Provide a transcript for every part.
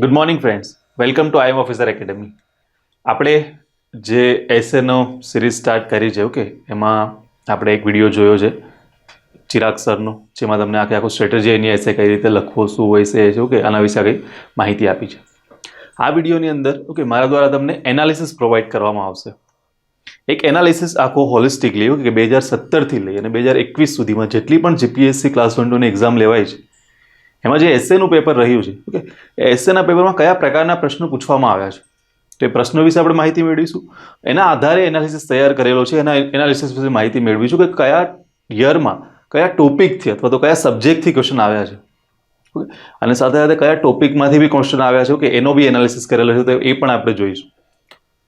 Good morning friends, welcome to IM officer academy. આપણે જે એસેનો series start કરી છે, ઓકે, એમાં આપણે એક વિડીયો જોયો છે ચિરાગ સરનો, જેમાં તમને આખું સ્ટ્રેટેજી એની એસે કઈ રીતે લખવો, શું હોય છે, ઓકે, આના વિશે કંઈ માહિતી આપી છે. આ વિડીયોની અંદર ઓકે મારા દ્વારા તમને એનાલિસિસ પ્રોવાઈડ કરવામાં આવશે. એક એનાલિસિસ આખો હોલિસ્ટિકલી ઓકે 2017થી લઈ અને 2021 સુધીમાં જેટલી પણ જીપીએસસી ક્લાસ 1 2ની એક્ઝામ લેવાય છે, એમાં જે એસેનું પેપર રહ્યું છે, ઓકે, એ એસેના પેપરમાં કયા પ્રકારના પ્રશ્નો પૂછવામાં આવ્યા છે, તો એ પ્રશ્નો વિશે આપણે માહિતી મેળવીશું. એના આધારે એનાલિસિસ તૈયાર કરેલો છે. એના એનાલિસિસ વિશે માહિતી મેળવીશું કે કયા યરમાં કયા ટોપિકથી અથવા તો કયા સબ્જેક્ટથી ક્વેશ્ચન આવ્યા છે, ઓકે, અને સાથે સાથે કયા ટોપિકમાંથી બી ક્વેશ્ચન આવ્યા છે, ઓકે, એનો બી એનાલિસિસ કરેલો છે, તો એ પણ આપણે જોઈશું.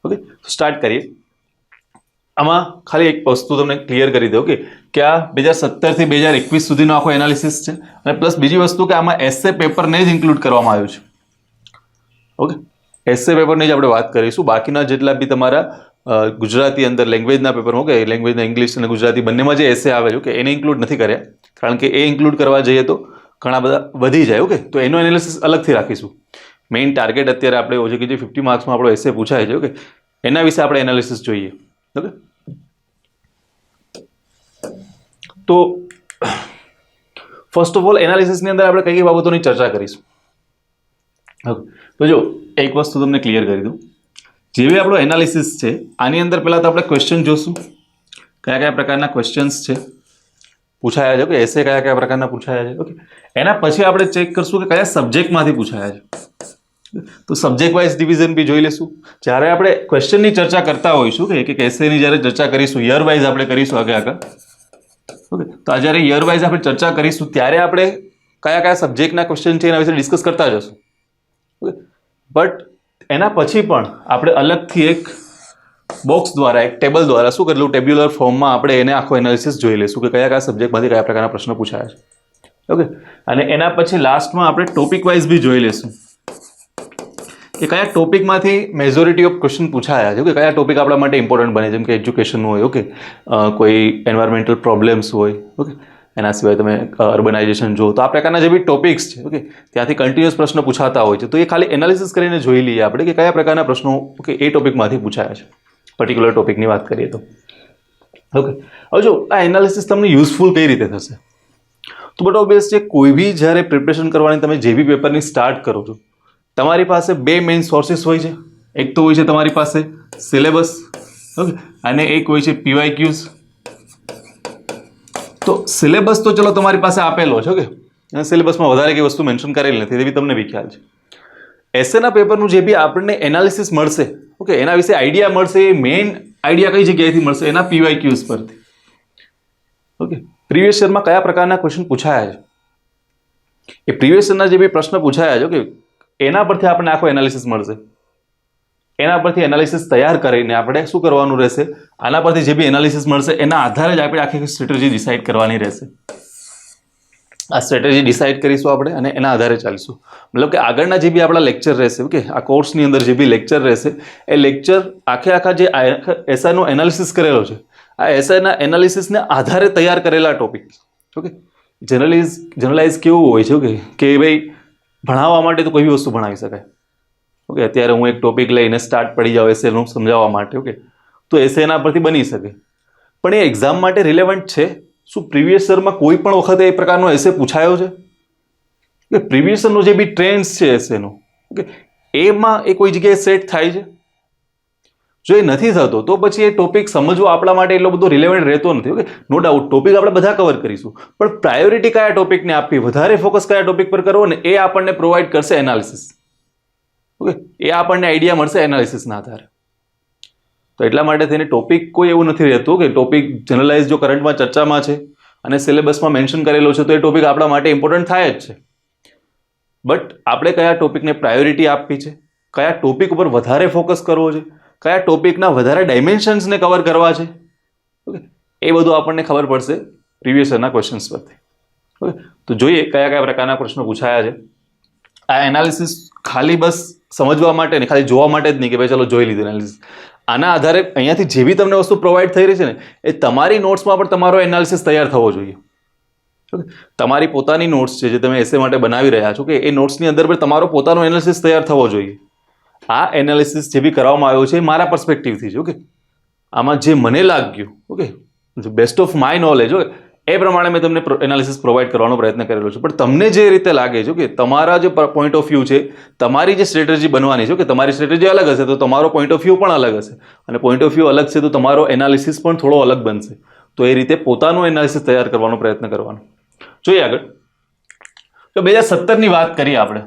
ઓકે, સ્ટાર્ટ કરીએ. આમાં ખાલી એક વસ્તુ તમને ક્લિયર કરી દો કે આ 2017થી 2021 સુધીનો આખો એનાલિસિસ છે, અને પ્લસ બીજી વસ્તુ કે આમાં એસે પેપરને જ ઇન્ક્લુડ કરવામાં આવ્યું છે. ઓકે, એસે પેપરની જ આપણે વાત કરીશું. બાકીના જેટલા બી તમારા ગુજરાતી અંદર લેંગ્વેજના પેપરમાં, ઓકે, લેંગ્વેજના ઇંગ્લિશ અને ગુજરાતી બંનેમાં જે એસે આવે છે, ઓકે, એને ઇન્ક્લુડ નથી કર્યા, કારણ કે એ ઇન્ક્લુડ કરવા જઈએ તો ઘણા બધા વધી જાય. ઓકે, તો એનો એનાલિસિસ અલગથી રાખીશું. મેઇન ટાર્ગેટ અત્યારે આપણે એવું છે કે જે 50 માર્ક્સમાં આપણો એસે પૂછાય છે, ઓકે, એના વિશે આપણે એનાલિસિસ જોઈએ. ઓકે, તો ફર્સ્ટ ઓફ ઓલ એનાલિસિસની અંદર આપણે કઈ કઈ બાબતોની ચર્ચા કરીશું. ઓકે, તો જો એક વસ્તુ તમને ક્લિયર કરી દઉં. જે બી આપણો એનાલિસિસ છે, આની અંદર પહેલાં તો આપણે ક્વેશ્ચન જોશું, કયા કયા પ્રકારના ક્વેશ્ચન્સ છે પૂછાયા છે, ઓકે, એસે કયા કયા પ્રકારના પૂછાયા છે. ઓકે, એના પછી આપણે ચેક કરશું કે કયા સબ્જેક્ટમાંથી પૂછાયા છે. તો સબ્જેક્ટ વાઇઝ ડિવિઝન બી જોઈ લેશું. જ્યારે આપણે ક્વેશ્ચનની ચર્ચા કરતા હોઈશું કે એસેની જ્યારે ચર્ચા કરીશું, યર વાઇઝ આપણે કરીશું આગળ. ઓકે, તો આ જ્યારે યર વાઇઝ આપણે ચર્ચા કરીશું ત્યારે આપણે કયા કયા સબ્જેક્ટના ક્વેશ્ચન છે એના વિશે ડિસ્કસ કરતા જશું. ઓકે, બટ એના પછી પણ આપણે અલગથી એક બોક્સ દ્વારા, એક ટેબલ દ્વારા શું કરેલું, ટેબ્યુલર ફોર્મમાં આપણે એને આખો એનાલિસિસ જોઈ લઈશું કે કયા કયા સબ્જેક્ટમાંથી કયા પ્રકારના પ્રશ્નો પૂછાયા છે. ઓકે, અને એના પછી લાસ્ટમાં આપણે ટોપિક વાઇઝ બી જોઈ લઈશું કે કયા ટોપિકમાંથી મેજોરિટી ઓફ ક્વેશ્ચન પૂછાયા છે, કે કયા ટોપિક આપણા માટે ઇમ્પોર્ટન્ટ બને, જેમ કે એજ્યુકેશન હોય, ઓકે, કોઈ એન્વાયરમેન્ટલ પ્રોબ્લેમ્સ હોય, ઓકે, એના સિવાય તમે અર્બનાઇઝેશન જો, તો આ પ્રકારના જે બી ટોપિક્સ છે, ઓકે, ત્યાંથી કન્ટિન્યુઅસ પ્રશ્નો પૂછાતા હોય છે, તો એ ખાલી એનાલિસિસ કરીને જોઈ લઈએ આપણે કે કયા પ્રકારના પ્રશ્નો, ઓકે, એ ટોપિકમાંથી પૂછાયા છે, પર્ટિક્યુલર ટોપિકની વાત કરીએ તો. ઓકે, હવે જો આ એનાલિસિસ તમને યુઝફુલ કઈ રીતે થશે, તો બટ ઓબ્વિયસ છે, કોઈ બી જ્યારે પ્રિપરેશન કરવાની તમે જે બી પેપરની સ્ટાર્ટ કરો છો, તમારી પાસે બે મેઇન સોર્સિસ હોય છે. એક તો હોય છે તમારી પાસે સિલેબસ, ઓકે, અને એક હોય છે પીવાયક્યુઝ. તો સિલેબસ તો ચલો તમારી પાસે આપેલો છે, ઓકે, અને સિલેબસમાં વધારે કઈ વસ્તુ મેન્શન કરેલી નથી, એ બી તમને બી ખ્યાલ છે. એસેના પેપરનું જે બી આપણને એનાલિસિસ મળશે, ઓકે, એના વિશે આઈડિયા મળશે, એ મેઇન આઈડિયા કઈ જગ્યાએથી મળશે, એના પીવાયક્યુઝ પરથી. ઓકે, પ્રીવિયસ યરમાં કયા પ્રકારના ક્વેશ્ચન પૂછાયા છે, એ પ્રીવિયસ યરના જે બી પ્રશ્ન પૂછાયા છે, ઓકે, એના પરથી આપણને આખો એનાલિસિસ મળશે. એના પરથી એનાલિસિસ તૈયાર કરીને આપણે શું કરવાનું રહેશે, આના પરથી જે બી એનાલિસિસ મળશે એના આધારે જ આપણે આખી સ્ટ્રેટેજી ડિસાઇડ કરવાની રહેશે. આ સ્ટ્રેટેજી ડિસાઇડ કરીશું આપણે અને એના આધારે ચાલીશું. મતલબ કે આગળના જે બી આપણા લેક્ચર રહેશે, ઓકે, આ કોર્સની અંદર જે બી લેક્ચર રહેશે, એ લેક્ચર આખા જે એસઆઈનો એનાલિસિસ કરેલો છે, આ એસઆઈના એનાલિસિસને આધારે તૈયાર કરેલા ટોપિક. ઓકે, જનરલાઇઝ કેવું હોય છે, ઓકે, કે ભાઈ ભણાવવા માટે તો કોઈ બી વસ્તુ ભણાવી શકાય. ઓકે, અત્યારે હું એક ટોપિક લઈને સ્ટાર્ટ પડી જાઉં એસેનું સમજાવવા માટે, ઓકે, તો એસે એના પરથી બની શકે, પણ એ એક્ઝામ માટે રિલેવન્ટ છે. શું પ્રીવિયસ યરમાં કોઈ પણ વખતે એ પ્રકારનો એસે પૂછાયો છે કે પ્રીવિયસ યરનો જે બી ટ્રેન્ડ્સ છે એસેનો, ઓકે, એમાં એ કોઈ જગ્યાએ સેટ થાય છે? જો એ નથી થતો તો પછી એ ટોપિક સમજવો આપણા માટે એટલો બધો રિલેવન્ટ રહેતો નથી. ઓકે, નો ડાઉટ ટોપિક આપણે બધા કવર કરીશું, પણ પ્રાયોરિટી કયા ટોપિકને આપવી, વધારે ફોકસ કયા ટોપિક પર કરવો ને, એ આપણને પ્રોવાઈડ કરશે એનાલિસિસ. ઓકે, એ આપણને આઈડિયા મળશે એનાલિસિસના આધારે. તો એટલા માટે થઈને ટોપિક કોઈ એવું નથી રહેતું કે ટોપિક જનરલાઇઝ જો કરંટમાં ચર્ચામાં છે અને સિલેબસમાં મેન્શન કરેલો છે તો એ ટોપિક આપણા માટે ઇમ્પોર્ટન્ટ થાય જ છે. બટ આપણે કયા ટોપિકને પ્રાયોરિટી આપવી છે, કયા ટોપિક ઉપર વધારે ફોકસ કરવો છે, કયા ટોપિકના વધારે ડાયમેન્શન્સને કવર કરવા છે, ઓકે, એ બધું આપણને ખબર પડશે પ્રીવિયસ યરના ક્વેશ્ચન્સ પરથી. ઓકે, તો જોઈએ કયા કયા પ્રકારના પ્રશ્નો પૂછાયા છે. આ એનાલિસિસ ખાલી બસ સમજવા માટે ને ખાલી જોવા માટે જ નહીં કે ભાઈ ચલો જોઈ લીધું એનાલિસિસ. આના આધારે અહીંયાથી જે બી તમને વસ્તુ પ્રોવાઈડ થઈ રહી છે ને, એ તમારી નોટ્સમાં પણ તમારો એનાલિસિસ તૈયાર થવો જોઈએ. ઓકે, તમારી પોતાની નોટ્સ છે જે તમે એસે માટે બનાવી રહ્યા છો કે એ નોટ્સની અંદર પણ તમારો પોતાનો એનાલિસિસ તૈયાર થવો જોઈએ. આ એનાલિસિસ જે બી કરવામાં આવ્યો છે એ મારા પર્સપેક્ટિવથી છે. ઓકે, આમાં જે મને લાગ્યું, okay, best of my knowledge, okay, એ પ્રમાણે મેં તમને એનાલિસિસ પ્રોવાઈડ કરવાનો પ્રયત્ન કરેલો છે. પણ તમને જે રીતે લાગે છે કે તમારા જે પોઈન્ટ ઓફ વ્યૂ છે, તમારી જે સ્ટ્રેટેજી બનવાની છે, કે તમારી સ્ટ્રેટેજી અલગ હશે તો તમારો પોઈન્ટ ઓફ વ્યૂ પણ અલગ હશે, અને પોઈન્ટ ઓફ વ્યૂ અલગ છે તો તમારો એનાલિસિસ પણ થોડો અલગ બનશે. તો એ રીતે પોતાનું એનાલિસિસ તૈયાર કરવાનો પ્રયત્ન કરવાનો. જોઈએ આગળ. તો 2017ની વાત કરીએ આપણે.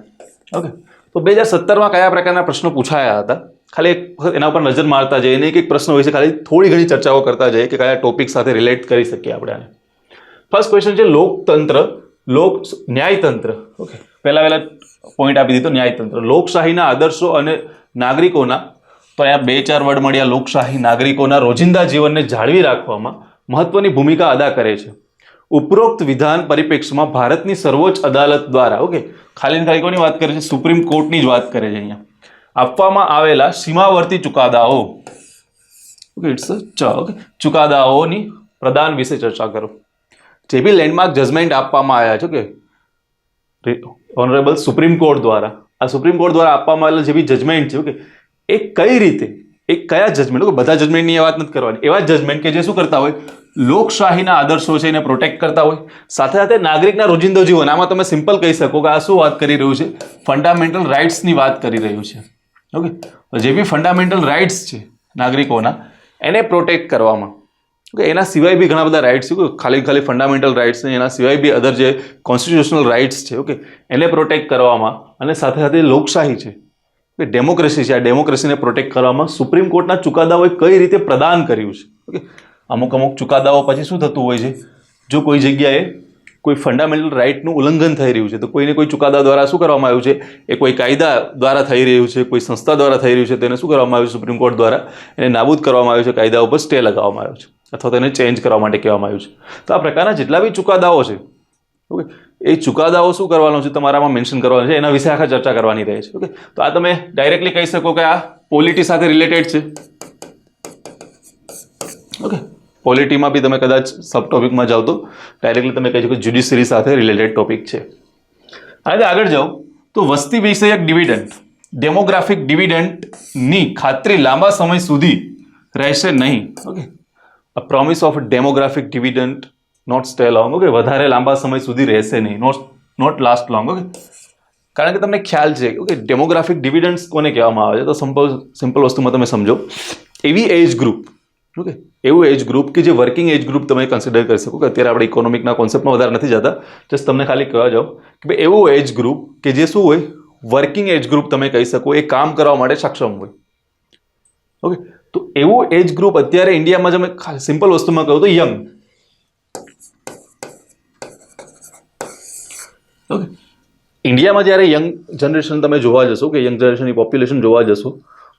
ઓકે, તો 2017માં કયા પ્રકારના પ્રશ્નો પૂછાયા હતા, ખાલી એક એના ઉપર નજર મારતા જઈએ. નહીં કે એક પ્રશ્ન હોય છે, ખાલી થોડી ઘણી ચર્ચાઓ કરતા જઈએ કે કયા ટોપિક સાથે રિલેટ કરી શકીએ આપણે આને. ફર્સ્ટ ક્વેશ્ચન છે લોકતંત્ર, ન્યાયતંત્ર. ઓકે, પહેલા પોઈન્ટ આપી દીધો ન્યાયતંત્ર. લોકશાહીના આદર્શો અને નાગરિકોના, તો અહીંયા 2-4 વર્ડ મળ્યા. લોકશાહી નાગરિકોના રોજિંદા જીવનને જાળવી રાખવામાં મહત્વની ભૂમિકા અદા કરે છે. ઉપરોક્ત વિધાન પરિપ્રેક્ષમાં ભારતની સર્વોચ્ચ અદાલત દ્વારા, ઓકે, ખાલી ને ખાલી કોની વાત કરે છે? સુપ્રીમ કોર્ટની જ વાત કરે છે અહીંયા. આપવામાં આવેલા સીમાવર્તી ચુકાદાઓ, ઓકે, ઇટ્સ ઓકે, ચુકાદાઓની પ્રદાન વિશે ચર્ચા કરો. જે બી લેન્ડમાર્ક જજમેન્ટ આપવામાં આવ્યા છે કે ઓનરેબલ સુપ્રીમ કોર્ટ દ્વારા, આ સુપ્રીમ કોર્ટ દ્વારા આપવામાં આવેલા જે બી જજમેન્ટ છે, ઓકે, એ કઈ રીતે, એ કયા જજમેન્ટ, ઓકે, બધા જજમેન્ટની એ વાત નથી કરવાની, એવા જજમેન્ટ કે જે શું કરતા હોય, લોકશાહીના આદર્શો છે એને પ્રોટેક્ટ કરતા હોય, સાથે સાથે નાગરિકના રોજિંદો જીવન, આમાં તમે સિમ્પલ કહી શકો કે આ શું વાત કરી રહ્યું છે? ફંડામેન્ટલ રાઇટ્સની વાત કરી રહ્યું છે. ઓકે, જે બી ફંડામેન્ટલ રાઇટ્સ છે નાગરિકોના, એને પ્રોટેક્ટ કરવામાં. ઓકે, એના સિવાય બી ઘણા બધા રાઇટ્સ છે, ખાલી ફંડામેન્ટલ રાઇટ્સ નહીં, એના સિવાય બી અધર જે કોન્સ્ટિટ્યુશનલ રાઇટ્સ છે, ઓકે, એને પ્રોટેક્ટ કરવામાં, અને સાથે સાથે લોકશાહી છે, કે ડેમોક્રેસી છે, આ ડેમોક્રેસીને પ્રોટેક્ટ કરવામાં સુપ્રીમ કોર્ટના ચુકાદાઓએ કઈ રીતે પ્રદાન કર્યું છે. ઓકે, અમુક ચુકાદાઓ પછી શું થતું હોય છે, જો કોઈ જગ્યાએ કોઈ ફંડામેન્ટલ રાઇટનું ઉલ્લંઘન થઈ રહ્યું છે તો કોઈને કોઈ ચુકાદા દ્વારા શું કરવામાં આવ્યું છે, એ કોઈ કાયદા દ્વારા થઈ રહ્યું છે, કોઈ સંસ્થા દ્વારા થઈ રહ્યું છે, તેને શું કરવામાં આવ્યું છે? સુપ્રીમ કોર્ટ દ્વારા એને નાબૂદ કરવામાં આવ્યું છે, કાયદા ઉપર સ્ટે લગાવવામાં આવ્યો છે, અથવા તેને ચેન્જ કરવા માટે કહેવામાં આવ્યું છે. તો આ પ્રકારના જેટલા બી ચુકાદાઓ છે, ઓકે, એ ચુકાદાઓ શું કરવાનો છે, તમારામાં મેન્શન કરવાનો છે, એના વિશે આખા ચર્ચા કરવાની રહે છે. ઓકે, તો આ તમે ડાયરેક્ટલી કહી શકો કે આ પોલિટી સાથે રિલેટેડ છે. ઓકે, પોલિટીમાં બી તમે કદાચ સબ ટોપિકમાં જાઓ તો ડાયરેક્ટલી તમે કહી શકો જ્યુડિશરી સાથે રિલેટેડ ટોપિક છે. હવે આગળ જાઓ તો વસ્તી વિષયક ડિવિડન્ડ, ડેમોગ્રાફિક ડિવિડન્ડની ખાતરી લાંબા સમય સુધી રહેશે નહીં. Okay, a promise of demographic dividend not stay long. Okay, વધારે લાંબા સમય સુધી રહેશે નહીં, not last long. ઓકે, કારણ કે તમને ખ્યાલ છે, ઓકે, ડેમોગ્રાફિક ડિવિડન્ડ્સ કોને કહેવામાં આવે છે? તો સિમ્પલ વસ્તુમાં તમે સમજો, એવી એજ ગ્રુપ, ઓકે, એવું એજ ગ્રુપ કે જે વર્કિંગ એજ ગ્રુપ તમે કન્સિડર કરી શકો. કે અત્યારે આપણે ઇકોનોમિકના કોન્સેપ્ટમાં વધારે નથી જતા, જસ્ટ તમને ખાલી કહેવા જાઓ કે ભાઈ એવું એજ ગ્રુપ કે જે શું હોય, વર્કિંગ એજ ગ્રુપ તમે કહી શકો, એ કામ કરવા માટે સક્ષમ હોય. ઓકે, તો એવું એજ ગ્રુપ અત્યારે ઇન્ડિયામાં તમે સિમ્પલ વસ્તુમાં કહું તો યંગ. ઓકે, ઇન્ડિયામાં જ્યારે યંગ જનરેશન તમે જોવા જશો, કે યંગ જનરેશનની પોપ્યુલેશન જોવા જશો,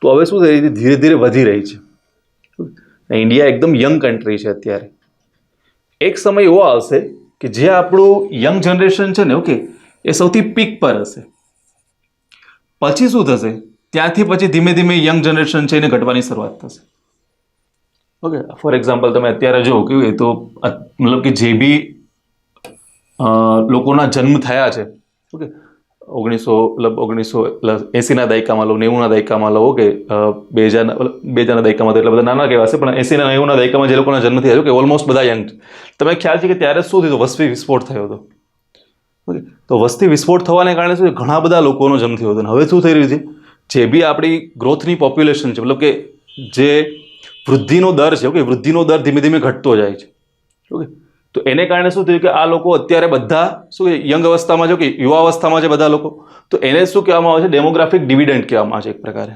તો હવે શું થઈ રહી છે? ધીરે ધીરે વધી રહી છે. ઇન્ડિયા એકદમ યંગ કન્ટ્રી છે અત્યારે. એક સમય એવો આવશે કે જે આપણું યંગ જનરેશન છે ને, ઓકે, એ સૌથી પીક પર હશે. પછી શું થશે? ત્યાંથી પછી ધીમે ધીમે યંગ જનરેશન છે એને ઘટવાની શરૂઆત થશે. ઓકે, ફોર એક્ઝામ્પલ તમે અત્યારે જો કેવું, એ તો મતલબ કે જે બી લોકોના જન્મ થયા છે, ઓકે, 1980ના દાયકામાં લો, 90ના દાયકામાં લો, ઓકે, 2000ના દાયકામાં તો એટલા બધા નાના કહેવાશે, પણ 80ના 90ના દાયકામાં જે લોકોના જન્મ થયા છે, કે ઓલમોસ્ટ બધા યંગ. તમે ખ્યાલ છે કે ત્યારે શું થયું? વસ્તી વિસ્ફોટ થયો હતો. ઓકે, તો વસ્તી વિસ્ફોટ થવાને કારણે શું, ઘણા બધા લોકોનો જન્મ થયો હતો. અને હવે શું થઈ રહ્યું છે? જે બી આપણી ગ્રોથની પોપ્યુલેશન છે, મતલબ કે જે વૃદ્ધિનો દર છે, ઓકે, વૃદ્ધિનો દર ધીમે ધીમે ઘટતો જાય છે. ઓકે, તો એને કારણે શું થયું કે આ લોકો અત્યારે બધા શું યંગ અવસ્થામાં છે, કે યુવા અવસ્થામાં છે બધા લોકો, તો એને શું કહેવામાં આવે છે? ડેમોગ્રાફિક ડિવિડન્ડ કહેવામાં આવે છે એક પ્રકારે.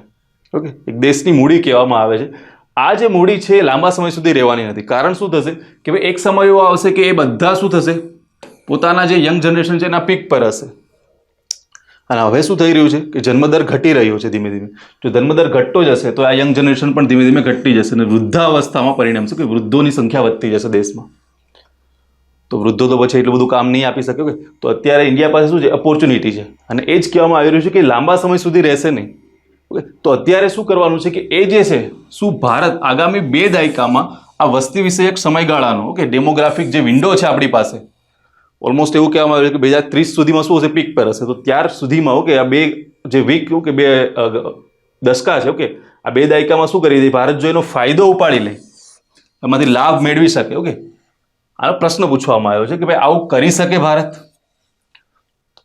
ઓકે, એક દેશની મૂડી કહેવામાં આવે છે. આ જે મૂડી છે એ લાંબા સમય સુધી રહેવાની નથી. કારણ શું થશે કે ભાઈ એક સમય એવો આવશે કે એ બધા શું થશે? પોતાના જે યંગ જનરેશન છે એના પીક પર હશે. અને હવે શું થઈ રહ્યું છે કે જન્મદર ઘટી રહ્યો છે ધીમે ધીમે. જો જન્મદર ઘટતો જશે તો આ યંગ જનરેશન પણ ધીમે ધીમે ઘટતી જશે અને વૃદ્ધાવસ્થામાં પરિણમશે, કે વૃદ્ધોની સંખ્યા વધતી જશે દેશમાં. તો વૃદ્ધો તો પછી એટલું બધું કામ નહીં આપી શકે. કે તો અત્યારે ઇન્ડિયા પાસે શું છે? ઓપોર્ચ્યુનિટી છે. અને એ જ કહેવામાં આવી રહ્યું છે કે લાંબા સમય સુધી રહેશે નહીં. ઓકે, તો અત્યારે શું કરવાનું છે કે એ જે છે શું ભારત આગામી 2 દાયકામાં આ વસ્તી વિષયક સમયગાળાનો, ઓકે, ડેમોગ્રાફિક જે વિન્ડો છે આપણી પાસે, ઓલમોસ્ટ એવું કહેવામાં આવ્યું કે 2030 સુધીમાં શું હશે, પીક પર હશે. તો ત્યાર સુધીમાં ઓકે આ બે જે વીક ઓકે બે દશકા છે ઓકે આ બે દાયકામાં શું કરી દે, ભારત જો એનો ફાયદો ઉપાડી લે, એમાંથી લાભ મેળવી શકે ઓકે આનો પ્રશ્ન પૂછવામાં આવ્યો છે કે ભાઈ આવું કરી શકે ભારત?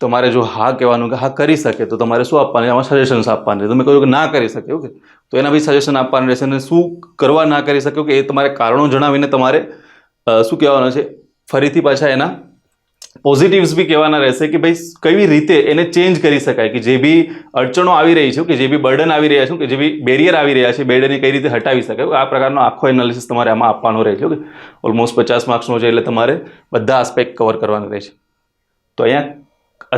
તમારે જો હા કહેવાનું કે હા કરી શકે તો તમારે શું આપવાનું, આમાં સજેશન્સ આપવાના. તમે કહ્યું કે ના કરી શકે ઓકે તો એના બી સજેશન આપવાના રહેશે, અને શું કરવા ના કરી શકે કે એ તમારે કારણો જણાવીને તમારે શું કહેવાનું છે, ફરીથી પાછા એના પોઝિટિવ્સ બી કહેવાના રહેશે કે ભાઈ કેવી રીતે એને ચેન્જ કરી શકાય, કે જે બી અડચણો આવી રહી છે કે જે બી બર્ડન આવી રહ્યા છે કે જે બી બેરિયર આવી રહ્યા છે બેડને કઈ રીતે હટાવી શકાય. આ પ્રકારનો આખો એનાલિસિસ તમારે આમાં આપવાનો રહે છે ઓકે. ઓલમોસ્ટ 50 માર્ક્સનો છે એટલે તમારે બધા આસ્પેક્ટ કવર કરવાના રહે છે. તો અહીંયા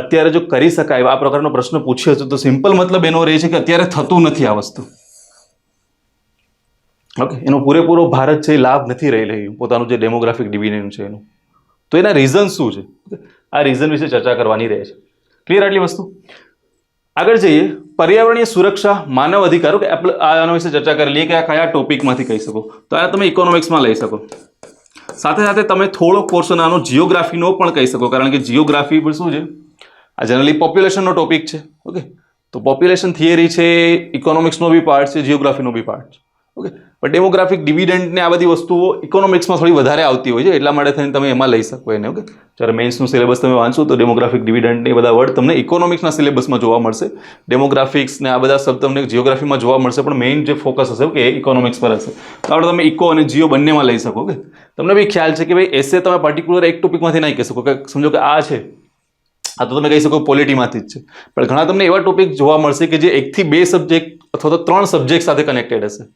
અત્યારે જો કરી શકાય આ પ્રકારનો પ્રશ્ન પૂછ્યો છે તો સિમ્પલ મતલબ એનો રહે છે કે અત્યારે થતું નથી આ વસ્તુ ઓકે. એનો પૂરેપૂરો ભારત છે લાભ નથી રહી રહ્યું પોતાનું જે ડેમોગ્રાફિક ડિવિડન્ડ છે એનું. તો એના રીઝન શું છે, આ રીઝન વિશે ચર્ચા કરવાની રહે છે. ક્લિયર આટલી વસ્તુ? આગળ જઈએ, પર્યાવરણીય સુરક્ષા, માનવ અધિકારો કે આના વિશે ચર્ચા કરી લઈએ કે આ કયા ટોપિકમાંથી કહી શકો. તો આ તમે ઇકોનોમિક્સમાં લઈ શકો. સાથે સાથે તમે થોડો પોર્શન આનો જીઓગ્રાફીનો પણ કહી શકો, કારણ કે જીઓગ્રાફી પણ શું છે, આ જનરલી પોપ્યુલેશનનો ટોપિક છે ઓકે. તો પોપ્યુલેશન થિયરી છે, ઇકોનોમિક્સનો બી પાર્ટ છે, જીઓગ્રાફીનો બી પાર્ટ છે ઓકે. પણ ડેમોગ્રાફિક ડિવિડન્ડ ને આ બધી વસ્તુઓ ઇકોનોમિક્સમાં થોડી વધારે આવતી હોય છે, એટલા માટે થઈને તમે એમાં લઈ શકો એને ઓકે. જ્યારે મેન્સનું સિલેબસ તમે વાંચો તો ડેમોગ્રાફિક ડિવિડન્ડ એ બધા વર્ડ તમને ઇકોનોમિક્સના સિલેબસમાં જોવા મળશે, ડેમોગ્રાફિક્સ ને આ બધા શબ્દ તમને જીઓગ્રાફીમાં જોવા મળશે, પણ મેઇન જે ફોકસ હશે કે ઇકોનોમિક્સ પર હશે. તો આપણે તમે ઇકો અને જીઓ બંનેમાં લઈ શકો ઓકે. તમને બી ખ્યાલ છે કે ભાઈ એસે તમે પર્ટિક્યુલર એક ટોપિકમાંથી નહીં કહી શકો કે સમજો કે આ છે, આ તો તમે કહી શકો પોલિટીમાંથી જ છે, પણ ઘણા તમને એવા ટોપિક જોવા મળશે કે જે 1 થી 2 સબ્જેક્ટ અથવા તો 3 સબ્જેક્ટ સાથે કનેક્ટેડ હશે.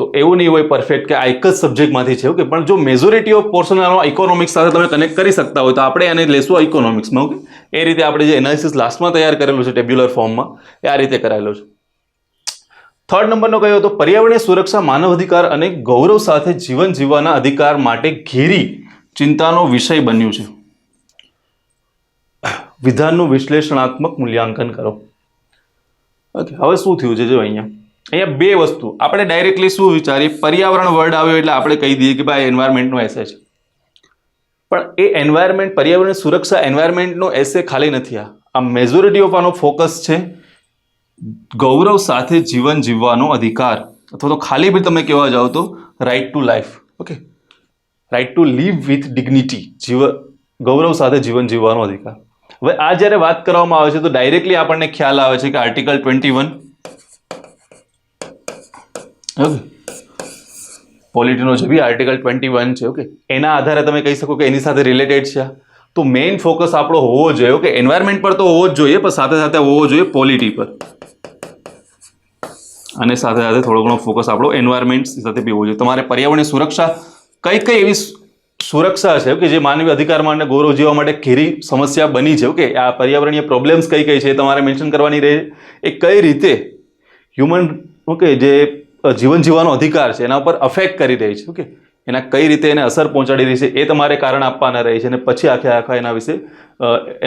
તો એવું નહીં હોય પરફેક્ટ કે આ એક જ સબ્જેક્ટમાંથી છે ઓકે. પણ જો મેજોરિટી ઓફ પોર્શન ઇકોનોમિક્સ સાથે તમે કનેક્ટ કરી શકતા હોય તો આપણે એને લેશું ઇકોનોમિક્સમાં ઓકે. એ રીતે આપણે જે એનાલિસિસ લાસ્ટમાં તૈયાર કરેલું છે ટેબ્યુલર ફોર્મમાં એ આ રીતે કરાયેલો છે. 3rd નંબરનો કયો હતો, પર્યાવરણીય સુરક્ષા, માનવ અધિકાર અને ગૌરવ સાથે જીવન જીવવાના અધિકાર માટે ઘેરી ચિંતાનો વિષય બન્યું છે. વિધાનનું વિશ્લેષણાત્મક મૂલ્યાંકન કરો ઓકે. હવે શું થયું છે જો અહીંયા બે વસ્તુ આપણે ડાયરેક્ટલી શું વિચારીએ, પર્યાવરણ વર્ડ આવ્યો એટલે આપણે કહી દઈએ કે ભાઈ એન્વાયરમેન્ટનો એસે છે, પણ એ એન્વાયરમેન્ટ, પર્યાવરણ સુરક્ષા એન્વાયરમેન્ટનો એસે ખાલી નથી. આ મેજોરિટી ઓફ આનો ફોકસ છે ગૌરવ સાથે જીવન જીવવાનો અધિકાર, અથવા તો ખાલી બી તમે કહેવા જાઓ તો right to life okay, right to live with dignity, ગૌરવ સાથે જીવન જીવવાનો અધિકાર. હવે આ જ્યારે વાત કરવામાં આવે છે તો ડાયરેક્ટલી આપણને ખ્યાલ આવે છે કે આર્ટિકલ 21 ઓકે, પોલિટીનો જે બી આર્ટિકલ 21 છે ઓકે, એના આધારે તમે કહી શકો કે એની સાથે રિલેટેડ છે. તો મેઇન ફોકસ આપણો હોવો જોઈએ ઓકે, એન્વાયરમેન્ટ પર તો હોવો જ જોઈએ, પણ સાથે સાથે હોવો જોઈએ પોલિટી પર, અને સાથે સાથે થોડો ઘણો ફોકસ આપણો એન્વાયરમેન્ટ સાથે બી હોવો જોઈએ. તમારે પર્યાવરણની સુરક્ષા કઈ કઈ એવી સુરક્ષા છે કે જે માનવી અધિકાર માટે ગૌરવ જીવવા માટે ઘેરી સમસ્યા બની છે ઓકે, આ પર્યાવરણીય પ્રોબ્લેમ્સ કઈ કઈ છે એ તમારે મેન્શન કરવાની રહે. એ કઈ રીતે હ્યુમન ઓકે જે જીવન જીવવાનો અધિકાર છે એના ઉપર અફેક્ટ કરી રહી છે ઓકે, એના કઈ રીતે એને અસર પહોંચાડી રહી છે એ તમારે કારણ આપવાના રહે છે, અને પછી આખા એના વિશે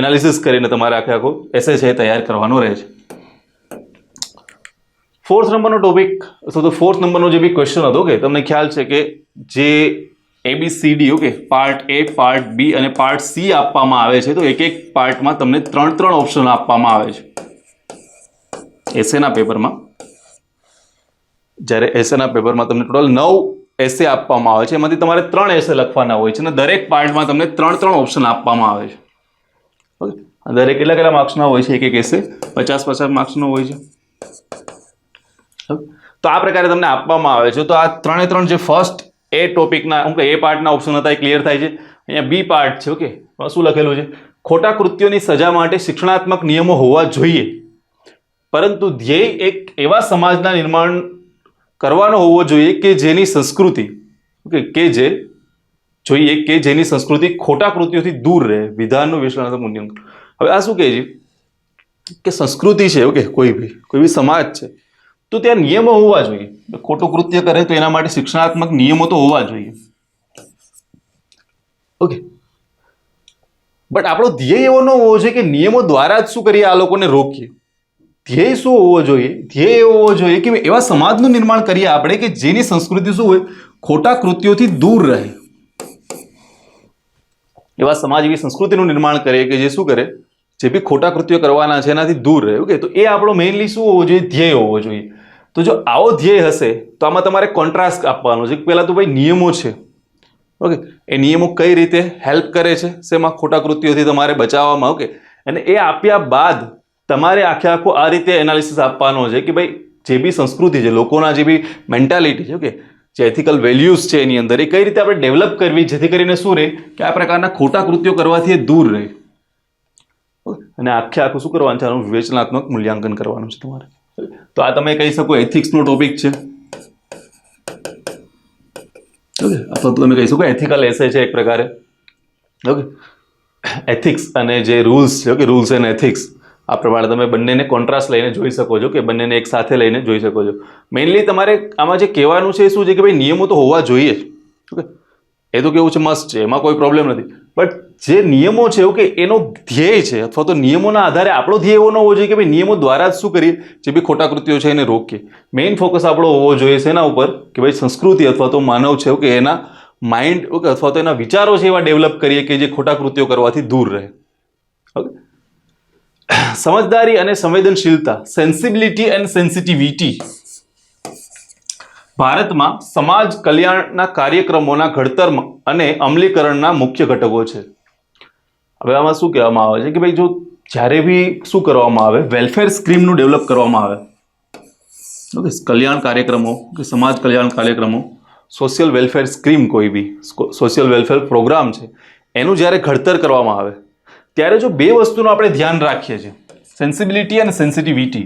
એનાલિસિસ કરીને તમારે આખો એસે છે તૈયાર કરવાનો રહે છે. 4th નંબરનો ટોપિક અથવા તો 4th નંબરનો જે બી ક્વેશ્ચન હતો કે તમને ખ્યાલ છે કે જે ABCD okay, part A, part B અને પાર્ટ C આપવામાં આવે છે, તો એક એક પાર્ટમાં તમને 3 ઓપ્શન આપવામાં આવે છે એસેના પેપરમાં. જ્યારે એસેના પેપરમાં તમને ટોટલ 9 એસે આપવામાં આવે છે, એમાંથી તમારે 3 એસે લખવાના હોય છે, અને દરેક પાર્ટમાં તમને 3 ઓપ્શન આપવામાં આવે છે ઓકે. દરેક કેટલા માર્ક્સના હોય છે, એક એસે 50 માર્ક્સનો હોય છે. તો આ પ્રકારે તમને આપવામાં આવે છે. તો આ 3 જે ફર્સ્ટ એ ટોપિકના એ પાર્ટના ઓપ્શન હતા એ ક્લિયર થાય છે. અહીંયા બી પાર્ટ છે ઓકે, શું લખેલું છે, ખોટા કૃત્યોની સજા માટે શિક્ષણાત્મક નિયમો હોવા જોઈએ, પરંતુ ધ્યેય એક એવા સમાજના નિર્માણ કરવાનો હોવો જોઈએ કે જેની સંસ્કૃતિ ઓકે કે જેની સંસ્કૃતિ ખોટા કૃત્યોથી દૂર રહે. વિધાનનું વિશ્લેષણાત્મક મૂલ્યાંકન. હવે આ શું કહે છે કે સંસ્કૃતિ છે ઓકે, કોઈ બી સમાજ છે તો ત્યાં નિયમો હોવા જોઈએ. ખોટું કૃત્ય કરે તો એના માટે શિક્ષણાત્મક નિયમો તો હોવા જોઈએ ઓકે, બટ આપણો ધ્યેય એવો ન હોવો જોઈએ કે નિયમો દ્વારા જ શું કરીએ આ લોકોને રોકીએ. ધ્યેય શું હોવો જોઈએ, ધ્યેય એવો હોવો જોઈએ કે એવા સમાજનું નિર્માણ કરીએ આપણે કે જેની સંસ્કૃતિ શું હોય, ખોટા કૃત્યોથી દૂર રહે એવા સમાજ એવી સંસ્કૃતિનું નિર્માણ કરીએ કે જે શું કરે, જે બી ખોટા કૃત્યો કરવાના છે એનાથી દૂર રહે. ઓકે, તો એ આપણો મેઇનલી શું હોવો જોઈએ? ધ્યેય હોવો જોઈએ. તો જો આવો ધ્યેય હશે તો આમાં તમારે કોન્ટ્રાસ્ટ આપવાનો છે. પહેલા તો ભાઈ નિયમો છે, ઓકે, એ નિયમો કઈ રીતે હેલ્પ કરે છે શેમાં? ખોટા કૃત્યોથી તમારે બચાવવામાં. ઓકે, અને એ આપ્યા બાદ તમારે આખો આ રીતે એનાલિસિસ આપવાનો છે કે ભાઈ જે બી સંસ્કૃતિ છે, લોકોના જે બી મેન્ટાલિટી છે, ઓકે, જે એથિકલ વેલ્યુઝ છે એની અંદર, એ કઈ રીતે આપણે ડેવલપ કરવી જેથી કરીને શું રહે કે આ પ્રકારના ખોટા કૃત્યો કરવાથી એ દૂર રહે. અને આખું શું કરવાનું છે? આનું વિવેચનાત્મક મૂલ્યાંકન કરવાનું છે તમારે. તો આ તમે કહી શકો એથિક્સનો ટોપિક છે, ઓકે, અથવા તો તમે કહી શકો એથિકલ એસે છે એક પ્રકારે. ઓકે, એથિક્સ અને જે રૂલ્સ છે, ઓકે, રૂલ્સ એન્ડ એથિક્સ, આ પ્રમાણે તમે બંનેને કોન્ટ્રાસ્ટ લઈને જોઈ શકો છો, કે બંનેને એક સાથે લઈને જોઈ શકો છો. મેઇનલી તમારે આમાં જે કહેવાનું છે એ શું છે કે ભાઈ નિયમો તો હોવા જોઈએ જ. ઓકે, એ તો કેવું છે, મસ્ત છે, એમાં કોઈ પ્રોબ્લેમ નથી. બટ જે નિયમો છે, ઓકે, એનો ધ્યેય છે અથવા તો નિયમોના આધારે આપણો ધ્યેય એવો ન હોવો જોઈએ કે ભાઈ નિયમો દ્વારા જ શું કરીએ, જે બી ખોટા કૃત્યો છે એને રોકીએ. મેઇન ફોકસ આપણો હોવો જોઈએ છે એના ઉપર કે ભાઈ સંસ્કૃતિ અથવા તો માનવ છે, ઓકે, એના માઇન્ડ, ઓકે, અથવા તો એના વિચારો છે એવા ડેવલપ કરીએ કે જે ખોટા કૃત્યો કરવાથી દૂર રહે. ઓકે, સમજદારી અને સંવેદનશીલતા, સેન્સિબિલિટી એન્ડ સેન્સિટિવિટી, ભારતમાં સમાજ કલ્યાણના કાર્યક્રમોના ઘડતર અને અમલીકરણના મુખ્ય ઘટકો છે. હવે આમાં શું કહેવામાં આવે છે કે ભાઈ જો જ્યારે બી શું કરવામાં આવે, વેલફેર સ્કીમનું ડેવલપ કરવામાં આવે, ઓકે, કલ્યાણ કાર્યક્રમો કે સમાજ કલ્યાણ કાર્યક્રમો, સોશિયલ વેલફેર સ્કીમ, કોઈ બી સોશિયલ વેલફેર પ્રોગ્રામ છે, એનું જ્યારે ઘડતર કરવામાં આવે ત્યારે જો બે વસ્તુનું આપણે ધ્યાન રાખીએ છીએ, સેન્સિબિલિટી અને સેન્સિટિવિટી.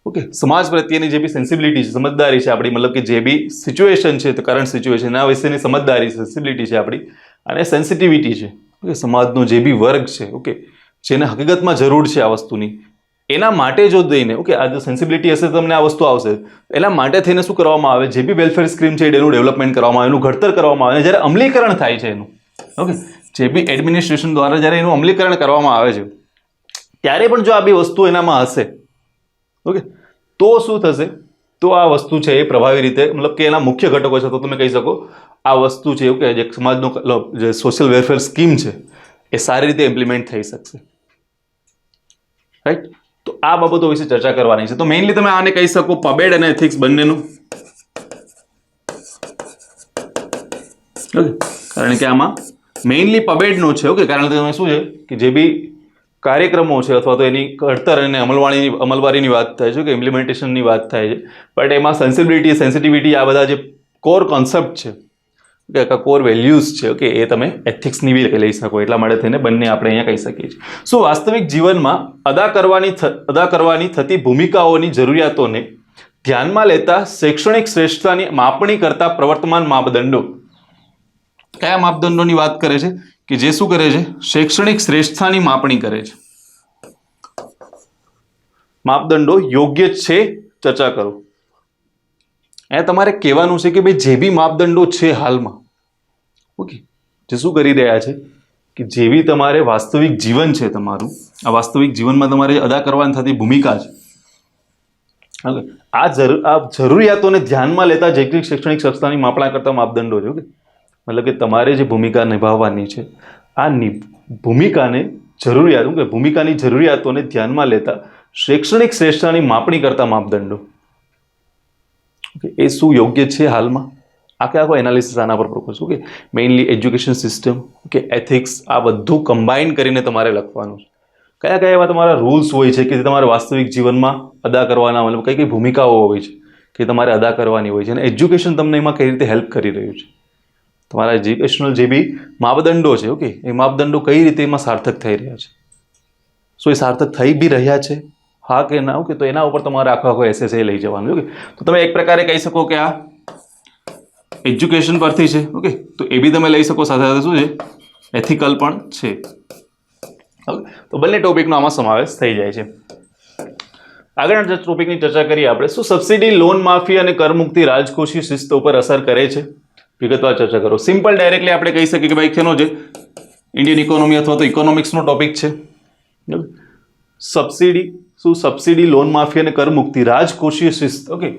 ઓકે, સમાજ પ્રત્યેની જે બી સેન્સિબિલિટી છે, સમજદારી છે આપણી, મતલબ કે જે બી સિચ્યુએશન છે, કરંટ સિચ્યુએશન, એના વિશેની સમજદારી, સેન્સિબિલિટી છે આપણી, અને સેન્સિટિવિટી છે, ઓકે, સમાજનો જે બી વર્ગ છે, ઓકે, જેને હકીકતમાં જરૂર છે આ વસ્તુની, એના માટે જો દઈને, ઓકે, આ જો સેન્સિબિલિટી હશે તો તમને આ વસ્તુ આવશે. એના માટે થઈને શું કરવામાં આવે, જે બી વેલફેર સ્કીમ છે એનું ડેવલપમેન્ટ કરવામાં આવે, એનું ઘડતર કરવામાં આવે. અને જ્યારે અમલીકરણ થાય છે એનું, ઓકે, જે બી એડમિનિસ્ટ્રેશન દ્વારા જ્યારે એનું અમલીકરણ કરવામાં આવે છે ત્યારે પણ જો આ બી વસ્તુ એનામાં હશે, ઓકે, તો શું થશે? તો આ વસ્તુ છે એ પ્રભાવી રીતે, મતલબ કે એના મુખ્ય ઘટકો છે, તો તમે કહી શકો આ વસ્તુ છે, ઓકે, જે સમાજનો જે સોશિયલ વેલફેર સ્કીમ છે એ સારી રીતે ઇમ્પ્લિમેન્ટ થઈ શકશે. રાઈટ? તો આ બાબતો વિશે ચર્ચા કરવાની છે. તો મેઇનલી તમે આને કહી શકો પબેડ અને એથિક્સ બંનેનું, ઓકે, કારણ કે આમાં મેઇનલી પબેડનું છે, ઓકે, કારણ કે તમે શું છે કે જે બી કાર્યક્રમો છે અથવા તો એની ઘડતર અને અમલવારીની વાત થાય છે, કે ઇમ્પ્લિમેન્ટેશનની વાત થાય છે, બટ એમાં સેન્સિબિલિટી, સેન્સિટિવિટી, આ બધા જે કોર કોન્સેપ્ટ છે, કે કોર વેલ્યુઝ છે, ઓકે, એ તમે એથિક્સની બી લઈ શકો. એટલા માટે થઈને બંને આપણે અહીંયા કહી શકીએ છીએ. શું વાસ્તવિક જીવનમાં અદા કરવાની થતી ભૂમિકાઓની જરૂરિયાતોને ધ્યાનમાં લેતા શૈક્ષણિક શ્રેષ્ઠતાની માપણી કરતા પ્રવર્તમાન માપદંડો, કયા માપદંડોની વાત કરે છે? કે જે શું કરે છે? શૈક્ષણિક શ્રેષ્ઠતાની માપણી કરે છે. માપદંડો યોગ્ય છે, ચર્ચા કરો. અહીંયા તમારે કહેવાનું છે કે ભાઈ જે બી માપદંડો છે હાલમાં, ઓકે, જે શું કરી રહ્યા છે કે જે બી તમારે વાસ્તવિક જીવન છે તમારું, આ વાસ્તવિક જીવનમાં તમારે અદા કરવાની થતી ભૂમિકા છે, ઓકે, આ જરૂરિયાતોને ધ્યાનમાં લેતા શૈક્ષણિક શ્રેષ્ઠતાની માપણા કરતા માપદંડો છે. ઓકે, મતલબ કે તમારે જે ભૂમિકા નિભાવવાની છે, આ ભૂમિકાની જરૂરિયાતોને ધ્યાનમાં લેતા શૈક્ષણિક શ્રેષ્ઠતાની માપણી કરતા માપદંડો, ઓકે, એ શું યોગ્ય છે હાલમાં? આખો એનાલિસિસ આના પર focus. Okay, mainly education system, okay, ethics, આ બધું કમ્બાઈન કરીને તમારે લખવાનું છે. કયા કયા એવા તમારા રૂલ્સ હોય છે કે જે તમારે વાસ્તવિક જીવનમાં અદા કરવાના, મતલબ કઈ કઈ ભૂમિકાઓ હોય છે કે તમારે અદા કરવાની હોય છે, અને એજ્યુકેશન તમને એમાં કઈ રીતે હેલ્પ કરી રહ્યું છે. તમારા એજ્યુકેશનલ જે બી માપદંડો છે, ઓકે, એ માપદંડો કઈ રીતે એમાં સાર્થક થઈ રહ્યા છે, શું એ સાર્થક થઈ બી રહ્યા છે, હા કે ના? ઓકે, તો એના ઉપર તમારે આખો એસએસએ લઈ જવાનું. ઓકે, તો તમે એક પ્રકારે કહી શકો કે આ એજ્યુકેશન પરથી છે, ઓકે, તો એ બી તમે લઈ શકો, સાથે સાથે શું છે, એથિકલ પણ છે. ઓકે, તો બંને ટોપિકનો આમાં સમાવેશ થઈ જાય છે. આગળના ટોપિકની ચર્ચા કરીએ આપણે. શું સબસિડી, લોન માફી અને કરમુક્તિ રાજકોષીય શિસ્ત ઉપર અસર કરે છે? વિગતવાર ચર્ચા કરો. સિમ્પલ ડાયરેક્ટલી આપણે કહી શકીએ કે ભાઈ કેનો છે, ઇન્ડિયન ઇકોનોમી અથવા તો ઇકોનોમિક્સનો ટોપિક છે. સબસિડી, લોન માફી અને કરમુક્તિ રાજકોષીય શિસ્ત, ઓકે,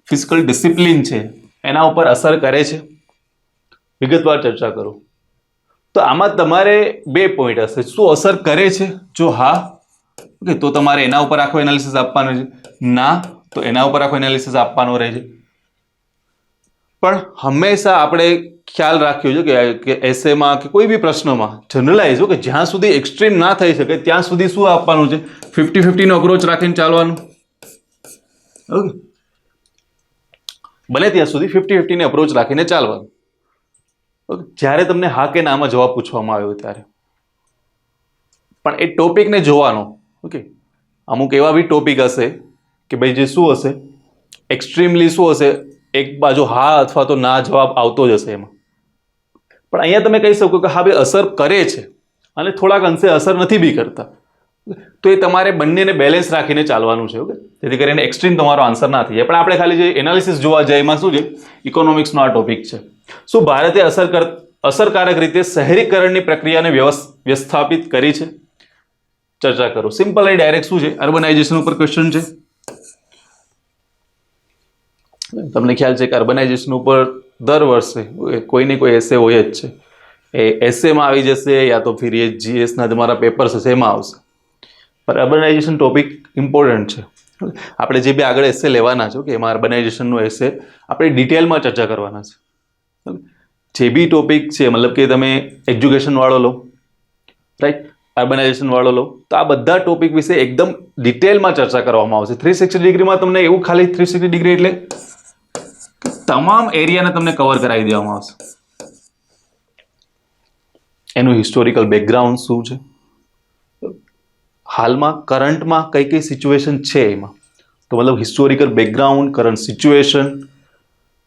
ફિસ્કલ ડિસિપ્લિન છે, એના ઉપર અસર કરે છે? વિગતવાર ચર્ચા કરો. તો આમાં તમારે 2 પોઈન્ટ હશે. શું અસર કરે છે? જો હા, ઓકે, તો તમારે એના ઉપર આખો એનાલિસિસ આપવાનો છે. ના, તો એના ઉપર આખો એનાલિસિસ આપવાનો રહે છે. પણ હંમેશા આપણે ખ્યાલ રાખ્યો છે કે એસેમાં કે કોઈ બી પ્રશ્નમાં જનરલાઇઝ કે જ્યાં સુધી એક્સ્ટ્રીમ ના થઈ શકે ત્યાં સુધી શું આપવાનું છે? 50-50 નો અપ્રોચ રાખીને ચાલવાનું. ઓકે, બને ત્યાં સુધી 50-50 ની અપ્રોચ રાખીને ચાલવાનું. ઓકે, જ્યારે તમને હા કે નામાં જવાબ પૂછવામાં આવ્યો ત્યારે પણ એ ટોપિકને જોવાનો. ઓકે, અમુક એવા બી ટોપિક હશે કે ભાઈ જે શું હશે, એક્સ્ટ્રીમલી શું હશે, એક બાજુ હા અથવા તો ના જવાબ આવતો જ હશે એમાં. પણ અહીંયા તમે કહી શકો કે હા ભાઈ અસર કરે છે અને થોડાક અંશે અસર નથી બી કરતા. તો એ તમારે બંનેને બેલેન્સ રાખીને ચાલવાનું છે. ઓકે, જેથી કરીને એક્સ્ટ્રીમ તમારો આન્સર ના થઈ જાય. પણ આપણે ખાલી જે એનાલિસિસ જોવા જાય એમાં શું છે, ઇકોનોમિક્સનો આ ટોપિક છે. શું ભારતે અસરકારક રીતે શહેરીકરણની પ્રક્રિયાને વ્યવસ્થાપિત કરી છે? ચર્ચા કરો. સિમ્પલ અને ડાયરેક્ટ શું છે, અર્બનાઇઝેશન ઉપર ક્વેશ્ચન છે. તમને ખ્યાલ છે કે અર્બનાઇઝેશન ઉપર દર વર્ષે કોઈ ને કોઈ એસે હોય જ છે. એ એસેમાં આવી જશે યા તો ફિર એ જીએસના તમારા પેપર્સ હશે એમાં આવશે. પણ અર્બનાઇઝેશન ટોપિક ઇમ્પોર્ટન્ટ છે. આપણે જે બી આગળ એસે લેવાના છે કે એમાં અર્બનાઇઝેશનનો એસે આપણે ડિટેલમાં ચર્ચા કરવાના છે. જે બી ટોપિક છે, મતલબ કે તમે એજ્યુકેશન વાળો લો, રાઈટ, અર્બનાઇઝેશન વાળો લો, તો આ બધા ટોપિક વિશે એકદમ ડિટેલમાં ચર્ચા કરવામાં આવશે. 360 ડિગ્રીમાં તમને એવું ખાલી 360 ડિગ્રી એટલે તમામ એરિયાને તમને કવર કરાવી દેવામાં આવશે. એનું હિસ્ટોરિકલ બેકગ્રાઉન્ડ શું છે, હાલમાં કરંટમાં કઈ કઈ સિચ્યુએશન છે એમાં, તો મતલબ હિસ્ટોરિકલ બેકગ્રાઉન્ડ, કરંટ સિચ્યુએશન,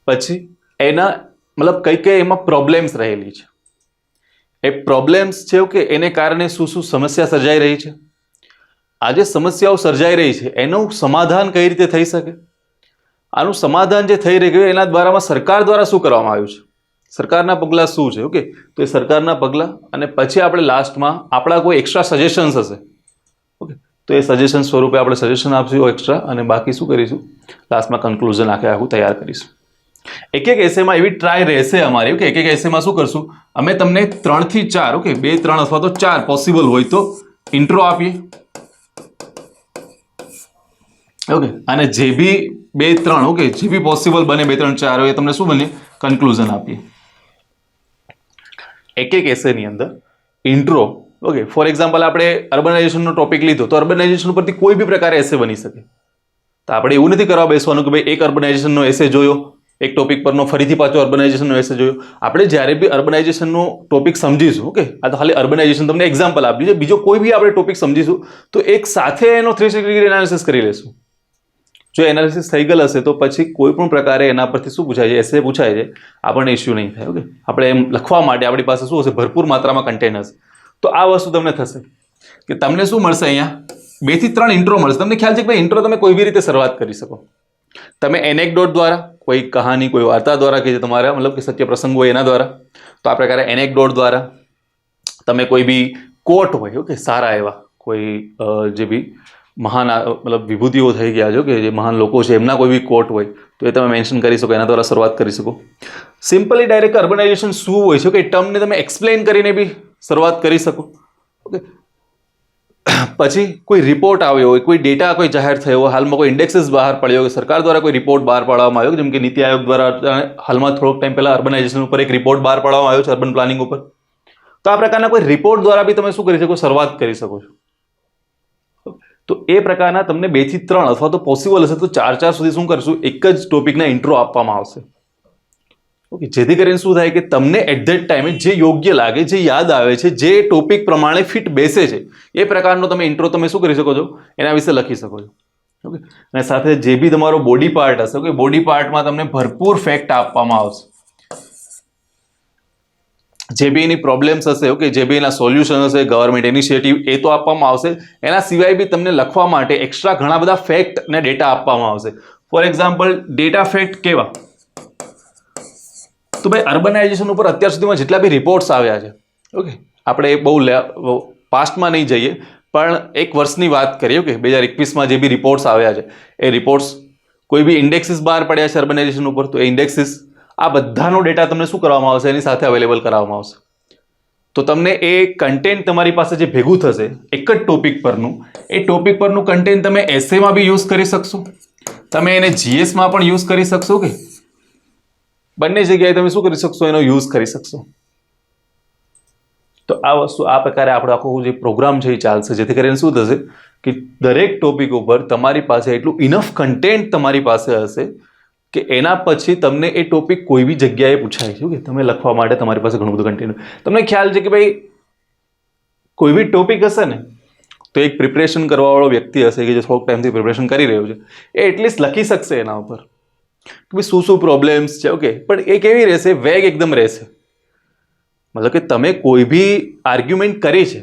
પછી એના મતલબ કઈ કઈ એમાં પ્રોબ્લેમ્સ રહેલી છે, એ પ્રોબ્લેમ્સ છે કે એને કારણે શું શું સમસ્યા સર્જાઈ રહી છે, આ જે સમસ્યાઓ સર્જાઈ રહી છે એનું સમાધાન કઈ રીતે થઈ શકે, આનું સમાધાન જે થઈ રહ્યું એના દ્વારામાં સરકાર દ્વારા શું કરવામાં આવ્યું છે, સરકારના પગલાં શું છે. ઓકે, તો એ સરકારના પગલાં અને પછી આપણે લાસ્ટમાં આપણા કોઈ એક્સ્ટ્રા સજેશન્સ હશે. ઓકે, તો એ સજેશન સ્વરૂપે આપણે સજેશન આપશું એક્સ્ટ્રા, અને બાકી શું કરીશું, લાસ્ટમાં કન્ક્લુઝન આખું તૈયાર કરીશું. એક એક એસેમાં એવી ટ્રાય રહેશે અમારી. ઓકે, એક એક એસેમાં શું કરશું, અમે તમને 3 થી 4, ઓકે, 2, 3 અથવા તો 4 પોસિબલ હોય તો ઇન્ટ્રો આપીએ. ઓકે, અને જે બી 2, 3, ઓકે, જે બી પોસિબલ બને 2, 3, 4 હોય એ તમને શું બને, કન્ક્લુઝન આપીએ. એક એક એસેની અંદર ઇન્ટ્રો. ઓકે, ફોર એક્ઝામ્પલ આપણે અર્બનાઇઝેશનનો ટોપિક લીધો તો અર્બનાઇઝેશન ઉપરથી કોઈ બી પ્રકારે એસે બની શકે. તો આપણે એવું નથી કરવા બેસવાનું કે ભાઈ એક અર્બનાઇઝેશનનો એસે જોયો, એક ટોપિક પરનો ફરીથી પાછો અર્બનાઇઝેશનનો એસે જોયો. આપણે જ્યારે બી અર્બનાઇઝેશનનો ટોપિક સમજીશું, ઓકે, આ તો ખાલી અર્બનાઇઝેશન તમને એક્ઝામ્પલ આપ્યું છે, બીજો કોઈ બી આપણે ટોપિક સમજીશું તો એક સાથે એનો 360 ડિગ્રી એનાલિસિસ કરી લેશું. જો એનાલિસિસ થઈ ગયેલ હશે તો પછી કોઈ પણ પ્રકારે એના પરથી શું પૂછાય છે, એસે પૂછાય છે, આપણને ઇશ્યુ નહીં થાય. ઓકે, આપણે એમ લખવા માટે આપણી પાસે શું હશે, ભરપૂર માત્રામાં કન્ટેન્ટ હશે. તો આ વસ્તુ તમને થશે કે તમને શું મળશે, અહીંયા 2 થી 3 ઇન્ટ્રો મળશે. તમને ખ્યાલ છે કે ભાઈ ઇન્ટ્રો તમે કોઈ બી રીતે શરૂઆત કરી શકો. તમે એનેકડોટ દ્વારા, કોઈ કહાની, કોઈ વાર્તા દ્વારા કે જે તમારા મતલબ કે સત્ય પ્રસંગ હોય એના દ્વારા, તો આ પ્રકારે એનેકડોટ દ્વારા, તમે કોઈ બી કોટ હોય, ઓકે, સારા એવા કોઈ જે બી મહાન મતલબ વિભૂતિઓ થઈ ગયા છે કે જે મહાન લોકો છે એમના કોઈ બી કોટ હોય તો એ તમે મેન્શન કરી શકો, એના દ્વારા શરૂઆત કરી શકો. સિમ્પલી ડાયરેક્ટ અર્બનાઇઝેશન શું હોય છે કે ટર્મને તમે એક્સપ્લેન કરીને બી શરૂઆત કરી શકો. ઓકે, પછી કોઈ રિપોર્ટ આવ્યો હોય, કોઈ ડેટા કોઈ જાહેર થયો હોય, હાલમાં કોઈ ઇન્ડેક્સિસ બહાર પડ્યો હોય, સરકાર દ્વારા કોઈ રિપોર્ટ બહાર પાડવામાં આવ્યો, જેમ કે નીતિ આયોગ દ્વારા હાલમાં થોડોક ટાઈમ પહેલા અર્બનાઇઝેશન ઉપર એક રિપોર્ટ બહાર પાડવામાં આવ્યો છે, અર્બન પ્લાનિંગ ઉપર. તો આ પ્રકારના કોઈ રિપોર્ટ દ્વારા બી તમે શું કરી શકો, શરૂઆત કરી શકો છો. તો એ પ્રકારના તમને 2 થી 3 અથવા તો પોસિબલ હશે તો 4 સુધી શું કરશું, એક જ ટોપિકના ઇન્ટ્રો આપવામાં આવશે. ઓકે, જેથી કરીને શું થાય કે તમને એટ ધેટ ટાઈમે જે યોગ્ય લાગે, જે યાદ આવે છે, જે ટોપિક પ્રમાણે ફિટ બેસે છે એ પ્રકારનો તમે ઇન્ટ્રો તમે શું કરી શકો છો, એના વિશે લખી શકો છો. ઓકે, અને સાથે જે બી તમારો બોડી પાર્ટ હશે, ઓકે, બોડી પાર્ટમાં તમને ભરપૂર ફેક્ટ આપવામાં આવશે. જે બી એની પ્રોબ્લેમ્સ હશે, ઓકે, જે બી એના સોલ્યુશન હશે, ગવર્મેન્ટ ઇનિશિયેટિવ, એ તો આપવામાં આવશે. એના સિવાય બી તમને લખવા માટે એક્સ્ટ્રા ઘણા બધા ફેક્ટ અને ડેટા આપવામાં આવશે. ફોર એક્ઝામ્પલ, ડેટા ફેક્ટ કેવા, તો ભાઈ અર્બનાઇઝેશન ઉપર અત્યાર સુધીમાં જેટલા બી રિપોર્ટ્સ આવ્યા છે, ઓકે, આપણે બહુ પાસ્ટમાં નહીં જઈએ પણ એક વર્ષની વાત કરીએ. ઓકે, 2021માં જે બી રિપોર્ટ્સ આવ્યા છે એ રિપોર્ટ્સ, કોઈ બી ઇન્ડેક્સિસ બહાર પડ્યા છે અર્બનાઇઝેશન ઉપર, તો એ ઇન્ડેક્સિસ, આ બધાનો ડેટા તમને શું કરવામાં આવશે, એની સાથે અવેલેબલ કરાવવામાં આવશે. તો તમને એ કન્ટેન્ટ તમારી પાસે જે ભેગું થશે એક જ ટોપિક પરનું, એ ટોપિક પરનું કન્ટેન્ટ તમે એસેમાં બી યુઝ કરી શકશો, તમે એને જીએસમાં પણ યુઝ કરી શકશો, કે બંને જગ્યાએ તમે શું કરી શકશો, એનો યુઝ કરી શકશો. તો આ વસ્તુ આ પ્રકારે આપણો આખો જે પ્રોગ્રામ છે એ ચાલશે, જેથી કરીને શું થશે કે દરેક ટોપિક ઉપર તમારી પાસે એટલું ઇનફ કન્ટેન્ટ તમારી પાસે હશે કે એના પછી તમને એ ટોપિક કોઈ બી જગ્યાએ પૂછાય છે કે તમે લખવા માટે તમારી પાસે ઘણું બધું કન્ટેન્ટ. તમને ખ્યાલ છે કે ભાઈ કોઈ બી ટોપિક હશે ને તો એક પ્રિપરેશન કરવાવાળો વ્યક્તિ હશે કે જે થોડોક ટાઈમથી પ્રિપરેશન કરી રહ્યો છે, એ એટલીસ્ટ લખી શકશે એના ઉપર કે ભાઈ શું શું પ્રોબ્લેમ્સ છે. ઓકે, પણ એ કેવી રહેશે, વેગ એકદમ રહેશે. મતલબ કે તમે કોઈ બી આર્ગ્યુમેન્ટ કરી છે,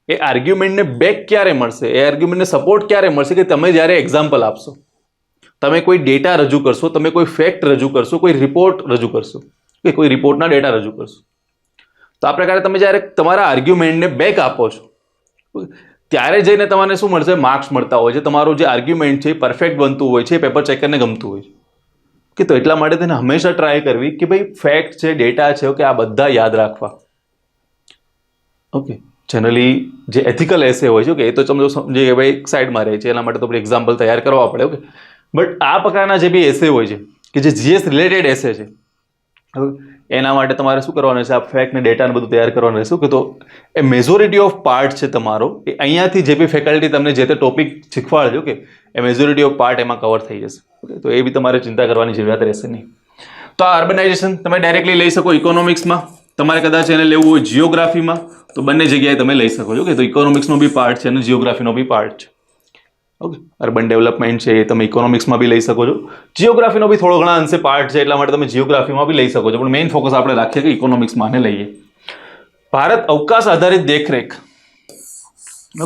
એ આર્ગ્યુમેન્ટને બેક ક્યારે મળશે, એ આર્ગ્યુમેન્ટને સપોર્ટ ક્યારે મળશે કે તમે જ્યારે એક્ઝામ્પલ આપશો, તમે કોઈ ડેટા રજૂ કરશો, તમે કોઈ ફેક્ટ રજૂ કરશો, કોઈ રિપોર્ટ રજૂ કરશો, કે કોઈ રિપોર્ટના ડેટા રજૂ કરશો. તો આ પ્રકારે તમે જ્યારે તમારા આર્ગ્યુમેન્ટને બેક આપો છો ત્યારે જઈને તમને શું મળશે, માર્ક્સ મળતા હોય છે. તમારું જે આર્ગ્યુમેન્ટ છે એ પરફેક્ટ બનતું હોય છે, પેપર ચેકરને ગમતું હોય છે. કે તો એટલા માટે તેને હંમેશા ટ્રાય કરવી કે ભાઈ ફેક્ટ છે, ડેટા છે, કે આ બધા યાદ રાખવા. ઓકે, જનરલી જે એથિકલ એસે હોય છે કે એ તો સમજો સમજીએ કે ભાઈ સાઈડમાં રહે છે, એના માટે તો આપણે એક્ઝામ્પલ તૈયાર કરવા પડે. ઓકે, બટ આ પ્રકારના જે બી એસે હોય છે કે જે જીએસ રિલેટેડ એસે છે, એના માટે તમારે શું કરવાનું છે, આ ફેક્ટ ને ડેટા ને બધું તૈયાર કરવાનું રહેશે. કે તો એ મેજોરિટી ઓફ પાર્ટ છે તમારો, એ અહીંયાથી જે બી ફેકલ્ટી તમને જે તે ટોપિક શીખવાડજો કે એ મેજોરિટી ઓફ પાર્ટ એમાં કવર થઈ જશે. ઓકે, તો એ બી તમારે ચિંતા કરવાની જરૂરિયાત રહેશે નહીં. તો આ અર્બનાઇઝેશન તમે ડાયરેક્ટલી લઈ શકો ઇકોનોમિક્સમાં, તમારે કદાચ એને લેવું હોય જીઓગ્રાફીમાં, તો બંને જગ્યાએ તમે લઈ શકો છો. કે તો ઇકોનોમિક્સનો બી પાર્ટ છે અને જીઓગ્રાફીનો બી પાર્ટ છે. ઓકે, અર્બન ડેવલપમેન્ટ છે એ તમે ઇકોનોમિક્સમાં બી લઈ શકો છો, જીઓગ્રાફીનો બી થોડો ઘણા અંશે પાર્ટ છે, એટલા માટે તમે જીઓગ્રાફીમાં બી લઈ શકો છો. પણ મેઇન ફોકસ આપણે રાખીએ કે ઇકોનોમિક્સમાં લઈએ. ભારત અવકાશ આધારિત દેખરેખ.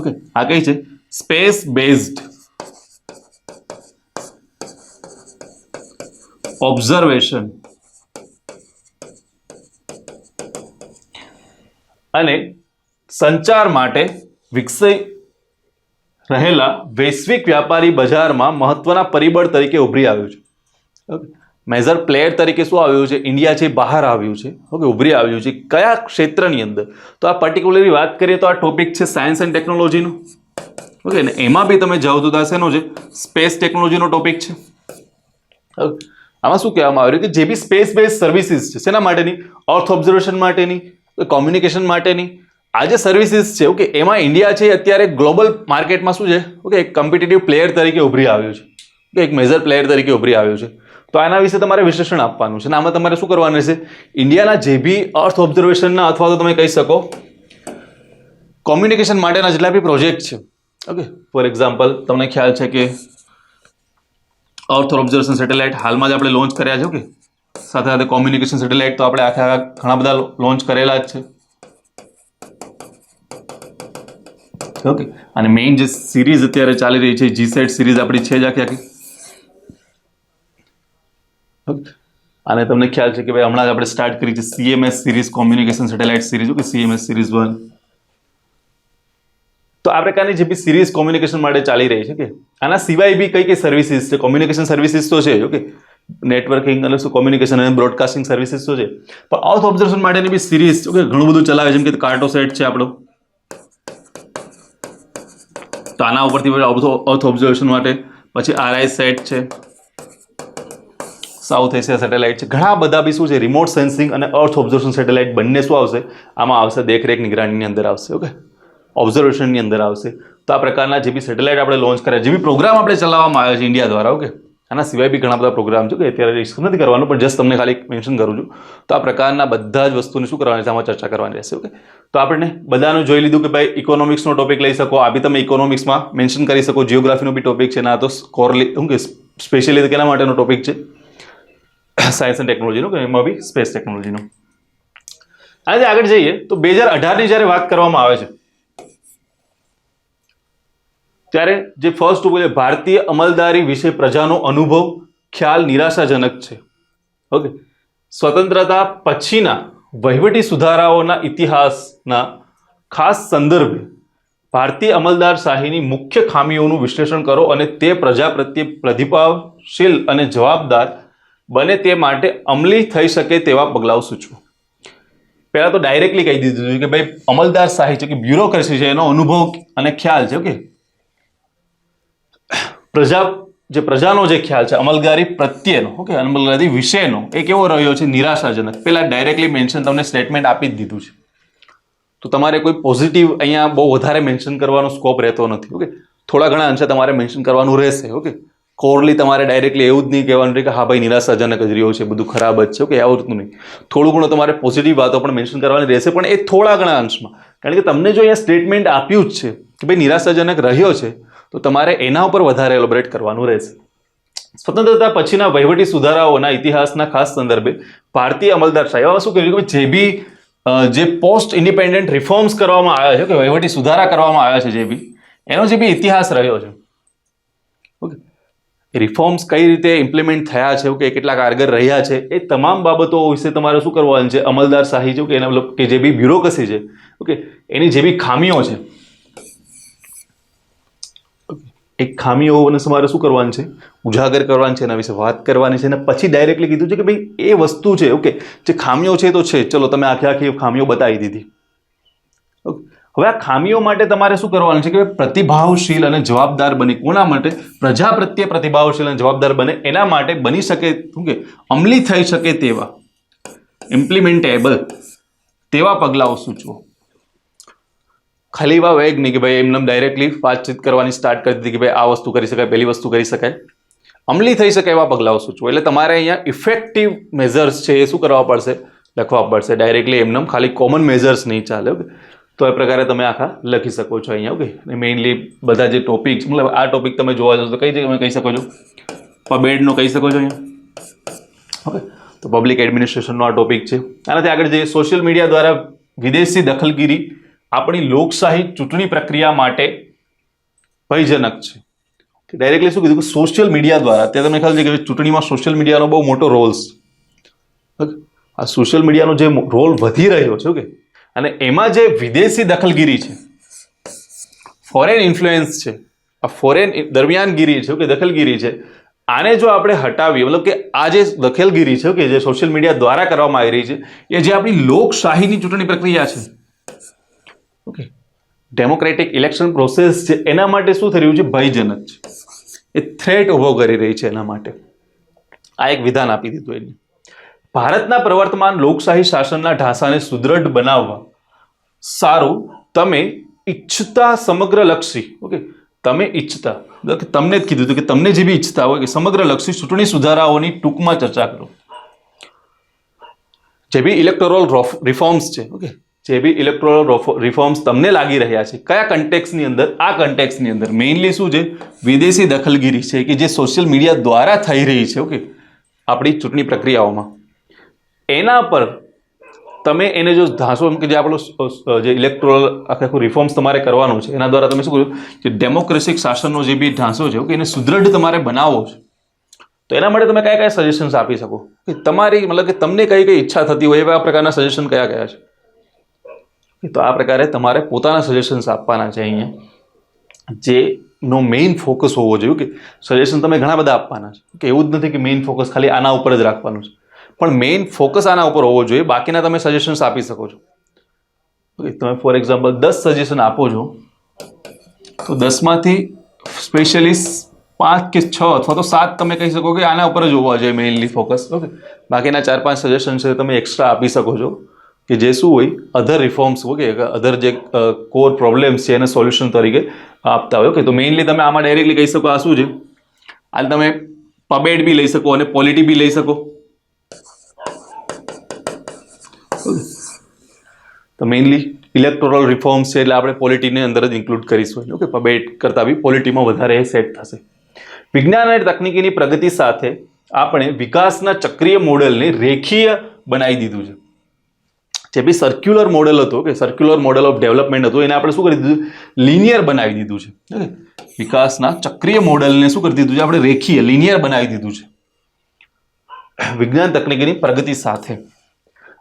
ઓકે, આ કઈ છે, સ્પેસ બેઝડ ઓબ્ઝર્વેશન અને સંચાર માટે વિકસી રહેલા વૈશ્વિક વ્યાપારી બજારમાં મહત્વના પરિબળ તરીકે ઉભરી આવ્યું છે. ઓકે, મેજર પ્લેયર તરીકે શું આવ્યું છે, ઇન્ડિયા છે બહાર આવ્યું છે. ઓકે, ઉભરી આવ્યું છે કયા ક્ષેત્રની અંદર, તો આ પર્ટિક્યુલરલી વાત કરીએ તો આ ટોપિક છે સાયન્સ એન્ડ ટેકનોલોજીનો. ઓકે, ને એમાં બી તમે જાઓ તો શેનો છે, સ્પેસ ટેકનોલોજીનો ટોપિક છે. આમાં શું કહેવામાં આવ્યું કે જે બી સ્પેસ બેઝ સર્વિસીસ છે, શેના માટેની, અર્થ ઓબ્ઝર્વેશન માટેની, કોમ્યુનિકેશન માટેની આ જે સર્વિસીસ છે, ઓકે, એમાં ઇન્ડિયા છે અત્યારે ગ્લોબલ માર્કેટમાં શું છે, ઓકે, એક કોમ્પિટિટિવ પ્લેયર તરીકે ઉભરી આવ્યું છે, કે એક મેજર પ્લેયર તરીકે ઉભરી આવ્યું છે. તો આના વિશે તમારે વિશ્લેષણ આપવાનું છે. અને આમાં તમારે શું કરવાનું છે, ઇન્ડિયાના જે બી અર્થ ઓબ્ઝર્વેશનના અથવા તો તમે કહી શકો કોમ્યુનિકેશન માટેના જેટલા બી પ્રોજેક્ટ છે, ઓકે, ફોર એક્ઝામ્પલ તમને ખ્યાલ છે કે અર્થ ઓબ્ઝર્વેશન સેટેલાઇટ હાલમાં જ આપણે લોન્ચ કર્યા છે. ઓકે, સાથે સાથે કોમ્યુનિકેશન સેટેલાઇટ તો આપણે આખા ઘણા બધા લોન્ચ કરેલા જ છે. ઓકે, અને મેઇન જે સિરીઝ અત્યારે ચાલી રહી છે જીસેટ સિરીઝ આપણી છે જ આખી. ઓકે, અને તમને ખ્યાલ છે કે ભાઈ હમણાં જ આપણે સ્ટાર્ટ કરી છે cms series, communication satellite series. Okay, cms series 1. તો આ પ્રકારની જે બી સિરીઝ કોમ્યુનિકેશન માટે ચાલી રહી છે, કે આના સિવાય બી કઈ કઈ સર્વિસીસ છે, કોમ્યુનિકેશન સર્વિસીસ તો છે. ઓકે, નેટવર્કિંગ અને શું કોમ્યુનિકેશન અને બ્રોડકાસ્ટિંગ સર્વિસીસ તો છે, પણ અર્થ ઓબ્ઝર્વેશન માટેની બી સિરીઝ, ઓકે, ઘણું બધું ચલાવે, જેમ કે કાર્ટોસેટ છે આપણો. તો આના ઉપરથી અર્થ ઓબ્ઝર્વેશન માટે પછી આરઆઈ સેટ છે, સાઉથ એશિયા સેટેલાઇટ છે, ઘણા બધા બી શું છે, રિમોટ સેન્સિંગ અને અર્થ ઓબ્ઝર્વેશન સેટેલાઇટ બંને શું આવશે, આમાં આવશે, દેખરેખ નિગરાનીની અંદર આવશે. ઓકે, ઓબ્ઝર્વેશનની અંદર આવશે. તો આ પ્રકારના જે બી સેટેલાઇટ આપણે લોન્ચ કર્યા, જે બી પ્રોગ્રામ આપણે ચલાવવામાં આવ્યા છે ઇન્ડિયા દ્વારા, ઓકે, આના સિવાય બી ઘણા બધા પ્રોગ્રામ છે કે અત્યારે ડિસ્કસ નથી કરવાનું, પણ જસ્ટ તમને ખાલી મેન્શન કરું છું. તો આ પ્રકારના બધા જ વસ્તુની શું કરવાની છે, આમાં ચર્ચા કરવાની રહેશે. ઓકે, તો આપણે બધાનું જોઈ લીધું કે ભાઈ ઇકોનોમિક્સનો ટોપિક લઈ શકો, આ બી તમે ઇકોનોમિક્સમાં મેન્શન કરી શકો, જીઓગ્રાફીનો બી ટોપિક છે, ના તો સ્કોરલી શું કે સ્પેશિયલી કેના માટેનો ટોપિક છે, સાયન્સ એન્ડ ટેકનોલોજીનો, કે એમાં બી સ્પેસ ટેકનોલોજીનો. આજે આગળ જઈએ તો 2018ની જ્યારે વાત કરવામાં આવે છે ત્યારે જે ફર્સ્ટ છે, ભારતીય અમલદારી વિશે પ્રજાનો અનુભવ ખ્યાલ નિરાશાજનક છે. ઓકે, સ્વતંત્રતા પછીના વહીવટી સુધારાઓના ઇતિહાસના ખાસ સંદર્ભે ભારતીય અમલદારશાહીની મુખ્ય ખામીઓનું વિશ્લેષણ કરો અને તે પ્રજા પ્રત્યે પ્રતિભાવશીલ અને જવાબદાર બને તે માટે અમલી થઈ શકે તેવા પગલાઓ સૂચવો. પહેલા તો ડાયરેક્ટલી કહી દીધું છે કે ભાઈ અમલદારશાહી છે કે બ્યુરોક્રેસી છે એનો અનુભવ અને ખ્યાલ છે. ઓકે, પ્રજાનો જે ખ્યાલ છે અમલદારી પ્રત્યેનો, ઓકે, અમલદારી વિશેનો એ કેવો રહ્યો છે? નિરાશાજનક. પેલા ડાયરેક્ટલી મેન્શન તમને સ્ટેટમેન્ટ આપી જ દીધું છે, તો તમારે કોઈ પોઝિટિવ અહીંયા બહુ વધારે મેન્શન કરવાનો સ્કોપ રહેતો નથી. ઓકે, થોડા ઘણા અંશે તમારે મેન્શન કરવાનું રહેશે. ઓકે, કોરલી તમારે ડાયરેક્ટલી એવું જ નહીં કહેવાનું કે હા ભાઈ નિરાશાજનક જ રહ્યો છે, બધું ખરાબ જ છે. ઓકે, આવું રીતનું નહીં. થોડું ઘણું તમારે પોઝિટિવ વાતો પણ મેન્શન કરવાની રહેશે, પણ એ થોડા ઘણા અંશમાં. કારણ કે તમને જો અહીંયા સ્ટેટમેન્ટ આપ્યું જ છે કે ભાઈ નિરાશાજનક રહ્યો છે, તો તમારે એના ઉપર વધારે એલોબરેટ કરવાનું રહેશે. સ્વતંત્રતા પછીના વહીવટી સુધારાઓના ઇતિહાસના ખાસ સંદર્ભે ભારતીય અમલદારશાહી શું કહ્યું કે જે પોસ્ટ ઇન્ડિપેન્ડન્ટ રિફોર્મ્સ કરવામાં આવ્યા છે, કે વહીવટી સુધારા કરવામાં આવ્યા છે, એનો જે બી ઇતિહાસ રહ્યો છે. ઓકે, રિફોર્મ્સ કઈ રીતે ઇમ્પ્લિમેન્ટ થયા છે, કે કેટલા કારગર રહ્યા છે, એ તમામ બાબતો વિશે તમારે શું કરવાનું છે? અમલદારશાહી છે કે એના મતલબ કે જે બી બ્યુરોક્રેસી છે, ઓકે, એની જે બી ખામીઓ છે, એ ખામીઓને તમારે શું કરવાનું છે? ઉજાગર કરવાનું છે, એના વિશે વાત કરવાની છે. અને પછી ડાયરેક્ટલી કીધું છે કે ભાઈ એ વસ્તુ છે, ઓકે, જે ખામીઓ છે તો છે, ચલો તમે આખી ખામીઓ બતાવી દીધી. ઓકે, હવે આ ખામીઓ માટે તમારે શું કરવાનું છે કે પ્રતિભાવશીલ અને જવાબદાર બને. કોના માટે? પ્રજા પ્રત્યે પ્રતિભાવશીલ અને જવાબદાર બને, એના માટે બની શકે, ઓકે, અમલી થઈ શકે તેવા, ઇમ્પ્લિમેન્ટેબલ તેવા પગલાઓ સૂચવો. ખાલી એવા વેગ નહીં કે ભાઈ એમને ડાયરેક્ટલી વાતચીત કરવાની સ્ટાર્ટ કરી દીધી કે ભાઈ આ વસ્તુ કરી શકાય, પેલી વસ્તુ કરી શકાય. અમલી થઈ શકે એવા પગલાઓ સૂચવો. એટલે તમારે અહીંયા ઇફેક્ટિવ મેઝર્સ છે એ શું કરવા પડશે? લખવા પડશે. ડાયરેક્ટલી એમને ખાલી કોમન મેઝર્સ નહીં ચાલે. ઓકે, તો એ પ્રકારે તમે આખા લખી શકો છો અહીંયા. ઓકે, મેઇનલી બધા જે ટોપિક, મતલબ આ ટોપિક તમે જોવા જશો તો કઈ જગ્યાએ તમે કહી શકો છો? પબેડનો કહી શકો છો અહીંયા. ઓકે, તો પબ્લિક એડમિનિસ્ટ્રેશનનો આ ટોપિક છે. આનાથી આગળ જે સોશિયલ મીડિયા દ્વારા વિદેશી દખલગીરી આપણી લોકશાહી ચૂંટણી પ્રક્રિયા માટે ભયજનક છે. ડાયરેક્ટલી શું કીધું કે સોશિયલ મીડિયા દ્વારા, અત્યારે તમને ખ્યાલ છે કે ચૂંટણીમાં સોશિયલ મીડિયાનો બહુ મોટો રોલ છે. આ સોશિયલ મીડિયાનો જે રોલ વધી રહ્યો છે, ઓકે, અને એમાં જે વિદેશી દખલગીરી છે, ફોરેન ઇન્ફ્લુએન્સ છે, આ ફોરેન દરમિયાનગીરી છે, ઓકે, દખલગીરી છે, આને જો આપણે હટાવીએ, મતલબ કે આ જે દખલગીરી છે, ઓકે, જે સોશિયલ મીડિયા દ્વારા કરવામાં આવી રહી છે, એ જે આપણી લોકશાહીની ચૂંટણી પ્રક્રિયા છે, ઓકે, ડેમોક્રેટિક ઇલેક્શન પ્રોસેસ છે, એના માટે શું થઈ રહ્યું છે? ભયજનક છે. એ થ્રેટ ઉભો કરી રહી છે. એના માટે આ એક વિધાન આપી દીધું એને. ભારતના પ્રવર્તમાન લોકશાહી શાસનના ઢાંચાને સુદૃઢ બનાવવા સારું તમે ઈચ્છતા સમગ્રલક્ષી, ઓકે, તમે ઈચ્છતા, તમને જ કીધું હતું કે તમને જે બી ઈચ્છતા હોય કે સમગ્રલક્ષી ચૂંટણી સુધારાઓની ટૂંકમાં ચર્ચા કરો. જે બી ઇલેક્ટોરલ રિફોર્મ્સ છે, ઓકે, જે બી ઇલેક્ટોરલ રિફોર્મ્સ તમને લાગી રહ્યા છે, કયા કન્ટેક્સની અંદર? આ કન્ટેક્સની અંદર મેઇનલી શું છે? વિદેશી દખલગીરી છે કે જે સોશિયલ મીડિયા દ્વારા થઈ રહી છે, ઓકે, આપણી ચૂંટણી પ્રક્રિયાઓમાં. એના પર તમે એને જો ધાસો કે જે આપણો જે ઇલેક્ટોરલ આખું રિફોર્મ્સ તમારે કરવાનું છે, એના દ્વારા તમે શું કર્યું કે ડેમોક્રેટિક શાસનનો જે બી ઢાંચો છે, ઓકે, એને સુદૃઢ તમારે બનાવવો છે. તો એના માટે તમે કયા કયા સજેશન્સ આપી શકો? કે તમારી મતલબ કે તમને કઈ કઈ ઈચ્છા થતી હોય એવા પ્રકારના સજેશન કયા કયા છે? તો આ પ્રકારે તમારે પોતાના સજેશન્સ આપવાના છે અહીંયા, જેનો મેઇન ફોકસ હોવો જોઈએ. કે સજેશન તમે ઘણા બધા આપવાના છે, કે એવું જ નથી કે મેઇન ફોકસ ખાલી આના ઉપર જ રાખવાનું છે, પણ મેઇન ફોકસ આના ઉપર હોવો જોઈએ. બાકીના તમે સજેશન્સ આપી શકો છો. ઓકે, તમે ફોર એક્ઝામ્પલ 10 સજેશન આપો છો, તો 10માંથી સ્પેશિયલી 5 કે 6 અથવા તો 7 તમે કહી શકો કે આના ઉપર જ હોવા જોઈએ મેઇનલી ફોકસ. ઓકે, બાકીના 4-5 સજેશન છે તમે એક્સ્ટ્રા આપી શકો છો, કે જે શું હોય અધર રિફોર્મ્સ, ઓકે, અધર જે કોર પ્રોબ્લેમ્સ છે એને સોલ્યુશન તરીકે આપતા હોય. ઓકે, તો મેઇનલી તમે આમાં ડાયરેક્ટલી કહી શકો આ શું છે? આ તમે પબેડ બી લઈ શકો અને પોલિટી બી લઈ શકો. તો મેઇનલી ઇલેક્ટોરલ રિફોર્મ્સ છે એટલે આપણે પોલિટીની અંદર જ ઇન્ક્લુડ કરીશું. ઓકે, પબેડ કરતાં બી પોલિટીમાં વધારે સેટ થશે. વિજ્ઞાન અને તકનીકીની પ્રગતિ સાથે આપણે વિકાસના ચક્રીય મોડેલને રેખીય બનાવી દીધું છે. જે બી સર્ક્યુલર મોડેલ હતો, કે સર્ક્યુલર મોડેલ ઓફ ડેવલપમેન્ટ હતું, એને આપણે શું કરી દીધું? લિનિયર બનાવી દીધું છે. ઓકે, વિકાસના ચક્રીય મોડેલને શું કરી દીધું છે? આપણે રેખીય, લિનિયર બનાવી દીધું છે વિજ્ઞાન તકનીકીની પ્રગતિ સાથે.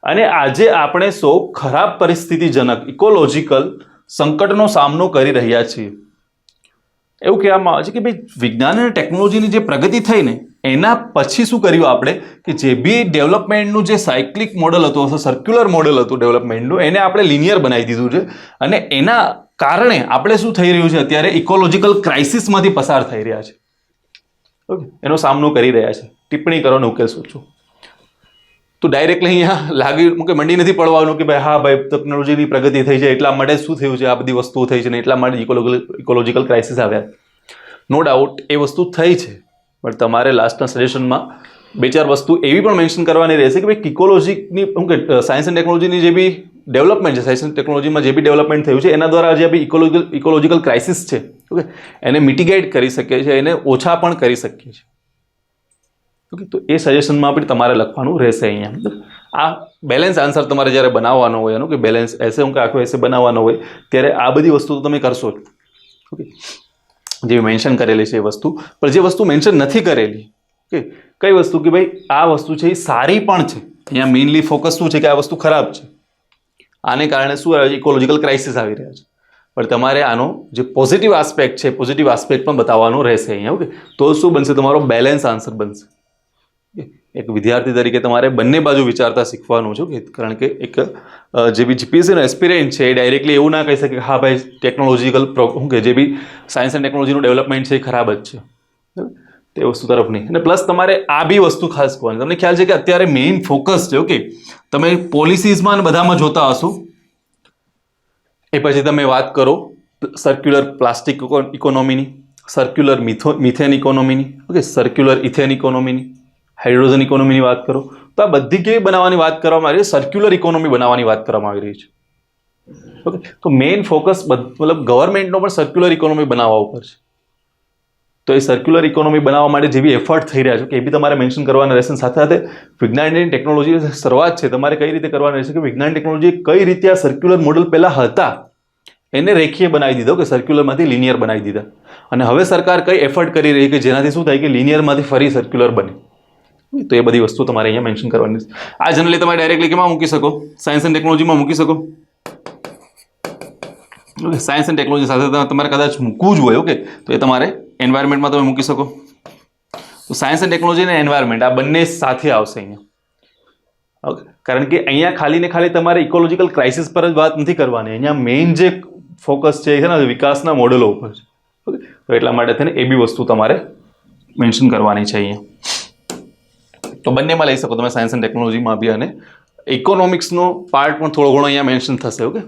અને આજે આપણે સૌ ખરાબ પરિસ્થિતિજનક ઇકોલોજીકલ સંકટનો સામનો કરી રહ્યા છીએ. એવું કહેવામાં આવે છે કે ભાઈ વિજ્ઞાન અને ટેકનોલોજીની જે પ્રગતિ થઈ ને એના પછી શું કર્યું આપણે કે જે બી ડેવલપમેન્ટનું જે સાયક્લિક મોડલ હતું અથવા સર્ક્યુલર મોડલ હતું ડેવલપમેન્ટનું એને આપણે લિનિયર બનાવી દીધું છે અને એના કારણે આપણે શું થઈ રહ્યું છે અત્યારે ઇકોલોજીકલ ક્રાઇસિસમાંથી પસાર થઈ રહ્યા છે. ઓકે, એનો સામનો કરી રહ્યા છે. ટિપ્પણી કરો ને ઉકેલ સૂચવો. તો ડાયરેક્ટલી અહીંયા લાગી કે મંડી નથી પડવાનું કે ભાઈ હા ભાઈ ટેકનોલોજીની પ્રગતિ થઈ છે એટલા માટે શું થયું છે, આ બધી વસ્તુઓ થઈ છે ને એટલા માટે ઇકોલોજીકલ ક્રાઇસિસ આવ્યા. નો ડાઉટ એ વસ્તુ થઈ છે, પણ તમારે લાસ્ટના સજેશનમાં 2-4 વસ્તુ એવી પણ મેન્શન કરવાની રહેશે કે ભાઈ ઇકોલોજીની શું કે સાયન્સ એન્ડ ટેકનોલોજીની જે બી ડેવલપમેન્ટ છે, સાયન્સ એન્ડ ટેકનોલોજીમાં જે બી ડેવલપમેન્ટ થયું છે એના દ્વારા જે બી ઇકોલોજીકલ ક્રાઇસિસ છે, ઓકે, એને મિટિગેટ કરી શકીએ છીએ, એને ઓછા પણ કરી શકીએ છીએ. ઓકે, તો એ સજેશનમાં પણ તમારે લખવાનું રહેશે અહીંયા. આ બેલેન્સ આન્સર તમારે જ્યારે બનાવવાનો હોય એનો કે બેલેન્સ એસે હું કે આખો એસે બનાવવાનો હોય ત્યારે આ બધી વસ્તુ તમે કરશો. ઓકે, જે મેન્શન કરેલી છે એ વસ્તુ, પણ જે વસ્તુ મેન્શન નથી કરેલી, ઓકે, કઈ વસ્તુ કે ભાઈ આ વસ્તુ છે એ સારી પણ છે. અહીંયા મેઇનલી ફોકસ શું છે કે આ વસ્તુ ખરાબ છે, આને કારણે શું આવે છે, ઇકોલોજીકલ ક્રાઇસિસ આવી રહ્યા છે. પણ તમારે આનો જે પોઝિટિવ આસ્પેક્ટ છે પોઝિટિવ આસ્પેક્ટ પણ બતાવવાનો રહેશે અહીંયા. ઓકે, તો શું બનશે, તમારો બેલેન્સ આન્સર બનશે. એક વિદ્યાર્થી તરીકે તમારે બંને બાજુ વિચારતા શીખવાનું છે, કારણ કે એક જે બી જીપીએસસીનો એસ્પિરન્ટ છે એ ડાયરેક્ટલી એવું ના કહી શકે કે હા ભાઈ ટેકનોલોજીકલ શું કે જે બી સાયન્સ એન્ડ ટેકનોલોજીનું ડેવલપમેન્ટ છે એ ખરાબ જ છે, તે વસ્તુ તરફ નહીં. અને પ્લસ તમારે આ બી વસ્તુ ખાસ કહવાની, તમને ખ્યાલ છે કે અત્યારે મેઇન ફોકસ છે, ઓકે, તમે પોલિસીઝમાં બધામાં જોતા હશો. એ પછી તમે વાત કરો સર્ક્યુલર પ્લાસ્ટિક ઇકોનોમીની, સર્ક્યુલર મિથેન ઇકોનોમીની, ઓકે, સર્ક્યુલર ઇથેન ઇકોનોમીની, હાઇડ્રોજન ઇકોનોમીની વાત કરો, તો આ બધી કેવી બનાવવાની વાત કરવામાં આવી રહી છે, સર્ક્યુલર ઇકોનોમી બનાવવાની વાત કરવામાં આવી રહી છે. ઓકે, તો મેઇન ફોકસ મતલબ ગવર્મેન્ટનો પણ સર્ક્યુલર ઇકોનોમી બનાવવા ઉપર છે. તો એ સર્ક્યુલર ઇકોનોમી બનાવવા માટે જે બી એફર્ટ થઈ રહ્યા છે કે એ બી તમારે મેન્શન કરવાના રહેશે. સાથે સાથે વિજ્ઞાન અને ટેકનોલોજી શરૂઆત છે તમારે કઈ રીતે કરવાની રહેશે કે વિજ્ઞાન ટેકનોલોજી કઈ રીતે આ સર્ક્યુલર મોડલ પહેલા હતા એને રેખીય બનાવી દીધો, કે સર્ક્યુલરમાંથી લિનિયર બનાવી દીધા. અને હવે સરકાર કઈ એફર્ટ કરી રહી કે જેનાથી શું થાય કે લિનિયરમાંથી ફરી સર્ક્યુલર બને. તો એ બધી વસ્તુ તમારે અહીંયા મેન્શન કરવાની છે. આ જનરલી તમે ડાયરેક્ટલી કેમાં મૂકી શકો, સાયન્સ એન્ડ ટેકનોલોજીમાં મૂકી શકો. ઓકે, સાયન્સ એન્ડ ટેકનોલોજી સાથે તમારે કદાચ મૂકવું જ હોય, ઓકે, તો એ તમારે એન્વાયરમેન્ટમાં તમે મૂકી શકો. તો સાયન્સ એન્ડ ટેકનોલોજી અને એન્વાયરમેન્ટ આ બંને સાથે આવશે અહીંયા. ઓકે, કારણ કે અહીંયા ખાલી ને ખાલી તમારે ઇકોલોજીકલ ક્રાઇસિસ પર જ વાત નથી કરવાની, અહીંયા મેઇન જે ફોકસ છે ને વિકાસના મોડેલો ઉપર છે. ઓકે, તો એટલા માટે થઈને એ બી વસ્તુ તમારે મેન્શન કરવાની છે અહીંયા. તો બંનેમાં લઈ શકો તમે, સાયન્સ એન્ડ ટેકનોલોજીમાં બી અને ઇકોનોમિક્સનો પાર્ટ પણ થોડો ઘણો અહીંયા મેન્શન થશે. ઓકે,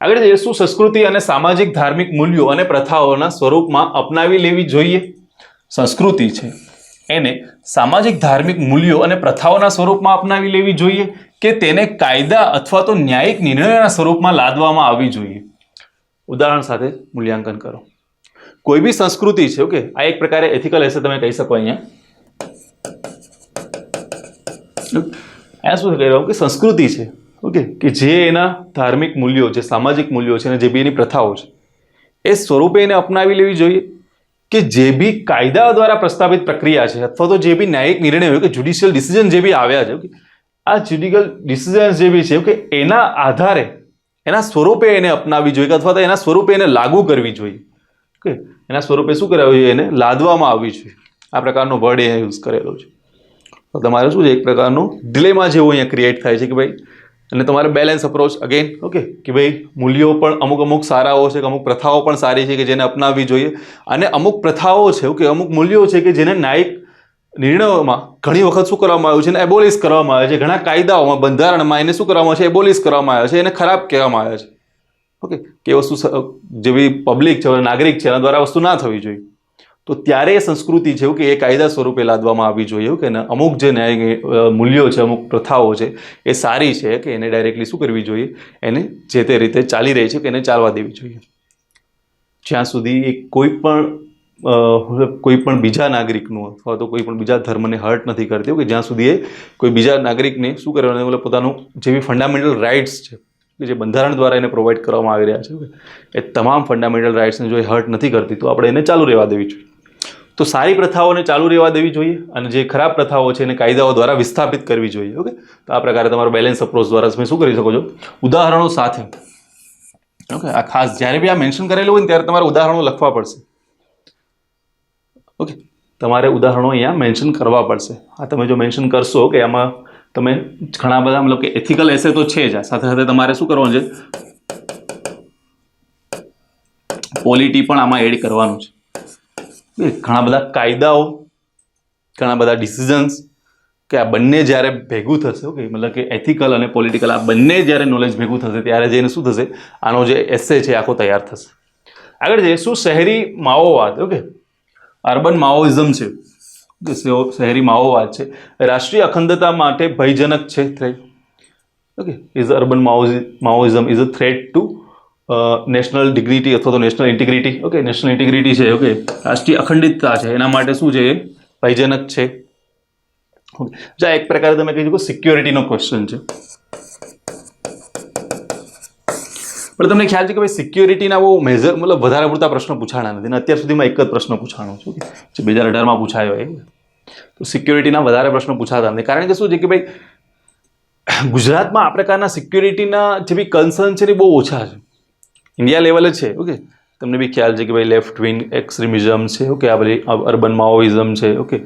આગળ જઈશું. સંસ્કૃતિ અને સામાજિક ધાર્મિક મૂલ્યો અને પ્રથાઓના સ્વરૂપમાં અપનાવી લેવી જોઈએ. સંસ્કૃતિ છે એને સામાજિક ધાર્મિક મૂલ્યો અને પ્રથાઓના સ્વરૂપમાં અપનાવી લેવી જોઈએ કે તેને કાયદા અથવા તો ન્યાયિક નિર્ણયોના સ્વરૂપમાં લાદવામાં આવવી જોઈએ. ઉદાહરણ સાથે મૂલ્યાંકન કરો. કોઈ બી સંસ્કૃતિ છે, ઓકે, આ એક પ્રકારે એથિકલ હશે તમે કહી શકો. અહીંયા શું કહી રહ્યો કે સંસ્કૃતિ છે, ઓકે, કે જે એના ધાર્મિક મૂલ્યો, જે સામાજિક મૂલ્યો છે અને જે બી એની પ્રથાઓ છે એ સ્વરૂપે એને અપનાવી લેવી જોઈએ કે જે બી કાયદા દ્વારા પ્રસ્તાવિત પ્રક્રિયા છે અથવા તો જે બી ન્યાયિક નિર્ણય હોય કે જ્યુડિશિયલ ડિસિઝન જે બી આવ્યા છે, ઓકે, આ જ્યુડિશિયલ ડિસિઝન્સ જે બી છે, ઓકે, એના આધારે એના સ્વરૂપે એને અપનાવી જોઈએ અથવા તો એના સ્વરૂપે એને લાગુ કરવી જોઈએ. ઓકે, એના સ્વરૂપે શું કરાવવું જોઈએ, એને લાદવામાં આવવી જોઈએ. આ પ્રકારનો વર્ડ અહીંયા યુઝ કરેલો છે. તો તમારે શું છે, એક પ્રકારનું ડિલેમા જેવું અહીંયા ક્રિએટ થાય છે કે ભાઈ, અને તમારે બેલેન્સ અપ્રોચ અગેન, ઓકે, કે ભાઈ મૂલ્યો પણ અમુક સારાઓ છે કે અમુક પ્રથાઓ પણ સારી છે કે જેને અપનાવવી જોઈએ, અને અમુક પ્રથાઓ છે, ઓકે, અમુક મૂલ્યો છે કે જેને ન્યાયિક નિર્ણયોમાં ઘણી વખત શું કરવામાં આવ્યું છે, એને એબોલિશ કરવામાં આવે છે. ઘણા કાયદાઓમાં, બંધારણમાં એને શું કરવામાં આવે છે, એબોલિશ કરવામાં આવે છે, એને ખરાબ કહેવામાં આવે છે. ઓકે, કે વસ્તુ જેવી પબ્લિક છે, નાગરિક છે, એના દ્વારા વસ્તુ ના થવી જોઈએ. તો ત્યારે એ સંસ્કૃતિ છે કે એ કાયદા સ્વરૂપે લાદવામાં આવવી જોઈએ કે અમુક જે ન્યાય મૂલ્યો છે, અમુક પ્રથાઓ છે એ સારી છે કે એને ડાયરેક્ટલી શું કરવી જોઈએ, એને જે તે રીતે ચાલી રહી છે કે એને ચાલવા દેવી જોઈએ. જ્યાં સુધી એ કોઈ પણ બીજા નાગરિકનું અથવા તો કોઈ પણ બીજા ધર્મને હર્ટ નથી કરતી, કે જ્યાં સુધી એ કોઈ બીજા નાગરિકને શું કરવાનું, એટલે પોતાનું જેવી ફંડામેન્ટલ રાઇટ્સ છે કે જે બંધારણ દ્વારા એને પ્રોવાઈડ કરવામાં આવી રહ્યા છે, એ તમામ ફંડામેન્ટલ રાઇટ્સને જો એ હર્ટ નથી કરતી તો આપણે એને ચાલુ રહેવા દેવી જોઈએ. તો સારી પ્રથાઓને ચાલુ રહેવા દેવી જોઈએ અને જે ખરાબ પ્રથાઓ છે એને કાયદાઓ દ્વારા વિસ્થાપિત કરવી જોઈએ. ઓકે, તો આ પ્રકારે તમારો બેલેન્સ અપ્રોચ દ્વારા તમે શું કરી શકો છો, ઉદાહરણો સાથે. ઓકે, આ ખાસ જ્યારે બી આ મેન્શન કરેલું હોય ને ત્યારે તમારે ઉદાહરણો લખવા પડશે. તમારે ઉદાહરણો અહીંયા મેન્શન કરવા પડશે. આ તમે જો મેન્શન કરશો કે આમાં તમે ઘણા બધા મતલબ કે એથિકલ એસે તો છે જ, સાથે સાથે તમારે શું કરવાનું છે, પોલિટી પણ આમાં એડ કરવાનું છે. ઘણા બધા કાયદાઓ, ઘણા બધા ડિસિઝન્સ કે આ બંને જ્યારે ભેગું થશે, ઓકે, મતલબ કે એથિકલ અને પોલિટિકલ આ બંને જ્યારે નોલેજ ભેગું થશે ત્યારે જઈને શું થશે, આનો જે એસે છે આખો તૈયાર થશે. આગળ જઈએ, શું શહેરી માઓવાદ, ઓકે, અર્બન માઓઇઝમ છે, શહેરી માઓવાદ છે, રાષ્ટ્રીય અખંડતા માટે ભયજનક છે, threat, okay, is urban Maoism is a threat to national dignity અથવા તો national integrity, okay, national integrity છે, ઓકે, રાષ્ટ્રીય અખંડિતતા છે, એના માટે શું છે, એ ભયજનક છે. ઓકે, એક પ્રકારે તમે કહી શકો સિક્યોરિટીનો ક્વેશ્ચન છે, પણ તમને ખ્યાલ છે કે ભાઈ સિક્યોરિટીના બહુ મેજર મતલબ વધારે પડતા પ્રશ્નો પૂછાણા નથી, અને અત્યાર સુધીમાં એક જ પ્રશ્ન પૂછાણો છે, જે 2018માં પૂછાયો એ. તો સિક્યોરિટીના વધારે પ્રશ્નો પૂછાતા નથી, કારણ કે શું છે કે ભાઈ ગુજરાતમાં આ પ્રકારના સિક્યોરિટીના જે બી કન્સર્ન છે એ બહુ ઓછા છે, ઇન્ડિયા લેવલે છે. ઓકે, તમને બી ખ્યાલ છે કે ભાઈ લેફ્ટ વિંગ એક્સ્ટ્રીમિઝમ છે, ઓકે, આ બધી અર્બન માઓઇઝમ છે, ઓકે,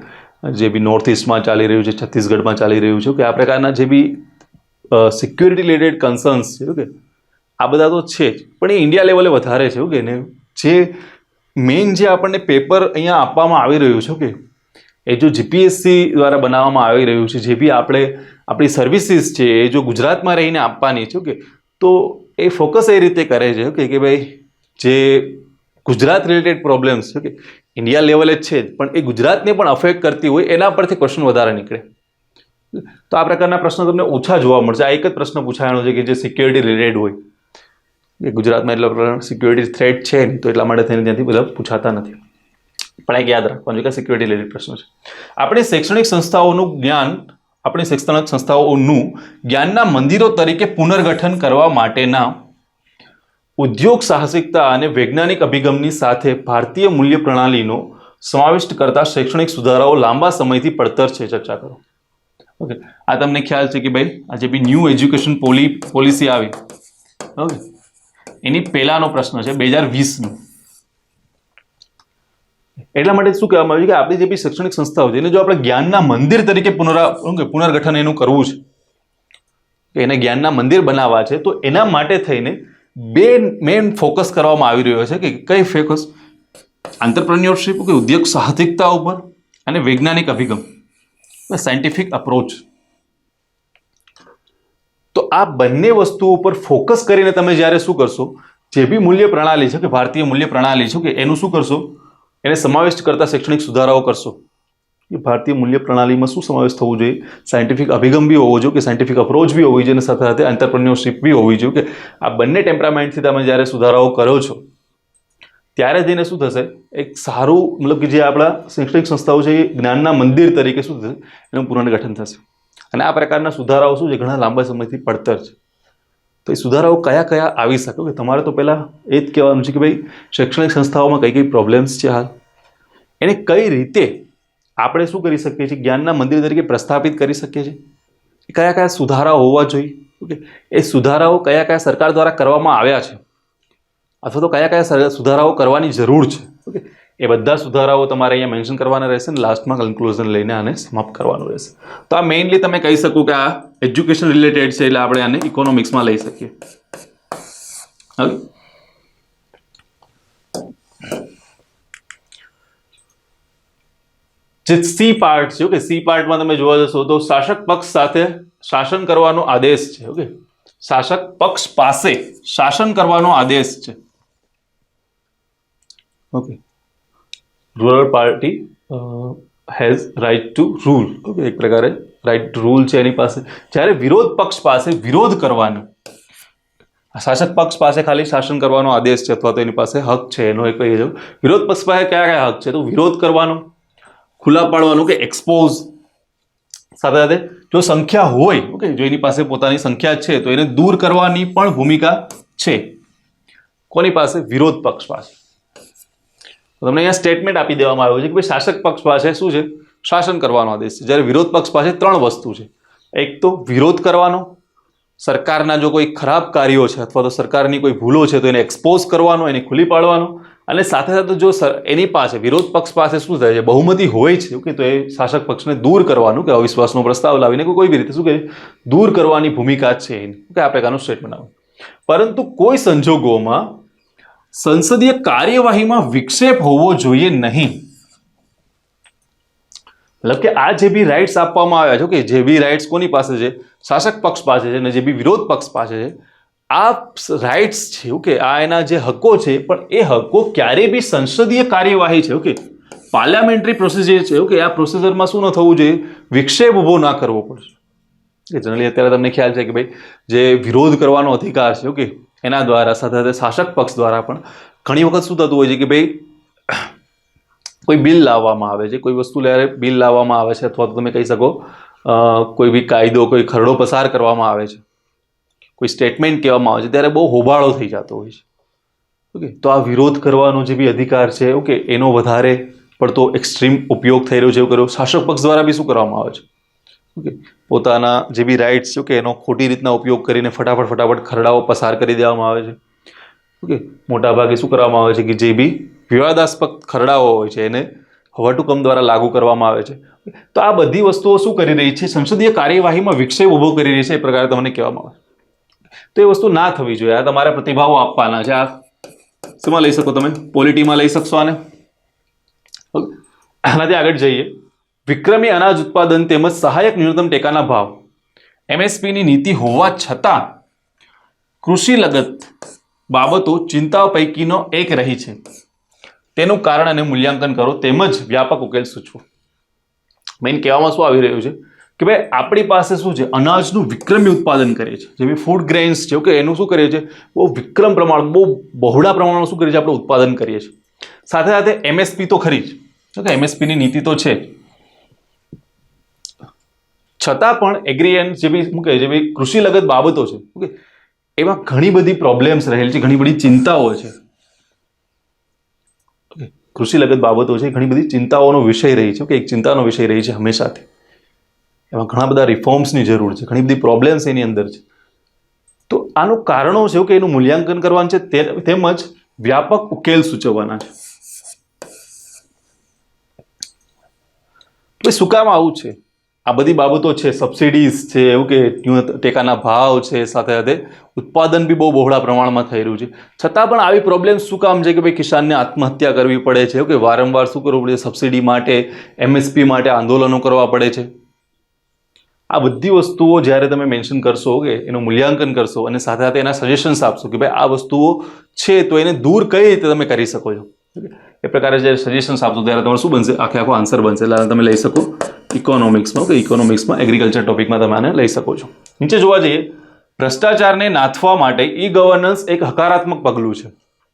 જે બી નોર્થ ઇસ્ટમાં ચાલી રહ્યું છે, છત્તીસગઢમાં ચાલી રહ્યું છે, ઓકે, આ પ્રકારના જે બી સિક્યોરિટી રિલેટેડ કન્સર્ન્સ છે, ઓકે, આ બધા તો છે જ, પણ એ ઇન્ડિયા લેવલે વધારે છે. ઓકે, ને જે મેઇન જે આપણને પેપર અહીંયા આપવામાં આવી રહ્યું છે, ઓકે, એ જો જીપીએસસી દ્વારા બનાવવામાં આવી રહ્યું છે, જે બી આપણી સર્વિસીસ છે એ જો ગુજરાતમાં રહીને આપવાની છે, ઓકે, તો એ ફોકસ એ રીતે કરે છે, ઓકે, કે ભાઈ જે ગુજરાત રિલેટેડ પ્રોબ્લેમ્સ છે, ઓકે, ઇન્ડિયા લેવલે જ છે જ, પણ એ ગુજરાતને પણ અફેક્ટ કરતી હોય એના પરથી ક્વેશ્ચન વધારે નીકળે. તો આ પ્રકારના પ્રશ્નો તમને ઓછા જોવા મળશે. આ એક જ પ્રશ્ન પૂછાયો છે કે જે સિક્યોરિટી રિલેટેડ હોય, કે ગુજરાતમાં એટલા સિક્યોરિટી થ્રેટ છે નહીં, તો એટલા માટે થઈને ત્યાંથી બધા પૂછાતા નથી. પણ એક યાદ રાખવાનું કે સિક્યોરિટી રિલેટેડ પ્રશ્નો છે. આપણી શૈક્ષણિક સંસ્થાઓનું જ્ઞાનના મંદિરો તરીકે પુનર્ગઠન કરવા માટેના ઉદ્યોગ સાહસિકતા અને વૈજ્ઞાનિક અભિગમની સાથે ભારતીય મૂલ્ય પ્રણાલીનો સમાવિષ્ટ કરતા શૈક્ષણિક સુધારાઓ લાંબા સમયથી પડતર છે, ચર્ચા કરો. ઓકે, આ તમને ખ્યાલ છે કે ભાઈ આ જે બી ન્યૂ એજ્યુકેશન પોલિસી આવી, ઓકે, એની પહેલાનો પ્રશ્ન છે 2020નો. એટલા માટે શું કહેવામાં આવ્યું કે આપણી જે બી શૈક્ષણિક સંસ્થાઓ છે એને જો આપણે જ્ઞાનના મંદિર તરીકે પુનર્ગઠન એનું કરવું છે, કે એને જ્ઞાનના મંદિર બનાવવા છે, તો એના માટે થઈને બે મેઇન ફોકસ કરવામાં આવી રહ્યો છે. કે કઈ ફોકસ? આંતરપ્રેન્યોરશિપ, કે ઉદ્યોગ સાહસિકતા ઉપર, અને વૈજ્ઞાનિક અભિગમ, સાયન્ટિફિક અપ્રોચ. તો આ બંને વસ્તુઓ ઉપર ફોકસ કરીને તમે જ્યારે શું કરશો, જે બી મૂલ્ય પ્રણાલી છે, કે ભારતીય મૂલ્ય પ્રણાલી છે, કે એનું શું કરશો, એને સમાવિષ્ટ કરતા શૈક્ષણિક સુધારાઓ કરશો. કે ભારતીય મૂલ્ય પ્રણાલીમાં શું સમાવેશ થવો જોઈએ, સાયન્ટિફિક અભિગમ બી હોવો જોઈએ, કે સાયન્ટિફિક અપ્રોચ બી હોવી જોઈએ, અને સાથે સાથે એન્ટરપ્રેન્યોરશિપ બી હોવી જોઈએ. કે આ બંને ટેમ્પરામેન્ટથી તમે જ્યારે સુધારાઓ કરો છો ત્યારે જઈને શું થશે, એક સારું મતલબ કે જે આપણા શૈક્ષણિક સંસ્થાઓ છે એ જ્ઞાનના મંદિર તરીકે શું થશે, એનું પુનર્ગઠન થશે. અને આ પ્રકારના સુધારાઓ શું છે, ઘણા લાંબા સમયથી પડતર છે. તો એ સુધારાઓ કયા કયા આવી શકે, કે તમારે તો પહેલાં એ જ કહેવાનું છે કે ભાઈ શૈક્ષણિક સંસ્થાઓમાં કઈ કઈ પ્રોબ્લેમ્સ છે હાલ, એને કઈ રીતે આપણે શું કરી શકીએ છીએ, જ્ઞાનના મંદિર તરીકે પ્રસ્થાપિત કરી શકીએ છીએ, કયા કયા સુધારાઓ હોવા જોઈએ, ઓકે, એ સુધારાઓ કયા કયા સરકાર દ્વારા કરવામાં આવ્યા છે, અથવા તો કયા કયા સુધારાઓ કરવાની જરૂર છે, ઓકે, એ બધા સુધારાઓ તમારે અહીંયા મેન્શન કરવાના રહેશે, અને લાસ્ટમાં કન્ક્લુઝન લઈને આને સમાપ્ત કરવાનું રહેશે. તો આ મેઇનલી તમે કહી શકો કે આ એજ્યુકેશન રિલેટેડ છે, એટલે આપણે આને ઇકોનોમિક્સમાં લઈ શકીએ. હવે જે સી પાર્ટ છે, ઓકે, સી પાર્ટમાં તમે જોવા જશો તો શાસક પક્ષ સાથે શાસન કરવાનો આદેશ છે. ઓકે, શાસક પક્ષ પાસે શાસન કરવાનો આદેશ છે. Okay, rural party has right to rule. Okay, એક પ્રકારે રાઇટ ટુ રૂલ છે એની પાસે. જ્યારે વિરોધ પક્ષ પાસે વિરોધ કરવાનો, શાસક પક્ષ પાસે ખાલી શાસન કરવાનો આદેશ છે અથવા તો એની પાસે હક છે, એનો એક કહીએ. વિરોધ પક્ષ પાસે કયા કયા હક છે, તો વિરોધ કરવાનો, ખુલ્લા પાડવાનું કે એક્સપોઝ, સાથે સાથે જો સંખ્યા હોય, ઓકે, જો એની પાસે પોતાની સંખ્યા છે તો એને દૂર કરવાની પણ ભૂમિકા છે. કોની પાસે? વિરોધ પક્ષ પાસે. તો તમને અહીંયા સ્ટેટમેન્ટ આપી દેવામાં આવ્યું છે કે ભાઈ શાસક પક્ષ પાસે શું છે, શાસન કરવાનો આદેશ છે, જ્યારે વિરોધ પક્ષ પાસે ત્રણ વસ્તુ છે. એક તો વિરોધ કરવાનો, સરકારના જો કોઈ ખરાબ કાર્યો છે અથવા તો સરકારની કોઈ ભૂલો છે તો એને એક્સપોઝ કરવાનો, એને ખુલ્લી પાડવાનો, અને સાથે સાથે જો એની પાસે વિરોધ પક્ષ પાસે શું થાય છે, બહુમતી હોય છે, ઓકે, તો એ શાસક પક્ષને દૂર કરવાનું કે અવિશ્વાસનો પ્રસ્તાવ લાવીને કોઈ બી રીતે શું કહે દૂર કરવાની ભૂમિકા છે એની, ઓકે, આ પ્રકારનું સ્ટેટમેન્ટ આવે. પરંતુ કોઈ સંજોગોમાં સંસદીય કાર્યવાહીમાં વિક્ષેપ હોવો જોઈએ નહીં. મતલબ કે આ જે બી રાઇટ્સ આપવામાં આવ્યા છે, કે જે બી રાઇટ્સ કોની પાસે છે, શાસક પક્ષ પાસે છે, અને જે બી વિરોધ પક્ષ પાસે છે, આ રાઇટ્સ છે, ઓકે, આ એના જે હકો છે, પણ એ હકો ક્યારેય બી સંસદીય કાર્યવાહી છે, ઓકે, પાર્લામેન્ટરી પ્રોસિજર છે, ઓકે, આ પ્રોસિજરમાં શું ન થવું જોઈએ, વિક્ષેપ ઊભો ના કરવો પડશે. જનરલી અત્યારે તમને ખ્યાલ છે કે ભાઈ જે વિરોધ કરવાનો અધિકાર છે, ઓકે, એના દ્વારા સાથે સાથે શાસક પક્ષ દ્વારા પણ ઘણી વખત શું થતું હોય છે કે ભાઈ કોઈ બિલ લાવવામાં આવે છે, કોઈ વસ્તુ બિલ લાવવામાં આવે છે, અથવા તો તમે કહી શકો કોઈ બી કાયદો, કોઈ ખરડો પસાર કરવામાં આવે છે, કોઈ સ્ટેટમેન્ટ કહેવામાં આવે છે, ત્યારે બહુ હોબાળો થઈ જતો હોય છે, ઓકે. તો આ વિરોધ કરવાનો જે બી અધિકાર છે, ઓકે, એનો વધારે પડતો એક્સ્ટ્રીમ ઉપયોગ થઈ રહ્યો છે, એવું કર્યો શાસક પક્ષ દ્વારા બી શું કરવામાં આવે છે, ઓકે, પોતાના જે બી રાઇટ્સ છે, ઓકે, એનો ખોટી રીતના ઉપયોગ કરીને ફટાફટ ખરડાઓ પસાર કરી દેવામાં આવે છે, ઓકે. મોટાભાગે શું કરવામાં આવે છે કે જે બી વિવાદાસ્પદ ખરડાઓ હોય છે એને વટહુકમ દ્વારા લાગુ કરવામાં આવે છે. તો આ બધી વસ્તુઓ શું કરી રહી છે, સંસદીય કાર્યવાહીમાં વિક્ષેપ ઊભો કરી રહી છે, એ પ્રકારે તમને કહેવામાં આવે. તો એ વસ્તુ ના થવી જોઈએ. આ તમારે પ્રતિભાવો આપવાના છે. આ શેમાં લઈ શકો તમે, પોલિટીમાં લઈ શકશો આને. આનાથી આગળ જઈએ. વિક્રમી અનાજ ઉત્પાદન તેમજ સહાયક ન્યૂનતમ ટેકાના ભાવ MSPની નીતિ હોવા છતાં કૃષિ લગત બાબતો ચિંતાઓ પૈકીનો એક રહી છે. તેનું કારણ અને મૂલ્યાંકન કરો તેમજ વ્યાપક ઉકેલ સૂચવો. મેઇન કહેવામાં શું આવી રહ્યું છે કે ભાઈ આપણી પાસે શું છે, અનાજનું વિક્રમી ઉત્પાદન કરીએ છીએ, જે બી ફૂડ ગ્રેન્સ છે, ઓકે, એનું શું કરીએ છીએ, બહુ વિક્રમ પ્રમાણ, બહુ બહોળા પ્રમાણમાં શું કરીએ છીએ, આપણે ઉત્પાદન કરીએ છીએ. સાથે સાથે MSP તો ખરી જ, ઓકે, MSPની નીતિ તો છે, છતાં પણ એગ્રીએન્ટ જે બી શું કહે જે બી કૃષિ લગત બાબતો છે, ઓકે, એમાં ઘણી બધી પ્રોબ્લેમ્સ રહેલી છે, ઘણી બધી ચિંતાઓ છે, ઓકે. કૃષિ લગત બાબતો છે, ઘણી બધી ચિંતાઓનો વિષય રહી છે, ઓકે, એક ચિંતાનો વિષય રહી છે હંમેશાથી. એમાં ઘણા બધા રિફોર્મ્સની જરૂર છે, ઘણી બધી પ્રોબ્લેમ્સ એની અંદર છે. તો આનું કારણો છે, ઓકે, એનું મૂલ્યાંકન કરવાનું છે, તેમજ વ્યાપક ઉકેલ સૂચવવાના છે. તો શું કામ આવું છે, આ બધી બાબતો છે, સબસિડીઝ છે, એવું કે ટેકાના ભાવ છે, સાથે સાથે ઉત્પાદન બી બહુ બહોળા પ્રમાણમાં થઈ રહ્યું છે, છતાં પણ આવી પ્રોબ્લેમ શું કામ છે કે ભાઈ કિસાનને આત્મહત્યા કરવી પડે છે, ઓકે, વારંવાર શું કરવું પડે, સબસિડી માટે, MSP માટે આંદોલનો કરવા પડે છે. આ બધી વસ્તુઓ જ્યારે તમે મેન્શન કરશો, ઓકે, એનું મૂલ્યાંકન કરશો અને સાથે સાથે એના સજેશન્સ આપશો કે ભાઈ આ વસ્તુઓ છે તો એને દૂર કઈ રીતે તમે કરી શકો છો, એ પ્રકારે જ્યારે સજેશન્સ આપશો ત્યારે તમારે શું બનશે, આખો આન્સર બનશે. એટલે તમે લઈ શકો ઇકોનોમિક્સમાં, ઓકે, ઇકોનોમિક્સમાં એગ્રીકલ્ચર ટોપિકમાં તમે આને લઈ શકો છો. નીચે જોવા જઈએ, ભ્રષ્ટાચારને નાથવા માટે ઈ ગવર્નન્સ એક હકારાત્મક પગલું છે,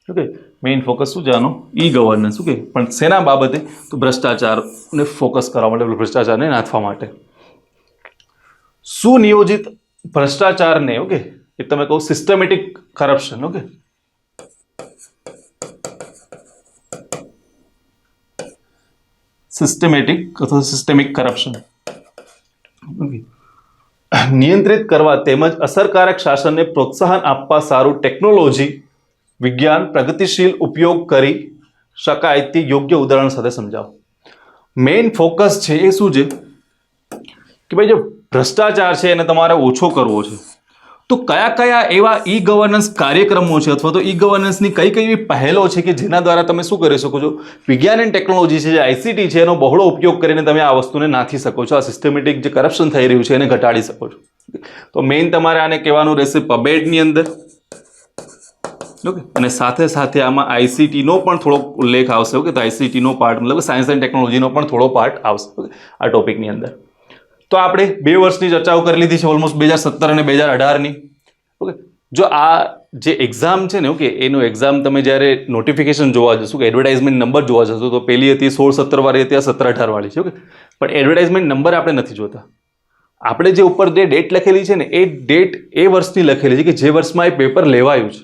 ઓકે. મેઇન ફોકસ શું છે આનો, ઈ ગવર્નન્સ, ઓકે, પણ શેના બાબતે, તો ભ્રષ્ટાચારને ફોકસ કરવા માટે, ભ્રષ્ટાચારને નાથવા માટે. સુનિયોજિત ભ્રષ્ટાચારને, ઓકે, એ તમે કહો સિસ્ટમેટિક કરપ્શન, ઓકે, સિસ્ટમેટિક અથવા સિસ્ટેમિક કરપ્શન, નિયંત્રિત કરવા તેમજ અસરકારક શાસનને પ્રોત્સાહન આપવા સારું ટેકનોલોજી વિજ્ઞાન પ્રગતિશીલ ઉપયોગ કરી શકાય તે યોગ્ય ઉદાહરણ સાથે સમજાવો. મેઇન ફોકસ છે એ શું છે કે ભાઈ જો ભ્રષ્ટાચાર છે એને તમારે ઓછો કરવો છે, તો કયા કયા એવા ઈ ગવર્નન્સ કાર્યક્રમો છે અથવા તો ઈ ગવર્નન્સની કઈ કઈ પહેલો છે કે જેના દ્વારા તમે શું કરી શકો છો, વિજ્ઞાન એન્ડ ટેકનોલોજી છે, જે ICT છે, એનો બહોળો ઉપયોગ કરીને તમે આ વસ્તુને નાથી શકો છો, આ સિસ્ટમેટિક જે કરપ્શન થઈ રહ્યું છે એને ઘટાડી શકો છો. તો મેઇન તમારે આને કહેવાનું રહેશે પબેડની અંદર, ઓકે, અને સાથે સાથે આમાં ICT નો પણ થોડો ઉલ્લેખ આવશે, ઓકે. તો ICT નો પાર્ટ મતલબ સાયન્સ એન્ડ ટેકનોલોજીનો પણ થોડો પાર્ટ આવશે, ઓકે, આ ટોપિકની અંદર. તો આપણે 2 વર્ષની ચર્ચાઓ કરી લીધી છે, ઓલમોસ્ટ 2017 અને 2018ની, ઓકે. જો આ જે એક્ઝામ છે ને, ઓકે, એનું એક્ઝામ તમે જ્યારે નોટિફિકેશન જોવા જશો, કે એડવર્ટાઇઝમેન્ટ નંબર જોવા જશો, તો પહેલી હતી 16-17 વાળી હતી, આ 17-18 વાળી છે, ઓકે. પણ એડવર્ટાઇઝમેન્ટ નંબર આપણે નથી જોતા, આપણે જે ઉપર જે ડેટ લખેલી છે ને એ ડેટ એ વર્ષની લખેલી છે કે જે વર્ષમાં એ પેપર લેવાયું છે.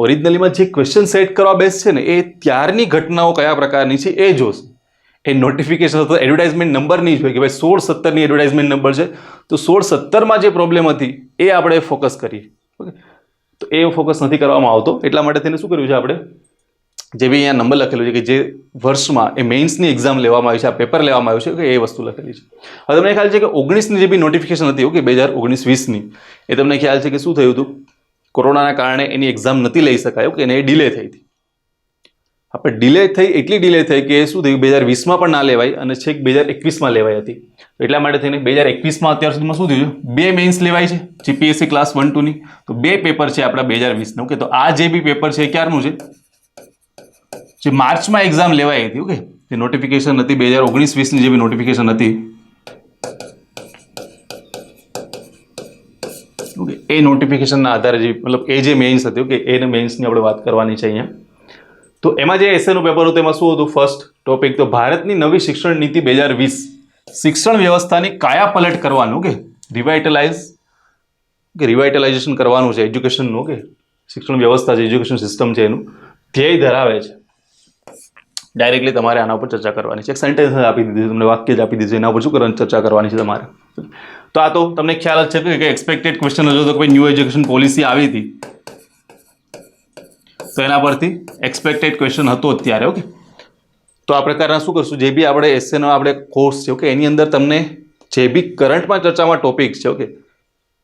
ઓરિજિનલીમાં જે ક્વેશ્ચન સેટ કરવા બેસ છે ને એ ત્યારની ઘટનાઓ કયા પ્રકારની છે એ જોશે. એ નોટિફિકેશન અથવા એડવર્ટાઇઝમેન્ટ નંબર નહીં જોઈએ કે ભાઈ 16-17ની એડવર્ટાઇઝમેન્ટ નંબર છે તો 16-17માં જે પ્રોબ્લેમ હતી એ આપણે ફોકસ કરીએ, ઓકે. તો એ ફોકસ નથી કરવામાં આવતો, એટલા માટે તેને શું કર્યું છે આપણે જે બી અહીંયા નંબર લખેલું છે કે જે વર્ષમાં એ મેઇન્સની એક્ઝામ લેવામાં આવી છે, આ પેપર લેવામાં આવ્યું છે, કે એ વસ્તુ લખેલી છે. હવે તમને ખ્યાલ છે કે 19ની જે બી નોટિફિકેશન હતી, ઓકે, 2019-20ની, એ તમને ખ્યાલ છે કે શું થયું હતું, કોરોનાના કારણે એની એક્ઝામ નથી લઈ શકાય, ઓકે, અને એ ડિલે થઈ હતી. આપણે ડિલે થઈ, એટલી ડિલે થઈ કે શું થયું, 2020માં પણ ના લેવાય અને છેક 2021માં લેવાઈ હતી. એટલા માટે થઈને 2021માં અત્યાર સુધીમાં શું થયું, 2 મેઇન્સ લેવાય છે જીપીએસસી ક્લાસ 1-2ની, તો 2 પેપર છે આપણા 2020ના. ઓકે, તો આ જે બી પેપર છે એ ક્યારનું છે, જે માર્ચમાં એક્ઝામ લેવાઈ હતી, ઓકે, જે નોટિફિકેશન હતી 2019-20ની જે બી નોટિફિકેશન હતી, ઓકે, એ નોટિફિકેશનના આધારે જે મતલબ એ જે મેઇન્સ હતી, ઓકે, એને મેઇન્સની આપણે વાત કરવાની છે અહીંયા. તો એમાં જે એસએનું પેપર હતું એમાં શું હતું, ફર્સ્ટ ટોપિક તો ભારતની નવી શિક્ષણ નીતિ 2020, શિક્ષણ વ્યવસ્થાની કાયાપલટ કરવાનું, ઓકે, રિવાઇટલાઇઝેશન કરવાનું છે એજ્યુકેશનનું, ઓકે, શિક્ષણ વ્યવસ્થા છે, એજ્યુકેશન સિસ્ટમ છે, એનું ધ્યેય ધરાવે છે. ડાયરેક્ટલી તમારે આના ઉપર ચર્ચા કરવાની છે. એક સેન્ટેન્સ આપી દીધું, તમને વાક્ય જ આપી દીધું, એના ઉપર શું કરવાની ચર્ચા કરવાની છે તમારે. તો આ તો તમને ખ્યાલ જ છે કે એક્સપેક્ટેડ ક્વેશ્ચન હતો કે ભાઈ ન્યૂ એજ્યુકેશન પોલિસી આવી હતી, તો એના પરથી એક્સપેક્ટેડ ક્વેશ્ચન હતો અત્યારે, ઓકે. તો આ પ્રકારના શું કરશું, જે બી આપણે એસએનો આપણે કોર્સ છે, ઓકે, એની અંદર તમને જે બી કરંટમાં ચર્ચામાં ટોપિક્સ છે, ઓકે,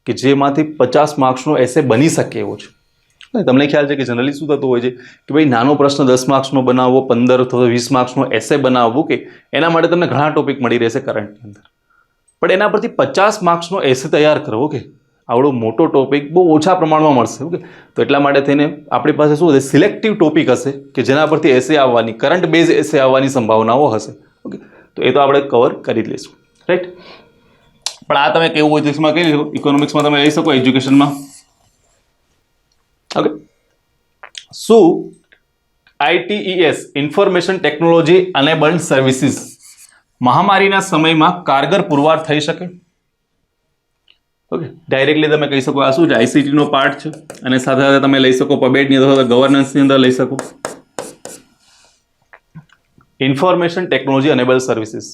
કે જેમાંથી 50 માર્ક્સનો એસે બની શકે એવો છે. તમને ખ્યાલ છે કે જનરલી શું થતું હોય છે કે ભાઈ નાનો પ્રશ્ન 10 માર્ક્સનો બનાવવો, 15 અથવા 20 માર્ક્સનો એસે બનાવવું, કે એના માટે તમને ઘણા ટોપિક મળી રહેશે કરંટની અંદર, પણ એના પરથી 50 માર્ક્સનો એસે તૈયાર કરવો, ઓકે, આવડો મોટો ટોપિક બહુ ઓછા પ્રમાણમાં મળશે, ઓકે. તો એટલા માટે થઈને આપણી પાસે શું હશે, સિલેક્ટિવ ટોપિક હશે કે જેના પરથી એસે આવવાની, કરંટ બેઝ એસે આવવાની સંભાવનાઓ હશે, ઓકે. તો એ તો આપણે કવર કરી જ લઈશું, રાઈટ. પણ આ તમે કેવું હોય તો કહી શકો, ઇકોનોમિક્સમાં તમે લઈ શકો, એજ્યુકેશનમાં, ઓકે. શું ITES information technology enabled services મહામારીના સમયમાં કારગર પુરવાર થઈ શકે? ઓકે, ડાયરેક્ટલી તમે કહી શકો આ શું છે, આઈસીટીનો પાર્ટ છે, અને સાથે સાથે તમે લઈ શકો પબેટની અથવા ગવર્નન્સની અંદર લઈ શકો ઇન્ફોર્મેશન ટેકનોલોજી અનેબલ્ડ સર્વિસીસ.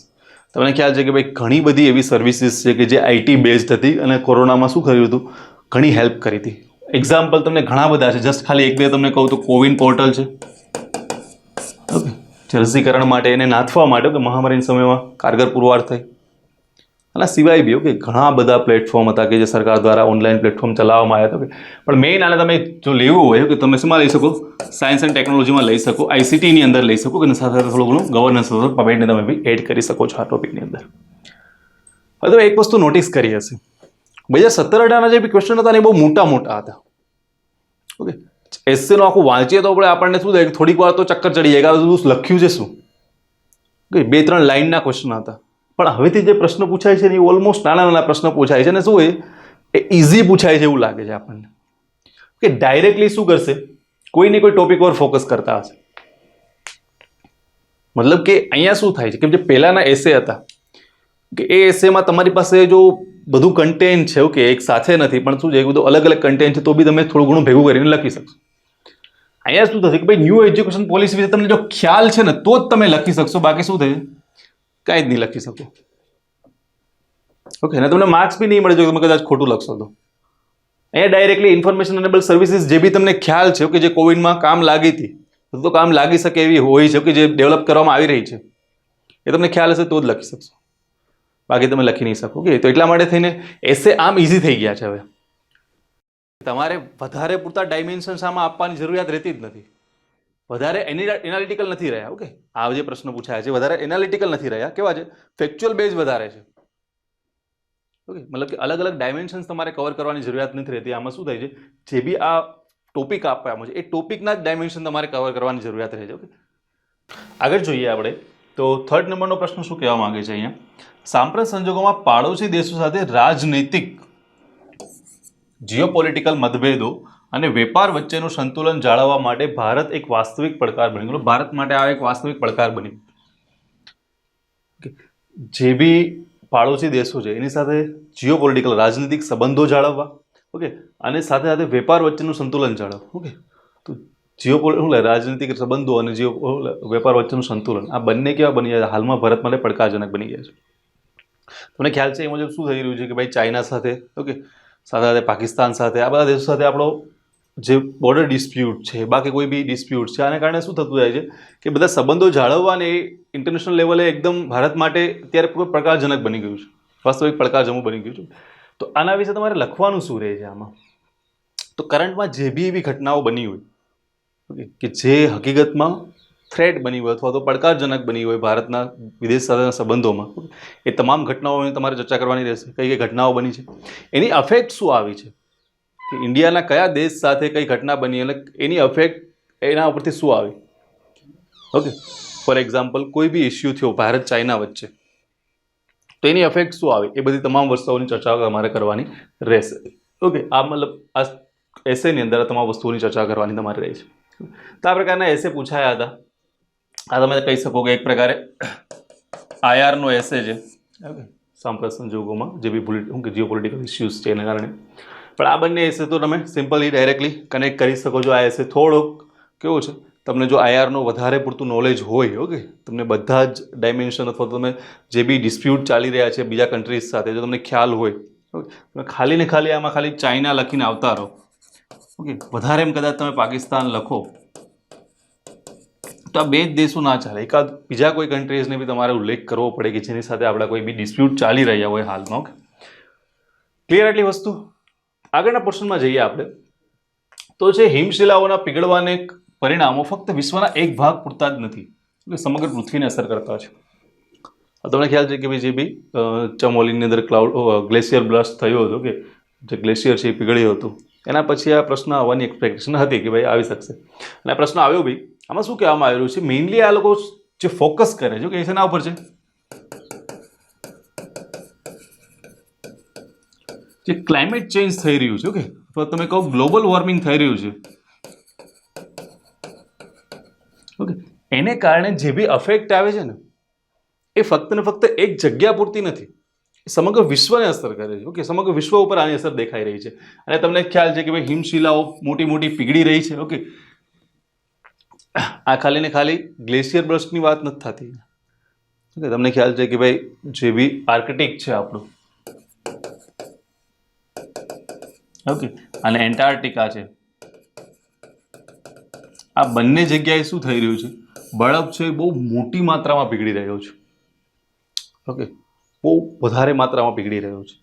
તમને ખ્યાલ છે કે ભાઈ ઘણી બધી એવી સર્વિસીસ છે કે જે IT બેઝડ હતી અને કોરોનામાં શું કર્યું હતું, ઘણી હેલ્પ કરી હતી. એક્ઝામ્પલ તમને ઘણા બધા છે, જસ્ટ ખાલી 1-2 તમને કહું તો કોવિન પોર્ટલ છે, ઓકે, જે રસીકરણ માટે એને નાથવા માટે કે મહામારીના સમયમાં કારગર પુરવાર થઈ. આના સિવાય બી, ઓકે, ઘણા બધા પ્લેટફોર્મ હતા કે જે સરકાર દ્વારા ઓનલાઈન પ્લેટફોર્મ ચલાવવામાં આવ્યા હતા, ઓકે. પણ મેઇન આને તમે જો લેવું હોય કે તમે શેમાં લઈ શકો, સાયન્સ એન્ડ ટેકનોલોજીમાં લઈ શકો, ICTની અંદર લઈ શકો, અને સાથે સાથે થોડું ઘણું ગવર્નન્સ પબેટને તમે બી એડ કરી શકો છો આ ટોપિકની અંદર. હવે તમે એક વસ્તુ નોટિસ કરી હશે, 2017-18ના જે બી ક્વેશ્ચન હતા ને એ બહુ મોટા હતા, ઓકે. એસએનું આખું વાંચીએ તો આપણને શું થાય, થોડીક વાર તો ચક્કર ચડી જાય કે આ બધું લખ્યું છે શું, ઓકે. 2-3 લાઇનના ક્વેશ્ચન હતા, પણ હવેથી જે પ્રશ્ન પૂછાય છે ને એ ઓલમોસ્ટ નાના પ્રશ્ન પૂછાય છે, અને શું એ ઇઝી પૂછાય છે એવું લાગે છે આપણને, કે ડાયરેક્ટલી શું કરશે, કોઈને કોઈ ટોપિક પર ફોકસ કરતા હશે. મતલબ કે અહીંયા શું થાય છે કે જે પહેલાના એસે હતા કે એ એસેમાં તમારી પાસે જો બધું કન્ટેન્ટ છે, ઓકે, એક સાથે નથી, પણ શું છે બધું અલગ અલગ કન્ટેન્ટ છે, તો બી તમે થોડું ઘણું ભેગું કરીને લખી શકશો. અહીંયા શું થશે કે ભાઈ ન્યૂ એજ્યુકેશન પોલિસી વિશે તમને જો ખ્યાલ છે ને તો જ તમે લખી શકશો, બાકી શું થશે, કાંઈ જ નહીં લખી શકો, ઓકે. અને તમને માર્ક્સ બી નહીં મળે જો તમે કદાચ ખોટું લખશો તો. અહીંયા ડાયરેક્ટલી ઇન્ફોર્મેશન અનેબલ સર્વિસીસ જે બી તમને ખ્યાલ છે, ઓકે, જે કોવિડમાં કામ લાગી હતી, તો કામ લાગી શકે એવી હોય છે, કે જે ડેવલપ કરવામાં આવી રહી છે, એ તમને ખ્યાલ હશે તો જ લખી શકશો, બાકી તમે લખી નહીં શકો, ઓકે. તો એટલા માટે થઈને એસે આમ ઇઝી થઈ ગયા છે. હવે તમારે વધારે પૂરતા ડાયમેન્શન્સ આમાં આપવાની જરૂરિયાત રહેતી જ નથી, વધારે એનાલિટિકલ નથી રહ્યા, ઓકે. આ જે પ્રશ્ન પૂછાયા છે વધારે એનાલિટિકલ નથી રહ્યા, કેવા છે, ફેક્ચ્યુઅલ બેઝ વધારે છે, ઓકે. મતલબ કે અલગ અલગ ડાયમેન્શન્સ તમારે કવર કરવાની જરૂરિયાત નથી રહેતી. આમાં શું થાય છે, જે બી આ ટોપિક આપવામાં છે એ ટોપિકના જ ડાયમેન્શન તમારે કવર કરવાની જરૂરિયાત રહે છે, ઓકે. આગળ જોઈએ આપણે તો 3rd નંબરનો પ્રશ્ન શું કહેવા માંગે છે અહીંયા, સાંપ્રત સંજોગોમાં પાડોશી દેશો સાથે રાજનૈતિક, જીઓપોલિટિકલ મતભેદો અને વેપાર વચ્ચેનું સંતુલન જાળવવા માટે ભારત એક વાસ્તવિક પડકાર બની ગયો. ભારત માટે આ એક વાસ્તવિક પડકાર બની. જે બી પાડોશી દેશો છે એની સાથે જીઓપોલિટિકલ રાજનૈતિક સંબંધો જાળવવા, ઓકે, અને સાથે સાથે વેપાર વચ્ચેનું સંતુલન જાળવવું, ઓકે. તો જીઓપોલિટિકલ રાજનૈતિક સંબંધો અને વેપાર વચ્ચેનું સંતુલન આ બંને કેવા બની ગયા, હાલમાં ભારત માટે પડકારજનક બની ગયા છે. તમને ખ્યાલ છે એ મુજબ શું થઈ રહ્યું છે કે ભાઈ ચાઇના સાથે, ઓકે, સાથે સાથે પાકિસ્તાન સાથે, આ બધા દેશો સાથે આપણો જે બોર્ડર ડિસ્પ્યુટ છે, બાકી કોઈ બી ડિસ્પ્યુટ છે, આને કારણે શું થતું જાય છે કે બધા સંબંધો જાળવવાને એ ઇન્ટરનેશનલ લેવલે એકદમ ભારત માટે અત્યારે કોઈ પડકારજનક બની ગયું છે, વાસ્તવિક પડકારજનક બની ગયું છે. તો આના વિશે તમારે લખવાનું શું રહે છે આમાં? તો કરંટમાં જે બી એવી ઘટનાઓ બની હોય, ઓકે, કે જે હકીકતમાં થ્રેટ બની હોય અથવા તો પડકારજનક બની હોય ભારતના વિદેશ સાથેના સંબંધોમાં, એ તમામ ઘટનાઓની તમારે ચર્ચા કરવાની રહેશે. કઈ કઈ ઘટનાઓ બની છે, એની અફેક્ટ શું આવી છે, કે ઇન્ડિયાના કયા દેશ સાથે કઈ ઘટના બની અને એની અફેક્ટ એના ઉપરથી શું આવી. ઓકે, ફોર એક્ઝામ્પલ કોઈ બી ઇસ્યુ થયો ભારત ચાઇના વચ્ચે, તો એની અફેક્ટ શું આવે, એ બધી તમામ વસ્તુઓની ચર્ચા તમારે કરવાની રહેશે. ઓકે, આ મતલબ આ એસેની અંદર તમામ વસ્તુઓની ચર્ચા કરવાની તમારે રહે છે. તો આ પ્રકારના એસે પૂછાયા હતા. આ તમે કહી શકો કે એક પ્રકારે આઈઆરનો એસે છે, ઓકે, સાંપ્રત સંજોગોમાં જે બી જીઓપોલિટિકલ ઇસ્યુઝ છે એના કારણે. પણ આ બંને એસે તો તમે સિમ્પલી ડાયરેક્ટલી કનેક્ટ કરી શકો છો. આ એસે થોડોક કેવું છે, તમને જો આઈઆરનો વધારે પૂરતું નોલેજ હોય, ઓકે, તમને બધા જ ડાયમેન્શન અથવા તમે જે બી ડિસ્પ્યુટ ચાલી રહ્યા છે બીજા કન્ટ્રીઝ સાથે જો તમને ખ્યાલ હોય, ઓકે, તમે ખાલી ને ખાલી આમાં ખાલી ચાઇના લખીને આવતા રહો, ઓકે, વધારે એમ કદાચ તમે પાકિસ્તાન લખો તો આ બે જ દેશો ના ચાલે. એકાદ બીજા કોઈ કન્ટ્રીઝને બી તમારે ઉલ્લેખ કરવો પડે કે જેની સાથે આપણા કોઈ બી ડિસ્પ્યુટ ચાલી રહ્યા હોય હાલમાં. ઓકે, ક્લિયર એટલી વસ્તુ? આગળના પોર્શનમાં જઈએ આપણે તો છે હિમશિલાઓના પીગળવાને પરિણામો ફક્ત વિશ્વના એક ભાગ પૂરતા જ નથી, એટલે સમગ્ર પૃથ્વીને અસર કરતા છે. તમને ખ્યાલ છે કે ભાઈ જે બી ચમોલીની અંદર ગ્લેશિયર બ્લાસ્ટ થયો હતો, કે જે ગ્લેશિયર છે એ પીગળ્યું હતું, એના પછી આ પ્રશ્ન આવવાની એક્સપેક્ટેશન હતી કે ભાઈ આવી શકશે, અને આ પ્રશ્ન આવ્યો ભાઈ. આમાં શું કહેવામાં આવેલું છે, મેઇનલી આ લોકો જે ફોકસ કરે છે કે એના ઉપર છે જે ક્લાઇમેટ ચેન્જ થઈ રહ્યું છે, ઓકે, તો તમે કહો ગ્લોબલ વોર્મિંગ થઈ રહ્યું છે, ઓકે, એને કારણે જે બી અફેક્ટ આવે છે ને એ ફક્ત ને ફક્ત એક જગ્યા પૂરતી નથી, સમગ્ર વિશ્વને અસર કરે છે. ઓકે, સમગ્ર વિશ્વ ઉપર આની અસર દેખાઈ રહી છે. અને તમને ખ્યાલ છે કે ભાઈ હિમશિલાઓ મોટી મોટી પીગળી રહી છે. ઓકે, આ ખાલી ને ખાલી ગ્લેશિયર બ્રસ્ટની વાત નથી થતી. ઓકે, તમને ખ્યાલ છે કે ભાઈ જે બી આર્કટિક છે આપણું, ઓકે, અને એન્ટાર્કટિકા છે, આ બંને જગ્યાએ શું થઈ રહ્યું છે, બરફ છે બહુ મોટી માત્રામાં પીગળી રહ્યો છે. ઓકે, બહુ વધારે માત્રામાં પીગળી રહ્યો છે.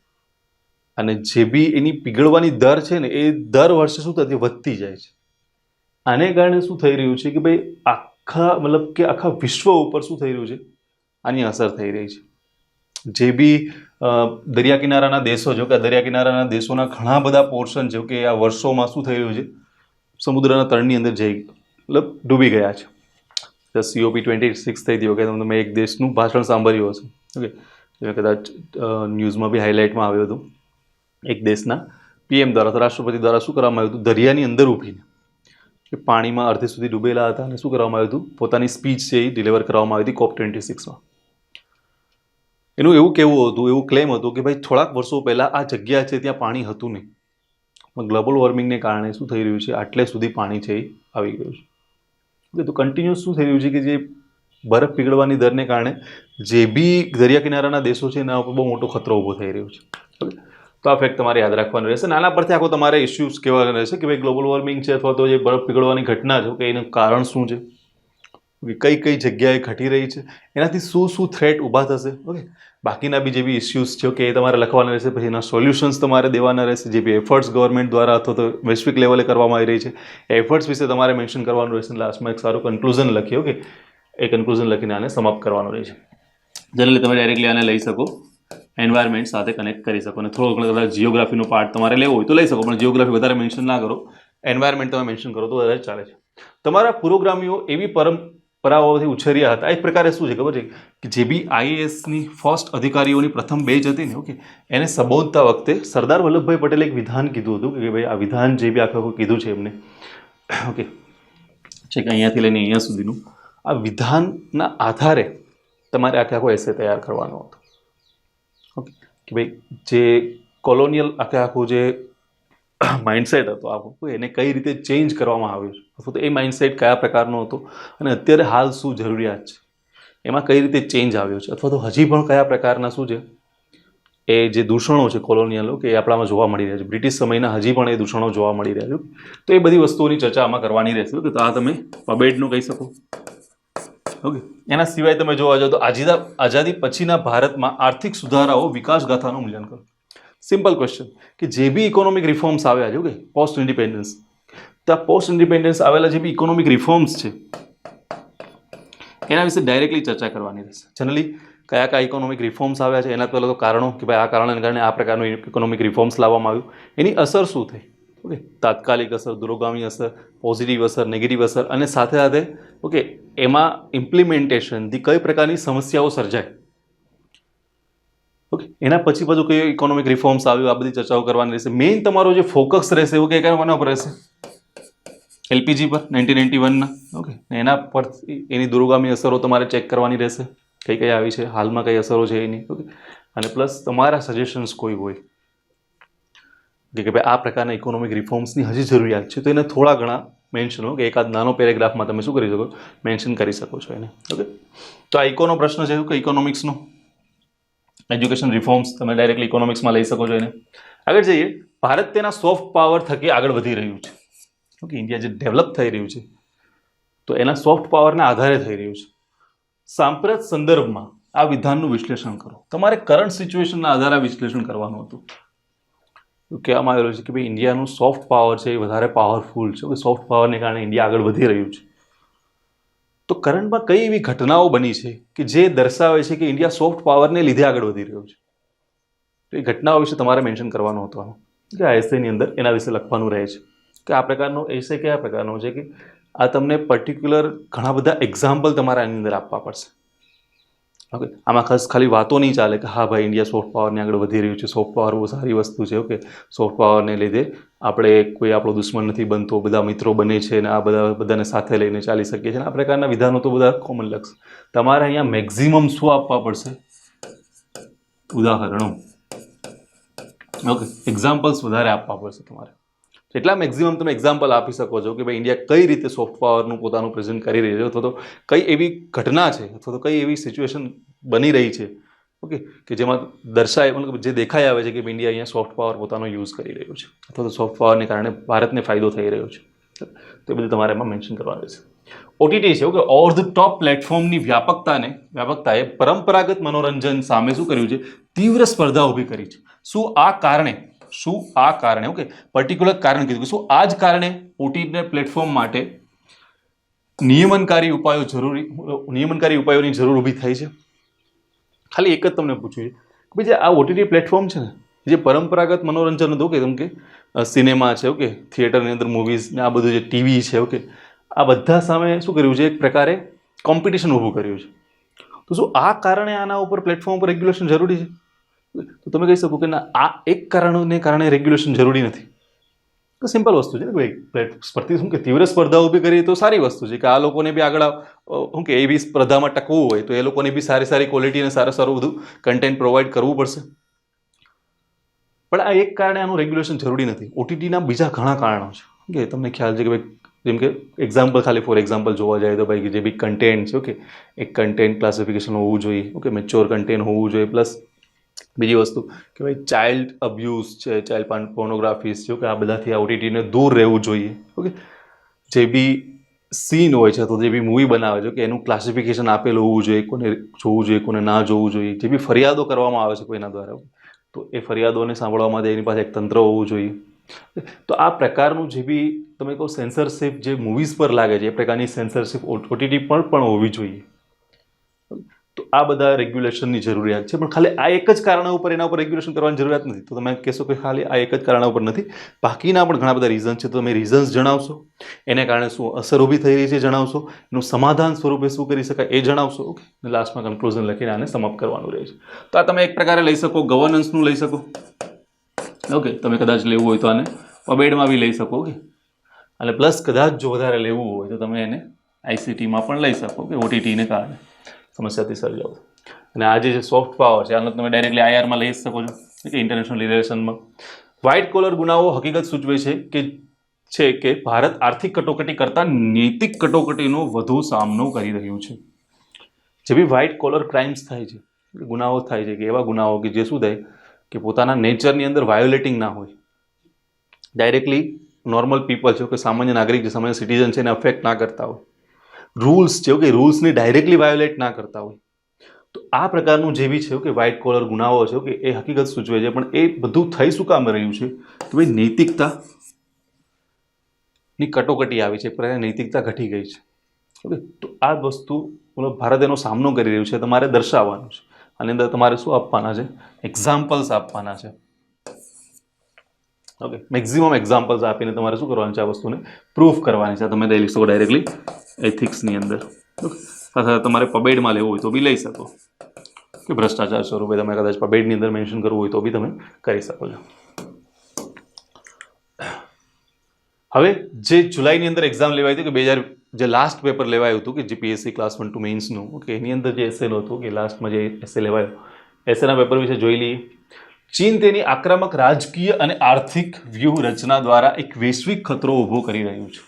અને જે બી એની પીગળવાની દર છે ને એ દર વર્ષે શું થતી વધતી જાય છે. આને કારણે શું થઈ રહ્યું છે કે ભાઈ આખા મતલબ કે આખા વિશ્વ ઉપર શું થઈ રહ્યું છે, આની અસર થઈ રહી છે. જે બી દરિયા કિનારાના દેશો જો કે દરિયા કિનારાના દેશોના ઘણા બધા પોર્શન જો કે આ વર્ષોમાં શું થઈ રહ્યું છે, સમુદ્રના તળની અંદર જઈ મતલબ ડૂબી ગયા છે. COP26 થઈ હતી. ઓકે, તમે એક દેશનું ભાષણ સાંભળ્યું હશે, ઓકે, કદાચ ન્યૂઝમાં બી હાઇલાઇટમાં આવ્યું હતું. એક દેશના PM દ્વારા, રાષ્ટ્રપતિ દ્વારા શું કરવામાં આવ્યું હતું, દરિયાની અંદર ઊભીને કે પાણીમાં અડધે સુધી ડૂબેલા હતા અને શું કરવામાં આવ્યું હતું, પોતાની સ્પીચ છે એ ડિલિવર કરવામાં આવી હતી COP26માં. એનું એવું કહેવું હતું, એવું ક્લેમ હતું કે ભાઈ થોડાક વર્ષો પહેલાં આ જગ્યા છે ત્યાં પાણી હતું નહીં, પણ ગ્લોબલ વોર્મિંગને કારણે શું થઈ રહ્યું છે, આટલે સુધી પાણી છે એ આવી ગયું છે. ઓકે, તો કન્ટિન્યુઅસ શું થઈ રહ્યું છે કે જે બરફ પીગળવાની દરને કારણે જે બી દરિયા કિનારાના દેશો છે એના ઉપર બહુ મોટો ખતરો ઊભો થઈ રહ્યો છે. ઓકે, તો આ ફેક્ટ તમારે યાદ રાખવાનું રહેશે. નાના પરથી આખો તમારે ઇસ્યુઝ કહેવા રહેશે કે ભાઈ ગ્લોબલ વોર્મિંગ છે અથવા તો જે બરફ પીગળવાની ઘટના છે કે એનું કારણ શું છે, કઈ કઈ જગ્યાએ ઘટી રહી છે, એનાથી શું શું થ્રેટ ઊભા થશે. ઓકે, બાકીના બી જે બી ઇસ્યુઝ છે કે એ તમારે લખવાના રહેશે. પછી એના સોલ્યુશન્સ તમારે દેવાના રહેશે. જે બી એફર્ટ્સ ગવર્મેન્ટ દ્વારા અથવા તો વૈશ્વિક લેવલે કરવામાં આવી રહી છે એફર્ટ્સ વિશે તમારે મેન્શન કરવાનું રહેશે. લાસ્ટમાં એક સારું કન્ક્લુઝન લખીએ. ઓકે, એ કન્ક્લુઝન લખીને આને સમાપ્ત કરવાનું રહેશે. જનરલી તમે ડાયરેક્ટલી આને લઈ શકો, એન્વાયરમેન્ટ સાથે કનેક્ટ કરી શકો. અને થોડો ઘણો કદાચ જીઓગ્રાફીનો પાર્ટ તમારે લેવો હોય તો લઈ શકો, પણ જીઓગ્રાફી વધારે મેન્શન ના કરો, એન્વાયરમેન્ટ તમે મેન્શન કરો તો વધારે ચાલે છે. તમારા પૂર્વગામીઓ એવી પરંપરાઓથી ઉછર્યા હતા. એક પ્રકારે શું છે ખબર છે કે જે બી IASની ફર્સ્ટ અધિકારીઓની પ્રથમ બેચ હતી ને, ઓકે, એને સંબોધતા વખતે સરદાર વલ્લભભાઈ પટેલે એક વિધાન કીધું હતું કે ભાઈ આ વિધાન જે બી આખું કીધું છે એમને, ઓકે, છે કે અહીંયાથી લઈને અહીંયા સુધીનું આ વિધાનના આધારે તમારે આખો એસે તૈયાર કરવાનો હતો. ઓકે, કે ભાઈ જે કોલોનિયલ આખું જે માઇન્ડસેટ હતો આખું એને કઈ રીતે ચેન્જ કરવામાં આવ્યું છે, અથવા તો એ માઇન્ડસેટ કયા પ્રકારનો હતો અને અત્યારે હાલ શું જરૂરિયાત છે, એમાં કઈ રીતે ચેન્જ આવ્યો છે, અથવા તો હજી પણ કયા પ્રકારના શું છે એ જે દૂષણો છે કોલોનિયલો કે એ આપણામાં જોવા મળી રહ્યા છે, બ્રિટિશ સમયના હજી પણ એ દૂષણો જોવા મળી રહ્યા છે. તો એ બધી વસ્તુઓની ચર્ચા આમાં કરવાની રહેશે. ઓકે, તો આ તમે પબેડનું કહી શકો. ઓકે, એના સિવાય તમે જોવા જાઓ તો આઝાદી પછીના ભારતમાં આર્થિક સુધારાઓ વિકાસ ગાથાનું મૂલ્યાંકન. સિમ્પલ ક્વેશ્ચન કે જે બી ઇકોનોમિક રિફોર્મ્સ આવ્યા છે, ઓકે, પોસ્ટ ઇન્ડિપેન્ડન્સ, તો આ પોસ્ટ ઇન્ડિપેન્ડન્સ આવેલા જે બી ઇકોનોમિક રિફોર્મ્સ છે એના વિશે ડાયરેક્ટલી ચર્ચા કરવાની રહેશે. જનરલી કયા કયા ઇકોનોમિક રિફોર્મ્સ આવ્યા છે, એના પહેલાં તો કારણો કે ભાઈ આ કારણને કારણે આ પ્રકારનું ઇકોનોમિક રિફોર્મ્સ લાવવામાં આવ્યું, એની અસર શું થઈ. ઓકે, તાત્કાલિક અસર, દૂરોગામી અસર, પોઝિટિવ અસર, નેગેટિવ અસર, અને સાથે સાથે ઓકે એમાં ઇમ્પ્લિમેન્ટેશનથી કઈ પ્રકારની સમસ્યાઓ સર્જાય. ઓકે, એના પછી કયું ઇકોનોમિક રિફોર્મ્સ આવ્યું, આ બધી ચર્ચાઓ કરવાની રહેશે. મેઇન તમારો જે ફોકસ રહેશે એવું કે કોના પર રહેશે? એલપીજી પર 1991ના. ઓકે, એના પર એની દૂરોગામી અસરો તમારે ચેક કરવાની રહેશે, કઈ કઈ આવી છે, હાલમાં કઈ અસરો છે એની. ઓકે, અને પ્લસ તમારા સજેશન્સ કોઈ હોય કે ભાઈ આ પ્રકારના ઇકોનોમિક રિફોર્મ્સની હજી જરૂરિયાત છે તો એને થોડા ઘણા મેન્શન હો કે એકાદ નાનો પેરેગ્રાફમાં તમે શું કરી શકો, મેન્શન કરી શકો છો એને. ઓકે, તો આ ઇકોનો પ્રશ્ન છે કે ઇકોનોમિક્સનો એજ્યુકેશન રિફોર્મ્સ તમે ડાયરેક્ટલી ઇકોનોમિક્સમાં લઈ શકો છો એને. આગળ જઈએ. ભારત તેના સોફ્ટ પાવર થકી આગળ વધી રહ્યું છે. ઓકે, ઇન્ડિયા જે ડેવલપ થઈ રહ્યું છે તો એના સોફ્ટ પાવરના આધારે થઈ રહ્યું છે. સાંપ્રત સંદર્ભમાં આ વિધાનનું વિશ્લેષણ કરો. તમારે કરંટ સિચ્યુએશનના આધારે વિશ્લેષણ કરવાનું હતું. કહેવામાં આવેલું છે કે ભાઈ ઇન્ડિયાનું સોફ્ટ પાવર છે એ વધારે પાવરફુલ છે. સોફ્ટ પાવરને કારણે ઇન્ડિયા આગળ વધી રહ્યું છે. તો કરંટમાં કઈ એવી ઘટનાઓ બની છે કે જે દર્શાવે છે કે ઇન્ડિયા સોફ્ટ પાવરને લીધે આગળ વધી રહ્યું છે. તો એ ઘટનાઓ વિશે તમારે મેન્શન કરવાનું હતું કે આ એસેની અંદર એના વિશે લખવાનું રહે છે કે આ પ્રકારનો એસે કયા પ્રકારનો છે કે આ તમને પર્ટિક્યુલર ઘણા બધા એક્ઝામ્પલ તમારે આની અંદર આપવા પડશે. ઓકે, આમાં ખાલી વાતો નહીં ચાલે કે હા ભાઈ ઇન્ડિયા સોફ્ટ પાવરને આગળ વધી રહ્યું છે, સોફ્ટ પાવર બહુ સારી વસ્તુ છે. ઓકે, સોફ્ટ પાવરને લીધે આપણે કોઈ આપણો દુશ્મન નથી બનતો, બધા મિત્રો બને છે અને આ બધાને સાથે લઈને ચાલી શકીએ છીએ. આ પ્રકારના વિધાનો તો બધા કોમન લક્ષ. તમારે અહીંયા મેક્ઝિમમ શું આપવા પડશે? ઉદાહરણો. ઓકે, એક્ઝામ્પલ્સ વધારે આપવા પડશે તમારે. એટલા મેક્ઝિમમ તમે એક્ઝામ્પલ આપી શકો છો કે ભાઈ ઇન્ડિયા કઈ રીતે સોફ્ટ પાવરનું પોતાનું પ્રેઝન્ટ કરી રહી છે, અથવા તો કઈ એવી ઘટના છે અથવા તો કઈ એવી સિચ્યુએશન બની રહી છે ઓકે કે જેમાં દર્શાય મતલબ જે દેખાઈ આવે છે કે ઇન્ડિયા અહીંયા સોફ્ટ પાવર પોતાનો યુઝ કરી રહ્યો છે અથવા તો સોફ્ટ પાવરને કારણે ભારતને ફાયદો થઈ રહ્યો છે. તો એ બધું તમારે એમાં મેન્શન કરવાનું રહેશે. ઓટીટી છે ઓકે, ઓવર ધ ટોપ પ્લેટફોર્મની વ્યાપકતાએ પરંપરાગત મનોરંજન સામે શું કર્યું છે? તીવ્ર સ્પર્ધા ઊભી કરી છે. શું આ કારણે ઓકે પર્ટિક્યુલર કારણ કીધું કે શું આ જ કારણે ઓટીટી પ્લેટફોર્મ માટે નિયમનકારી ઉપાયોની જરૂર ઊભી થઈ છે? ખાલી એક જ તમને પૂછ્યું છે કે જે આ ઓટીટી પ્લેટફોર્મ છે ને, જે પરંપરાગત મનોરંજન હતું કે જેમ કે સિનેમા છે ઓકે, થિયેટરની અંદર મૂવીઝ ને આ બધું જે ટીવી છે ઓકે, આ બધા સામે શું કર્યું છે? એક પ્રકારે કોમ્પિટિશન ઊભું કર્યું છે. તો શું આ કારણે આના ઉપર પ્લેટફોર્મ પર રેગ્યુલેશન જરૂરી છે? તો તમે કહી શકો કે ના, આ એક કારણને કારણે રેગ્યુલેશન જરૂરી નથી. તો સિમ્પલ વસ્તુ છે ને ભાઈ, શું કે તીવ્ર સ્પર્ધા ઊભી કરી તો સારી વસ્તુ છે કે આ લોકોને બી આગળ શું કે એવી સ્પર્ધામાં ટકવું હોય તો એ લોકોને બી સારી ક્વોલિટી અને સારું બધું કન્ટેન્ટ પ્રોવાઈડ કરવું પડશે. પણ આ એક કારણે આનું રેગ્યુલેશન જરૂરી નથી. ઓટીટીના બીજા ઘણા કારણો છે કે તમને ખ્યાલ છે કે ભાઈ જેમ કે એક્ઝામ્પલ ખાલી ફોર એક્ઝામ્પલ જોવા જાય તો ભાઈ જે બી કન્ટેન્ટ છે ઓકે, એક કન્ટેન્ટ ક્લાસિફિકેશન હોવું જોઈએ ઓકે, મેચ્યોર કન્ટેન્ટ હોવું જોઈએ. પ્લસ બીજી વસ્તુ કે ભાઈ ચાઇલ્ડ અબ્યુઝ છે, ચાઇલ્ડ પોર્નોગ્રાફીઝ છે ઓકે, આ બધાથી આ ઓટીટીને દૂર રહેવું જોઈએ. ઓકે, જે બી સીન હોય છે અથવા જે બી મૂવી બનાવે છે કે એનું ક્લાસિફિકેશન આપેલું હોવું જોઈએ, કોને જોવું જોઈએ કોને ના જોવું જોઈએ. જે બી ફરિયાદો કરવામાં આવે છે કોઈના દ્વારા તો એ ફરિયાદોને સાંભળવા માટે એની પાસે એક તંત્ર હોવું જોઈએ. તો આ પ્રકારનું જે બી તમે કહો સેન્સરશિપ જે મૂવીઝ પર લાગે છે એ પ્રકારની સેન્સરશિપ ઓટીટી પર પણ હોવી જોઈએ. તો આ બધા રેગ્યુલેશનની જરૂરિયાત છે. પણ ખાલી આ એક જ કારણ ઉપર એના ઉપર રેગ્યુલેશન કરવાની જરૂરિયાત નથી. તો તમે કહેશો કે ખાલી આ એક જ કારણ ઉપર નથી, બાકીના પણ ઘણા બધા રીઝન્સ છે. તો તમે રીઝન્સ જણાવશો, એને કારણે શું અસર ઊભી થઈ રહી છે જણાવશો, એનું સમાધાન સ્વરૂપે શું કરી શકાય એ જણાવશો. ઓકે, લાસ્ટમાં કન્ક્લુઝન લખીને આને સમાપ્ત કરવાનું રહે છે. તો આ તમે એક પ્રકારે લઈ શકો, ગવર્નન્સનું લઈ શકો. ઓકે, તમે કદાચ લેવું હોય તો આને પબેડમાં બી લઈ શકો. ઓકે, અને પ્લસ કદાચ જો વધારે લેવું હોય તો તમે એને આઈસીટીમાં પણ લઈ શકો કે ઓટીટીને કારણે સમસ્યાથી સર્જાવ. અને આ જે સોફ્ટ પાવર છે આનો તમે ડાયરેક્ટલી આઈઆરમાં લઈ શકો છો કે ઇન્ટરનેશનલ રિલેશનમાં. વ્હાઇટ કોલર ગુનાઓ હકીકત સૂચવે છે કે ભારત આર્થિક કટોકટી કરતાં નૈતિક કટોકટીનો વધુ સામનો કરી રહ્યું છે. જે બી વ્હાઇટ કોલર ક્રાઇમ્સ થાય છે, ગુનાઓ થાય છે કે એવા ગુનાઓ કે જે શું થાય કે પોતાના નેચરની અંદર વાયોલેટિંગ ના હોય, ડાયરેક્ટલી નોર્મલ પીપલ છે કે સામાન્ય નાગરિક છે, સામાન્ય સિટીઝન છે એને અફેક્ટ ના કરતા હોય, રૂલ્સ છે કે રૂલ્સને ડાયરેક્ટલી વાયોલેટ ના કરતા હોય. તો આ પ્રકારનું જે બી છે કે વ્હાઇટ કોલર ગુનાઓ છે કે એ હકીકત સૂચવે છે. પણ એ બધું થઈ શું કામ રહ્યું છે? તો ભાઈ નૈતિકતાની કટોકટી આવી છે, એક પ્રકારની નૈતિકતા ઘટી ગઈ છે. ઓકે, તો આ વસ્તુ ભારત એનો સામનો કરી રહ્યું છે, તમારે દર્શાવવાનું છે. આની અંદર તમારે શું આપવાના છે? એક્ઝામ્પલ્સ આપવાના છે. ઓકે, મેક્સિમમ એક્ઝામ્પલ્સ આપીને તમારે શું કરવાનું છે? આ વસ્તુને પ્રૂફ કરવાની છે. તમે લઈ શકો ડાયરેક્ટલી એથિક્સની અંદર. ઓકે, સાથે તમારે પબેડમાં લેવું હોય તો બી લઈ શકો, કે ભ્રષ્ટાચાર સ્વરૂપે તમે કદાચ પબેડની અંદર મેન્શન કરવું હોય તો બી તમે કરી શકો છો. હવે જે જુલાઈની અંદર એક્ઝામ લેવાઈ હતી કે જે લાસ્ટ પેપર લેવાયું હતું કે જીપીએસસી ક્લાસ 1 ટુ મેઇન્સનું, ઓકે, એની અંદર જે એસેનું હતું કે લાસ્ટમાં જે એસે લેવાયો, એસેના પેપર વિશે જોઈ લઈએ. ચીન તેની આક્રમક રાજકીય અને આર્થિક વ્યૂહરચના દ્વારા એક વૈશ્વિક ખતરો ઊભો કરી રહ્યું છે.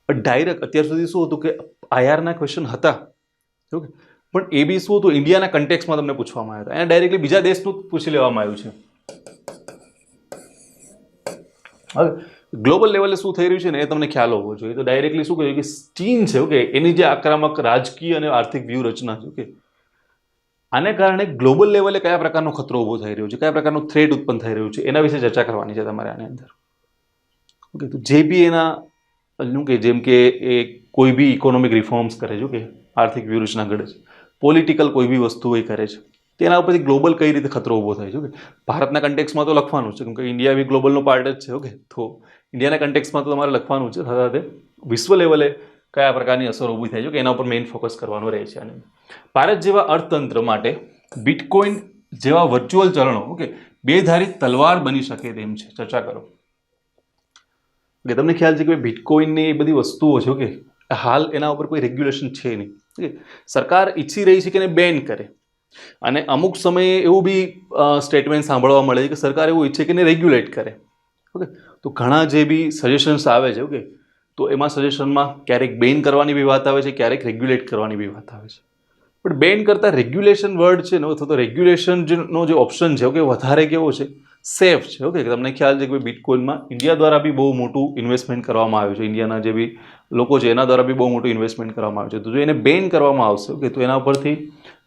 ડાયરેક્ટ અત્યાર સુધી શું હતું કે આઈઆરના ક્વેશ્ચન હતા, ઓકે, પણ એ બી શું હતું? ઇન્ડિયાના કન્ટેક્સમાં તમને પૂછવામાં આવ્યા હતા. એને ડાયરેક્ટલી બીજા દેશનું પૂછી લેવામાં આવ્યું છે. હવે ગ્લોબલ લેવલે શું થઈ રહ્યું છે ને એ તમને ખ્યાલ હોવો જોઈએ. તો ડાયરેક્ટલી શું કહ્યું કે ચીન છે, ઓકે, એની જે આક્રમક રાજકીય અને આર્થિક વ્યૂહરચના છે, ઓકે, આને કારણે ગ્લોબલ લેવલે કયા પ્રકારનો ખતરો ઊભો થઈ રહ્યો છે, કયા પ્રકારનું થ્રેટ ઉત્પન્ન થઈ રહ્યું છે, એના વિશે ચર્ચા કરવાની છે તમારે આની અંદર. ઓકે, તો જે બી એના કે જેમ કે એ કોઈ બી ઇકોનોમિક રિફોર્મ્સ કરે છે, કે આર્થિક વ્યૂહરચના ઘડે છે, પોલિટિકલ કોઈ બી વસ્તુ એ કરે છે, તેના ઉપરથી ગ્લોબલ કઈ રીતે ખતરો ઊભો થાય છે. ઓકે, ભારતના કન્ટેક્સમાં તો લખવાનું છે, કેમ કે ઇન્ડિયા બી ગ્લોબલનો પાર્ટ જ છે. ઓકે, તો ઇન્ડિયાના કન્ટેક્સમાં તો તમારે લખવાનું છે, સાથે વિશ્વ લેવલે કયા પ્રકારની અસર ઊભી થાય છે કે એના ઉપર મેઇન ફોકસ કરવાનું રહે છે. અને ભારત જેવા અર્થતંત્ર માટે બિટકોઇન જેવા વર્ચ્યુઅલ ચલણો, ઓકે, બેધારી તલવાર બની શકે તેમ છે. ચર્ચા કરો. એટલે તમને ખ્યાલ છે કે બિટકોઇનની એ બધી વસ્તુઓ છે, ઓકે, હાલ એના ઉપર કોઈ રેગ્યુલેશન છે નહીં. ઓકે, સરકાર ઈચ્છી રહી છે કે એને બેન કરે, અને અમુક સમયે એવું બી સ્ટેટમેન્ટ સાંભળવા મળે છે કે સરકાર એવું ઈચ્છે કે એને રેગ્યુલેટ કરે. ઓકે, તો ઘણા જે બી સજેશન્સ આવે છે, ઓકે, તો એમાં સજેશનમાં ક્યારેક બેન કરવાની બી વાત આવે છે, ક્યારેક રેગ્યુલેટ કરવાની બી વાત આવે છે. પણ બેન કરતાં રેગ્યુલેશન વર્ડ છે ને, અથવા તો રેગ્યુલેશનનો જે ઓપ્શન છે, ઓકે, વધારે કેવો છે? સેફ છે. ઓકે, તમને ખ્યાલ છે કે બિટકોઇનમાં ઇન્ડિયા દ્વારા બી બહુ મોટું ઇન્વેસ્ટમેન્ટ કરવામાં આવ્યું છે. ઇન્ડિયાના જે બી લોકો છે એના દ્વારા બી બહુ મોટું ઇન્વેસ્ટમેન્ટ કરવામાં આવ્યું છે. તો જો એને બેન કરવામાં આવશે, ઓકે, તો એના પરથી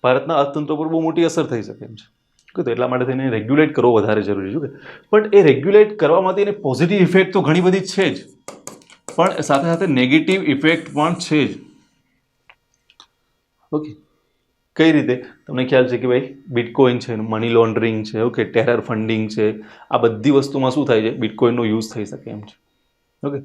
ભારતના અર્થતંત્ર પર બહુ મોટી અસર થઈ શકે એમ છે. ઓકે, તો એટલા માટે થઈને રેગ્યુલેટ કરવો વધારે જરૂરી છે. ઓકે, પણ એ રેગ્યુલેટ કરવામાંથી એને પોઝિટિવ ઇફેક્ટ તો ઘણી બધી છે જ, પણ સાથે સાથે નેગેટિવ ઇફેક્ટ પણ છે જ. ઓકે, કઈ રીતે? તમને ખ્યાલ છે કે ભાઈ બિટકોઇન છે, મની લોન્ડરિંગ છે, ઓકે, ટેરર ફંડિંગ છે, આ બધી વસ્તુમાં શું થાય છે? બિટકોઇનનો યુઝ થઈ શકે એમ છે. ઓકે,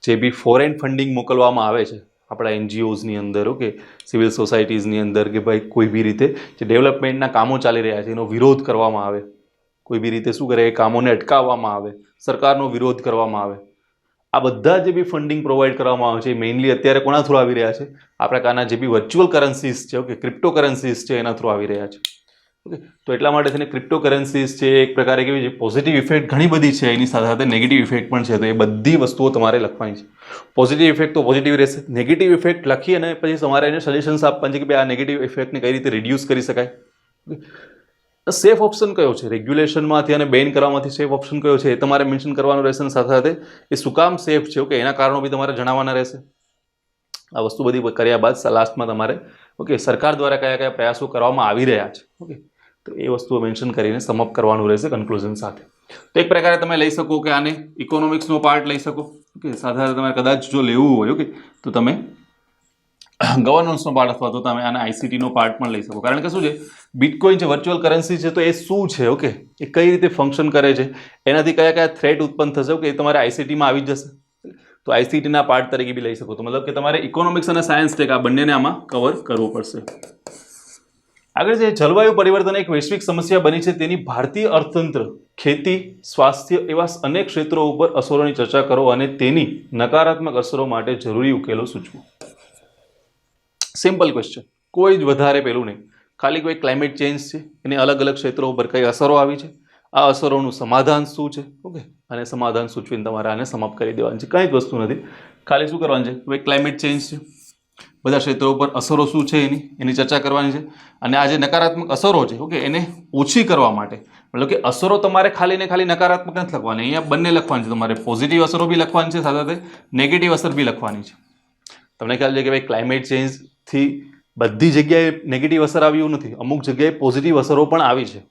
જે બી ફોરેન ફંડિંગ મોકલવામાં આવે છે આપણા એનજીઓઝની અંદર, ઓકે, સિવિલ સોસાયટીઝની અંદર, કે ભાઈ કોઈ બી રીતે જે ડેવલપમેન્ટના કામો ચાલી રહ્યા છે એનો વિરોધ કરવામાં આવે, કોઈ બી રીતે શું કરે, એ કામોને અટકાવવામાં આવે, સરકારનો વિરોધ કરવામાં આવે, આ બધા જે બી ફંડિંગ પ્રોવાઈડ કરવામાં આવે છે એ મેઇનલી અત્યારે કોના થ્રુ આવી રહ્યા છે? આ પ્રકારના જે બી વર્ચ્યુઅલ કરન્સીસ છે, ઓકે, ક્રિપ્ટો કરન્સીસ છે, એના થ્રુ આવી રહ્યા છે. ઓકે, તો એટલા માટે થઈને ક્રિપ્ટો કરન્સીસ છે એક પ્રકારે કેવી છે, પોઝિટિવ ઇફેક્ટ ઘણી બધી છે, એની સાથે સાથે નેગેટિવ ઇફેક્ટ પણ છે. તો એ બધી વસ્તુઓ તમારે લખવાની છે. પોઝિટિવ ઇફેક્ટ તો પોઝિટિવ રહેશે, નેગેટિવ ઇફેક્ટ લખી અને પછી તમારે એને સજેશન્સ આપવાના છે કે ભાઈ આ નેગેટિવ ઇફેક્ટને કઈ રીતે રિડ્યુસ કરી શકાય. સેફ ઓપ્શન કયો છે? રેગ્યુલેશનમાંથી અને બેન કરવામાંથી સેફ ઓપ્શન કયો છે એ તમારે મેન્શન કરવાનું રહેશે. અને સાથે સાથે એ શું કામ સેફ છે, ઓકે, એના કારણો બી તમારે જણાવવાના રહેશે. આ વસ્તુ બધી કર્યા બાદ લાસ્ટમાં તમારે, ઓકે, સરકાર દ્વારા કયા કયા પ્રયાસો કરવામાં આવી રહ્યા છે, ઓકે, તો એ વસ્તુઓ મેન્શન કરીને સમઅપ કરવાનું રહેશે કન્ક્લુઝન સાથે. તો એક પ્રકારે તમે લઈ શકો કે આને ઇકોનોમિક્સનો પાર્ટ લઈ શકો, ઓકે, સાથે સાથે તમારે કદાચ જો લેવું હોય, ઓકે, તો તમે ગવર્નન્સનો પાર્ટ અથવા તો તમે આના આઈસીટીનો પાર્ટ પણ લઈ શકો. કારણ કે શું છે, બિટકોઇન જે વર્ચ્યુઅલ કરન્સી છે તો એ શું છે, ઓકે, એ કઈ રીતે ફંક્શન કરે છે, એનાથી કયા કયા થ્રેટ ઉત્પન્ન થશે, ઓકે, એ તમારે આઈસીટીમાં આવી જશે. તો આઈસીટીના પાર્ટ તરીકે બી લઈ શકો. તો મતલબ કે તમારે ઇકોનોમિક્સ અને સાયન્સ ટેક આ બંનેને આમાં કવર કરવું પડશે. આગળ જે જલવાયુ પરિવર્તન એક વૈશ્વિક સમસ્યા બની છે, તેની ભારતીય અર્થતંત્ર, ખેતી, સ્વાસ્થ્ય એવા અનેક ક્ષેત્રો ઉપર અસરોની ચર્ચા કરો અને તેની નકારાત્મક અસરો માટે જરૂરી ઉકેલો સૂચવો. સિમ્પલ ક્વેશ્ચન, કોઈ જ વધારે પેલું નહીં, ખાલી કોઈ ક્લાઇમેટ ચેન્જ છે, એની અલગ અલગ ક્ષેત્રો ઉપર કઈ અસરો આવી છે, આ અસરોનું સમાધાન શું છે, ઓકે, અને સમાધાન સૂચવીને તમારે આને સમાપ્ત કરી દેવાનું છે. કંઈ જ વસ્તુ નથી, ખાલી શું કરવાનું છે, ભાઈ ક્લાઇમેટ ચેન્જ છે, બધા ક્ષેત્રો પર અસરો શું છે એની ચર્ચા કરવાની છે. અને આ જે નકારાત્મક અસરો છે ઓકે એને ઓછી કરવા માટે મતલબ કે અસરો તમારે ખાલી ને ખાલી નકારાત્મક નથી લખવાની, અહીંયા બંને લખવાની છે. તમારે પોઝિટિવ અસરો બી લખવાની છે, સાથે સાથે નેગેટિવ અસર બી લખવાની છે. તમને ખ્યાલ છે કે ભાઈ ક્લાઇમેટ ચેન્જથી બધી જગ્યાએ નેગેટિવ અસર આવી એવું નથી, અમુક જગ્યાએ પોઝિટિવ અસરો પણ આવી છે.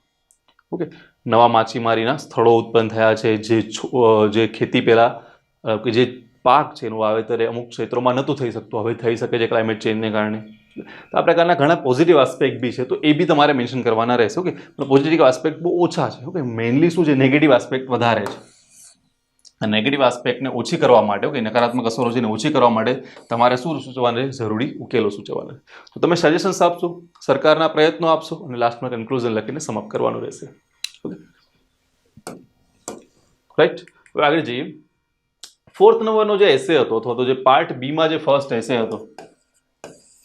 ઓકે, નવા માછીમારીના સ્થળો ઉત્પન્ન થયા છે, જે ખેતી પહેલાં કે જે પાક છે એનું વાવેતર અમુક ક્ષેત્રોમાં નહોતું થઈ શકતું, હવે થઈ શકે છે ક્લાઇમેટ ચેન્જને કારણે. તો આ પ્રકારના ઘણા પોઝિટિવ આસ્પેક્ટ બી છે, તો એ બી તમારે મેન્શન કરવાના રહેશે. ઓકે, પણ પોઝિટિવ આસ્પેક્ટ બહુ ઓછા છે. ઓકે, મેઇનલી શું છે, નેગેટિવ આસ્પેક્ટ વધારે છે. નેગેટિવ આસ્પેક્ટને ઓછી કરવા માટે, ઓકે, નકારાત્મક અસરો છે એને ઓછી કરવા માટે તમારે શું સૂચવવાનું છે, જરૂરી ઉકેલો સૂચવવાના. તો તમે સજેશન્સ આપશો, સરકારના પ્રયત્નો આપશો અને લાસ્ટમાં કન્ક્લુઝન લખીને સમાપ્ત કરવાનું રહેશે. Okay, right. હવે આગળ જઈએ. 4th નંબરનો જે એસે હતો અથવા તો જે પાર્ટ બીમાં જે ફર્સ્ટ એસે હતો,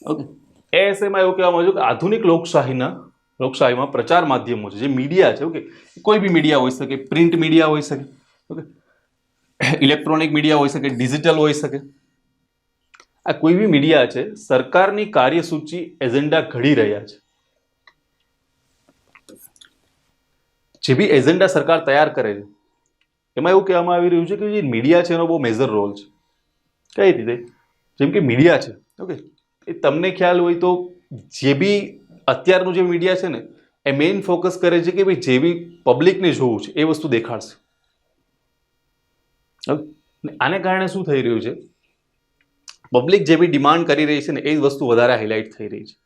ઓકે, એ એસેમાં એવું કહેવામાં આવ્યું કે આધુનિક લોકશાહીમાં પ્રચાર માધ્યમો છે, જે મીડિયા છે, ઓકે, કોઈ બી મીડિયા હોઈ શકે, પ્રિન્ટ મીડિયા હોઈ શકે, ઓકે, ઇલેક્ટ્રોનિક મીડિયા હોઈ શકે, ડિજિટલ હોઈ શકે. આ કોઈ બી મીડિયા છે સરકારની કાર્યસૂચિ એજન્ડા ઘડી રહ્યા છે. જે બી એજન્ડા સરકાર તૈયાર કરે છે એમાં એવું કહેવામાં આવી રહ્યું છે કે જે મીડિયા છે એનો બહુ મેજર રોલ છે. કઈ રીતે? જેમ કે મીડિયા છે, ઓકે, એ તમને ખ્યાલ હોય તો જે બી અત્યારનું જે મીડિયા છે ને એ મેઇન ફોકસ કરે છે કે ભાઈ જે બી પબ્લિકને જોવું છે એ વસ્તુ દેખાડશે. આને કારણે શું થઈ રહ્યું છે, પબ્લિક જે બી ડિમાન્ડ કરી રહી છે ને એ જ વસ્તુ વધારે હાઇલાઇટ થઈ રહી છે.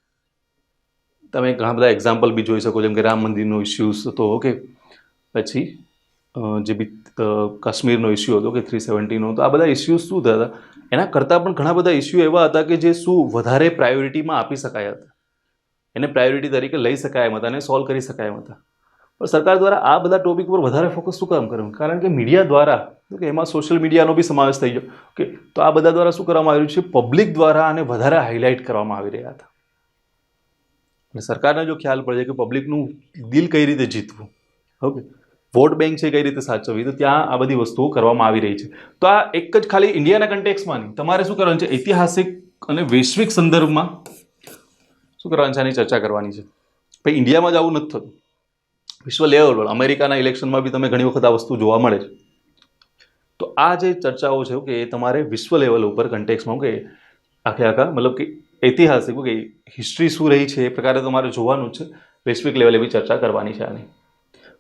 તમે ઘણા બધા એક્ઝામ્પલ બી જોઈ શકો, જેમ કે રામ મંદિરનો ઇસ્યુઝ હતો, ઓકે, પછી જે બી કાશ્મીરનો ઇસ્યુ હતો કે 370નો, તો આ બધા ઇસ્યુઝ શું થયા હતા, એના કરતાં પણ ઘણા બધા ઇસ્યુ એવા હતા કે જે શું વધારે પ્રાયોરિટીમાં આપી શકાયા હતા, એને પ્રાયોરિટી તરીકે લઈ શકાય એમ હતા અને સોલ્વ કરી શકાય એમ હતા. પણ સરકાર દ્વારા આ બધા ટોપિક પર વધારે ફોકસ શું કામ કર્યું? કારણ કે મીડિયા દ્વારા, કે એમાં સોશિયલ મીડિયાનો બી સમાવેશ થઈ ગયો, ઓકે, તો આ બધા દ્વારા શું કરવામાં આવ્યું છે, પબ્લિક દ્વારા આને વધારે હાઇલાઇટ કરવામાં આવી રહ્યા હતા. અને સરકારને જો ખ્યાલ પડે કે પબ્લિકનું દિલ કઈ રીતે જીતવું, ઓકે, વોટ બેંક છે કઈ રીતે સાચવવી, તો ત્યાં આ બધી વસ્તુઓ કરવામાં આવી રહી છે. તો આ એક જ ખાલી ઇન્ડિયાના કન્ટેક્સમાં નહીં, તમારે શું કરવાનું છે, ઐતિહાસિક અને વૈશ્વિક સંદર્ભમાં શું કરવાનું છે, આની ચર્ચા કરવાની છે. ભાઈ ઇન્ડિયામાં જ આવું નથી થતું, વિશ્વ લેવલ પર અમેરિકાના ઇલેક્શનમાં બી તમે ઘણી વખત આ વસ્તુ જોવા મળે છે. તો આ જે ચર્ચાઓ છે કે એ તમારે વિશ્વ લેવલ ઉપર કન્ટેક્સમાં કે આખા મતલબ કે ઐતિહાસિક કે હિસ્ટ્રી શું રહી છે એ પ્રકારે તમારે જોવાનું છે, વૈશ્વિક લેવલે બી ચર્ચા કરવાની છે આની.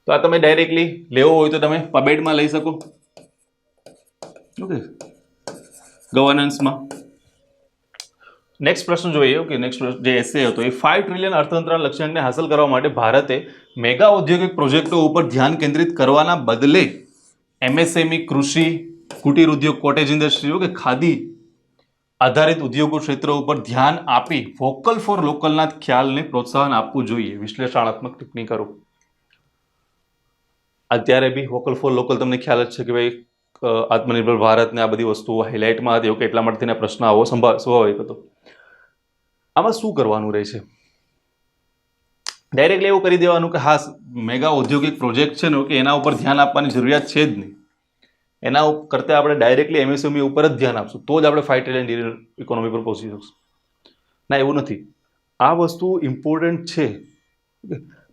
તો આ તમે ડાયરેક્ટલી લેવો હોય તો તમે પબેડમાં લઈ શકો, ઓકે, ગવર્નન્સમાં. નેક્સ્ટ પ્રશ્ન જોઈએ, ઓકે, નેક્સ્ટ જે એસે હતો એ 5 ટ્રિલિયન અર્થતંત્રના લક્ષ્યાંકને હાંસલ કરવા માટે ભારતે મેગા ઔદ્યોગિક પ્રોજેક્ટો ઉપર ધ્યાન કેન્દ્રિત કરવાના બદલે એમએસએમઈ, કૃષિ, કુટીર ઉદ્યોગ, કોટેજ ઇન્ડસ્ટ્રીઓ કે ખાદી આધારિત ઉદ્યોગો ક્ષેત્રો ઉપર ધ્યાન આપી વોકલ ફોર લોકલના ખ્યાલને પ્રોત્સાહન આપવું જોઈએ. વિશ્લેષણાત્મક ટિપ્પણી કરો. અત્યારે બી વોકલ ફોર લોકલ તમને ખ્યાલ જ છે કે ભાઈ આત્મનિર્ભર ભારતને આ બધી વસ્તુઓ હાઇલાઇટમાં હતી, ઓકે, એટલા માટે પ્રશ્ન આવો સ્વાભાવિક હતો. આમાં શું કરવાનું રહે છે? ડાયરેક્ટલી એવું કરી દેવાનું કે હા મેગા ઔદ્યોગિક પ્રોજેક્ટ છે ને, ઓકે, એના ઉપર ધ્યાન આપવાની જરૂરિયાત છે જ નહીં, એના કરતાં આપણે ડાયરેક્ટલી એમએસએમઈ ઉપર જ ધ્યાન આપશું તો જ આપણે 5 ટ્રિલિયન ઇકોનોમી પર પહોંચી શકશું. ના, એવું નથી. આ વસ્તુ ઇમ્પોર્ટન્ટ છે,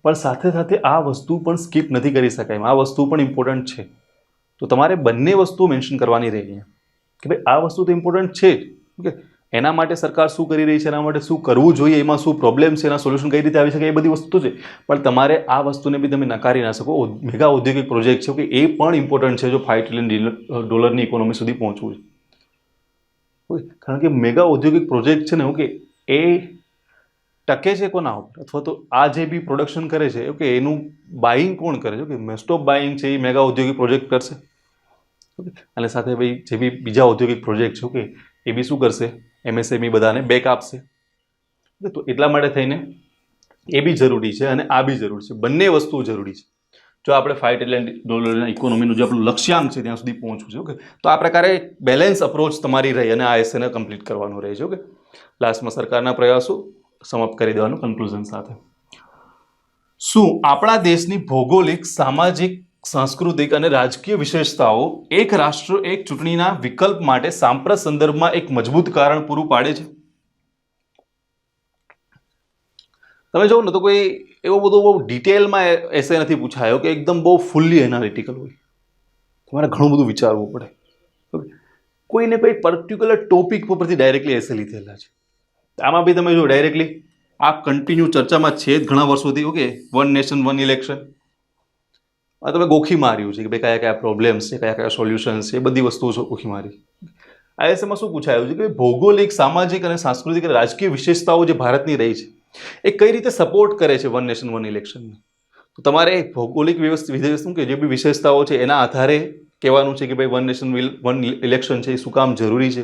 પણ સાથે સાથે આ વસ્તુ પણ સ્કીપ નથી કરી શકાય. આ વસ્તુ પણ ઇમ્પોર્ટન્ટ છે, તો તમારે બંને વસ્તુઓ મેન્શન કરવાની રહી કે ભાઈ આ વસ્તુ તો ઇમ્પોર્ટન્ટ છે જ, ઓકે, એના માટે સરકાર શું કરી રહી છે, એના માટે શું કરવું જોઈએ, એમાં શું પ્રોબ્લેમ છે, એના સોલ્યુશન કઈ રીતે આવી શકે, એ બધી વસ્તુ છે. પણ તમારે આ વસ્તુને બી તમે નકારી ના શકો. મેગા ઔદ્યોગિક પ્રોજેક્ટ છે કે એ પણ ઇમ્પોર્ટન્ટ છે જો $5 ટ્રિલિયન ઇકોનોમી સુધી પહોંચવું છે, ઓકે. કારણ કે મેગા ઔદ્યોગિક પ્રોજેક્ટ છે ને, ઓકે, એ ટકે છે કોના ઉપર, અથવા તો આ જે બી પ્રોડક્શન કરે છે, ઓકે, એનું બાઇંગ કોણ કરે છે, ઓકે, મોસ્ટ ઓફ બાઇંગ છે એ મેગા ઔદ્યોગિક પ્રોજેક્ટ કરશે, ઓકે. અને સાથે ભાઈ જે બી બીજા ઔદ્યોગિક પ્રોજેક્ટ છે, ઓકે, એ બી શું કરશે, એમએસએમઈ બધાને બેક આપશે. તો એટલા માટે થઈને એ બી જરૂરી છે અને આ બી જરૂરી છે, બંને વસ્તુઓ જરૂરી છે જો આપણે $5 ટ્રિલિયન ઇકોનોમીનું જે આપણું લક્ષ્યાંક છે ત્યાં સુધી પહોંચવું છે, ઓકે. તો આ પ્રકારે બેલેન્સ અપ્રોચ તમારી રહી અને આ એસેને કમ્પ્લીટ કરવાનું રહે છે, ઓકે. લાસ્ટમાં સરકારના પ્રયાસો સમાપ્ત કરી દેવાનું કન્ક્લુઝન સાથે. શું આપણા દેશની ભૌગોલિક, સામાજિક, સાંસ્કૃતિક અને રાજકીય વિશેષતાઓ એક રાષ્ટ્ર એક ચૂંટણીના વિકલ્પ માટે સાંપ્રત સંદર્ભમાં એક મજબૂત કારણ પૂરું પાડે છે? તમે જોવો ને તો કોઈ એવો બધો બહુ ડિટેલમાં એસે નથી પૂછાયો કે એકદમ બહુ ફૂલ્લી એનાલિટિકલ હોય. તમારે ઘણું બધું વિચારવું પડે. ઓકે, કોઈને કોઈ પર્ટિક્યુલર ટોપિક ઉપરથી ડાયરેક્ટલી એસે લીધેલા છે. આમાં બી તમે જો ડાયરેક્ટલી આ કન્ટિન્યુ ચર્ચામાં છે જ ઘણા વર્ષોથી. Okay, one nation one election, આ તમે ગોખી માર્યું છે કે ભાઈ કયા કયા પ્રોબ્લેમ્સ છે, કયા કયા સોલ્યુશન્સ છે, એ બધી વસ્તુઓ ગોખી મારી. આ એસેમાં શું પૂછાયું છે કે ભૌગોલિક, સામાજિક અને સાંસ્કૃતિક અને રાજકીય વિશેષતાઓ જે ભારતની રહી છે એ કઈ રીતે સપોર્ટ કરે છે વન નેશન વન ઇલેક્શનને. તો તમારે ભૌગોલિક શું કે જે બી વિશેષતાઓ છે એના આધારે કહેવાનું છે કે ભાઈ વન નેશન વન ઇલેક્શન છે એ શું કામ જરૂરી છે.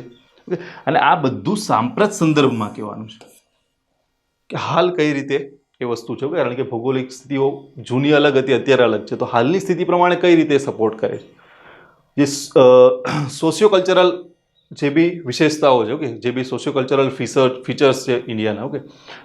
અને આ બધું સાંપ્રત સંદર્ભમાં કહેવાનું છે કે હાલ કઈ રીતે એ વસ્તુ છે. કારણ કે ભૌગોલિક સ્થિતિઓ જૂની અલગ હતી, અત્યારે અલગ છે. તો હાલની સ્થિતિ પ્રમાણે કઈ રીતે સપોર્ટ કરે છે. જે સોશિયો કલ્ચરલ જે બી વિશેષતાઓ છે, ઓકે, જે બી સોશિયો કલ્ચરલ ફીચર્સ છે ઇન્ડિયાના, ઓકે,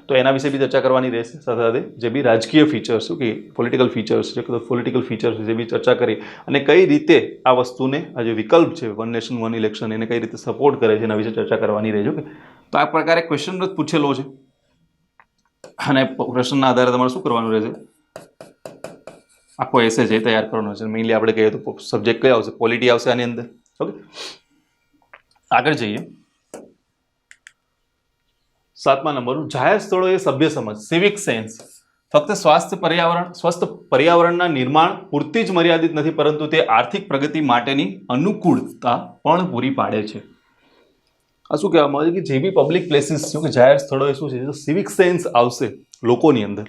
તો એના વિશે બી ચર્ચા કરવાની રહેશે. સાથે સાથે જે બી રાજકીય ફીચર્સ, ઓકે, પોલિટિકલ ફીચર્સ છે, પોલિટિકલ ફીચર્સ જે બી ચર્ચા કરી અને કઈ રીતે આ વસ્તુને, આ જે વિકલ્પ છે વન નેશન વન ઇલેક્શન, એને કઈ રીતે સપોર્ટ કરે છે એના વિશે ચર્ચા કરવાની રહેશે. ઓકે, તો આ પ્રકારે ક્વેશ્ચન પૂછેલો છે અને પ્રશ્નના આધારે તમારે શું કરવાનું રહેશે, આખો એસે છે તૈયાર કરવાનો છે. મેઇનલી આપણે કહીએ તો સબ્જેક્ટ કયો આવશે, પોલિટી આવશે આની અંદર. ઓકે, આગળ જઈએ. 7મા નંબરનું, જાહેર સ્થળોએ સભ્ય સમજ, સિવિક સેન્સ ફક્ત સ્વસ્થ પર્યાવરણના નિર્માણ પૂરતી જ મર્યાદિત નથી, પરંતુ તે આર્થિક પ્રગતિ માટેની અનુકૂળતા પણ પૂરી પાડે છે. આ શું કહેવામાં આવે છે કે જે બી પબ્લિક પ્લેસીસ છે કે જાહેર સ્થળોએ શું છે, સિવિક સેન્સ આવશે લોકોની અંદર.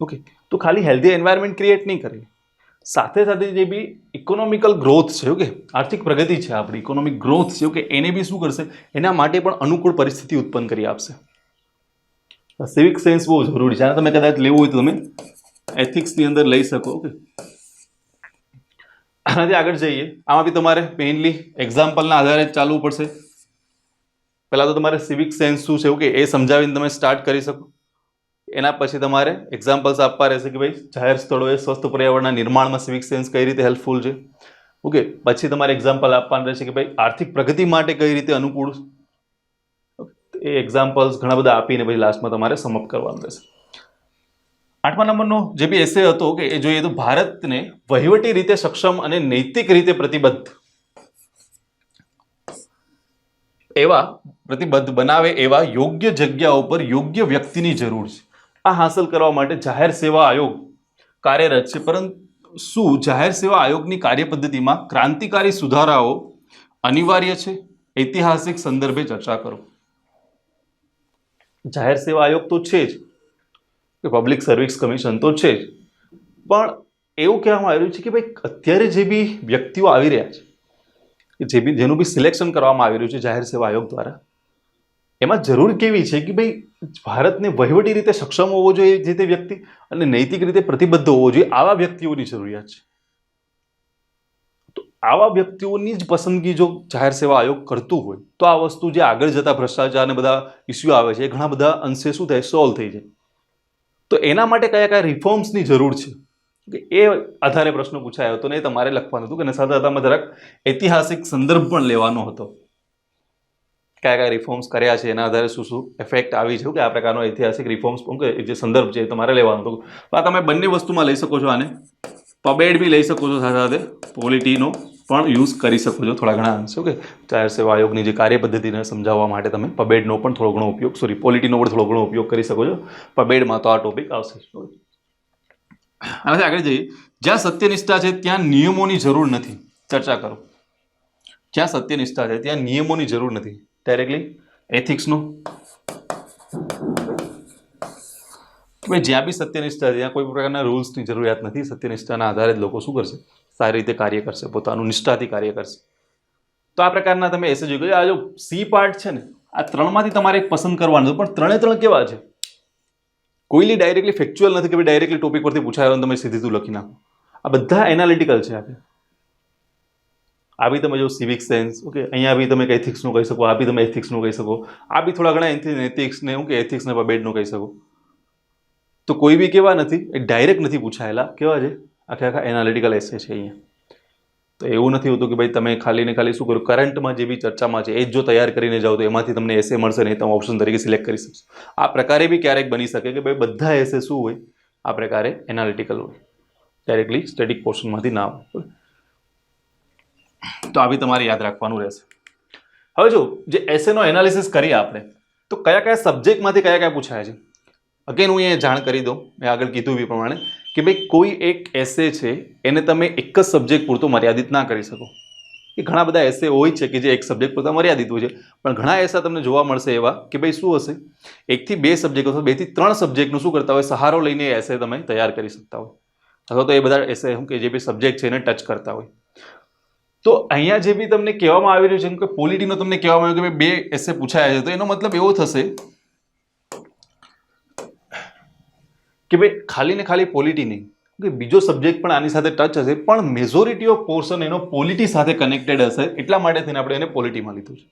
ઓકે, તો ખાલી હેલ્ધી એન્વાયરમેન્ટ ક્રિએટ નહીં કરે, સાથે સાથે જે બી ઇકોનોમિકલ ગ્રોથ છે, ઓકે, આર્થિક પ્રગતિ છે, આપણી ઇકોનોમિક ગ્રોથ છે, ઓકે, એને બી શું કરશે, એના માટે પણ અનુકૂળ પરિસ્થિતિ ઉત્પન્ન કરી આપશે. સિવિક સેન્સ બહુ જરૂરી છે. તમે કદાચ લેવું હોય તો તમે એથિક્સની અંદર લઈ શકો. ઓકે, આનાથી આગળ જઈએ. આમાં બી તમારે મેઇનલી એક્ઝામ્પલના આધારે ચાલવું પડશે. પહેલાં તો તમારે સિવિક સેન્સ શું છે, ઓકે, એ સમજાવીને તમે સ્ટાર્ટ કરી શકો. એના પછી તમારે એક્ઝામ્પલ્સ આપવા રહેશે કે ભાઈ જાહેર સ્થળોએ સ્વસ્થ પર્યાવરણના નિર્માણમાં સિવિક સેન્સ કઈ રીતે હેલ્પફુલ છે. ઓકે, પછી તમારે એક્ઝામ્પલ આપવાનું રહેશે કે ભાઈ આર્થિક પ્રગતિ માટે કઈ રીતે અનુકૂળ. એ એક્ઝામ્પલ્સ ઘણા બધા આપીને પછી લાસ્ટમાં તમારે સમઅપ કરવાનું રહેશે. 8મા નંબરનો જે બી એસે હતો કે એ જોઈએ તો ભારતને વહીવટી રીતે સક્ષમ અને નૈતિક રીતે પ્રતિબદ્ધ બનાવે એવા યોગ્ય જગ્યાઓ પર યોગ્ય વ્યક્તિની જરૂર છે. આ હાંસલ કરવા માટે જાહેર સેવા આયોગ કાર્યરત છે. પરંતુ શું જાહેર સેવા આયોગની કાર્યપદ્ધતિમાં ક્રાંતિકારી સુધારાઓ અનિવાર્ય છે? ઐતિહાસિક સંદર્ભે ચર્ચા કરો. જાહેર સેવા આયોગ તો છે જ, કે પબ્લિક સર્વિસ કમિશન તો છે જ, પણ એવું કહેવામાં આવ્યું છે કે ભાઈ અત્યારે જે બી વ્યક્તિઓ આવી રહ્યા છે, જેનું બી સિલેક્શન કરવામાં આવી રહ્યું છે જાહેર સેવા આયોગ દ્વારા, એમાં જરૂર કેવી છે કે ભાઈ ભારતને વહીવટી રીતે સક્ષમ હોવો જોઈએ જે તે વ્યક્તિ, અને નૈતિક રીતે પ્રતિબદ્ધ હોવો જોઈએ. આવા વ્યક્તિઓની જરૂરિયાત છે. તો આવા વ્યક્તિઓની જ પસંદગી જો જાહેર સેવા આયોગ કરતું હોય તો આ વસ્તુ જે આગળ જતા ભ્રષ્ટાચાર અને બધા ઇસ્યુ આવે છે એ ઘણા બધા અંશે શું થાય, સોલ્વ થઈ જાય. તો એના માટે કયા કયા રિફોર્મ્સની જરૂર છે એ આધારે પ્રશ્ન પૂછાયો હતો ને એ તમારે લખવાનું હતું. અને સાથે સાથે જરાક ઐતિહાસિક સંદર્ભ પણ લેવાનો હતો. કયા કયા રિફોર્મ્સ કર્યા છે એના આધારે શું શું ઇફેક્ટ આવી છે, કે આ પ્રકારનો ઐતિહાસિક રિફોર્મ્સ જે સંદર્ભ છે એ તમારે લેવાનો હતો. તો આ તમે બંને વસ્તુમાં લઈ શકો છો. આને પબેડ બી લઈ શકો છો, સાથે સાથે પોલિટીનો પણ યુઝ કરી શકો છો થોડા ઘણા અંશે. ઓકે, જાહેર સેવા આયોગની જે કાર્યપદ્ધતિને સમજાવવા માટે તમે પબેડનો પણ થોડો ઘણો ઉપયોગ, પોલિટીનો પણ થોડો ઘણો ઉપયોગ કરી શકો છો. પબેડમાં તો આ ટોપિક આવશે. હવે આગળ જઈએ. જ્યાં સત્યનિષ્ઠા છે ત્યાં નિયમોની જરૂર નથી. ચર્ચા કરો. જ્યાં સત્યનિષ્ઠા છે ત્યાં નિયમોની જરૂર નથી. ડાયરેક્ટલી એથિક્સનો, જ્યાં બી સત્યનિષ્ઠા છે ત્યાં કોઈ પ્રકારના રૂલ્સની જરૂરિયાત નથી. સત્યનિષ્ઠાના આધારે જ લોકો શું કરશે, સારી રીતે કાર્ય કરશે, પોતાનું નિષ્ઠાથી કાર્ય કરશે. તો આ પ્રકારના તમે એસે જોઈ ગયા. આ જો સી પાર્ટ છે ને, આ ત્રણમાંથી તમારે એક પસંદ કરવાનું, પણ ત્રણે ત્રણ કેવા છે, કોઈલી ડાયરેક્ટલી ફેક્ચ્યુઅલ નથી કે ભાઈ ડાયરેક્ટલી ટોપિક પરથી પૂછાયો તમે સીધું લખી નાખો. આ બધા એનાલિટિકલ છે. આ બી તમે જો સિવિક સેન્સ, ઓકે, અહીંયા બી તમે એથિક્સનું કહી શકો, આ બી તમે એથિક્સનું કહી શકો, આ બી થોડા ઘણા એથિક્સને એથિક્સને પબેડનું કહી શકો. તો કોઈ બી કેવા નથી, ડાયરેક્ટ નથી પૂછાયેલા. કેવા છે, આખા એનાલિટિકલ એસે છે અહીંયા. તો તો એવું નથી હોતું કે ભાઈ તમે ખાલી ને ખાલી શું કરો, કરંટમાં જે બી ચર્ચામાં છે એ જ જો તૈયાર કરીને જાઓ તો એમાંથી તમને એસે મળશે નહીં, તમે ઓપ્શન તરીકે સિલેક્ટ કરી શકશો. આ પ્રકારે બી ક્યારેક બની શકે કે ભાઈ બધા એસે શું હોય, આ પ્રકારે એનાલિટિકલ હોય, ડાયરેક્ટલી સ્ટેટિક પોર્શનમાંથી ના હોય. તો આ બી તમારે યાદ રાખવાનું રહેશે. હવે જો જે એસેનો એનાલિસિસ કરીએ આપણે, તો કયા કયા સબ્જેક્ટમાંથી કયા કયા પૂછાય છે. અગેન હું એ જાણ કરી દઉં, મેં આગળ કીધું એ પ્રમાણે કે ભાઈ કોઈ એક એસે છે એને તમે એક જ સબ્જેક્ટ પૂરતો મર્યાદિત ના કરી શકો. એ ઘણા બધા એસે હોય છે કે જે એક સબ્જેક્ટ પૂરતા મર્યાદિત હોય છે, પણ ઘણા એસા તમને જોવા મળશે એવા કે ભાઈ શું હશે, 1 થી 2 સબ્જેક્ટ અથવા 2 થી 3 સબ્જેક્ટનું શું કરતા હોય, સહારો લઈને એસે તમે તૈયાર કરી શકતા હોય, અથવા તો એ બધા એસે શું કે જે બી સબ્જેક્ટ છે એને ટચ કરતા હોય. તો અહીંયા જે બી તમને કહેવામાં આવી રહ્યું છે કે પોલિટીનો તમને કહેવામાં આવ્યું કે ભાઈ 2 એસે પૂછાયા છે, તો એનો મતલબ એવો થશે કે ભાઈ ખાલી ને ખાલી પોલિટી નહીં, કે બીજો સબ્જેક્ટ પણ આની સાથે ટચ હશે, પણ મેજોરિટી ઓફ પોર્શન એનો પોલિટી સાથે કનેક્ટેડ હશે, એટલા માટે થઈને આપણે એને પોલિટીમાં લીધું છે.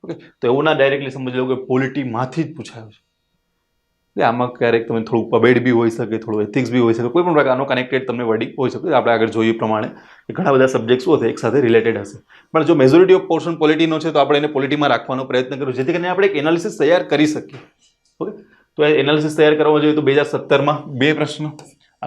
ઓકે, તો એવું ના ડાયરેક્ટલી સમજી લો કે પોલિટીમાંથી જ પૂછાયું છે. આમાં ક્યારેક તમે થોડું પબેડ બી હોઈ શકે, થોડું એથિક્સ બી હોઈ શકે, કોઈ પણ પ્રકારનો કનેક્ટેડ તમને વર્ડિંગ હોઈ શકે. આપણે આગળ જોઈએ પ્રમાણે કે ઘણા બધા સબ્જેક્ટ શું હશે, એક સાથે રિલેટેડ હશે, પણ જો મેજોરિટી ઓફ પોર્શન પોલિટીનો છે તો આપણે એને પોલિટીમાં રાખવાનો પ્રયત્ન કર્યો, જેથી કરીને આપણે એક એનાલિસિસ તૈયાર કરી શકીએ. ઓકે, તો એનાલિસિસ તૈયાર કરવા જોઈએ તો 2017માં 2 પ્રશ્ન,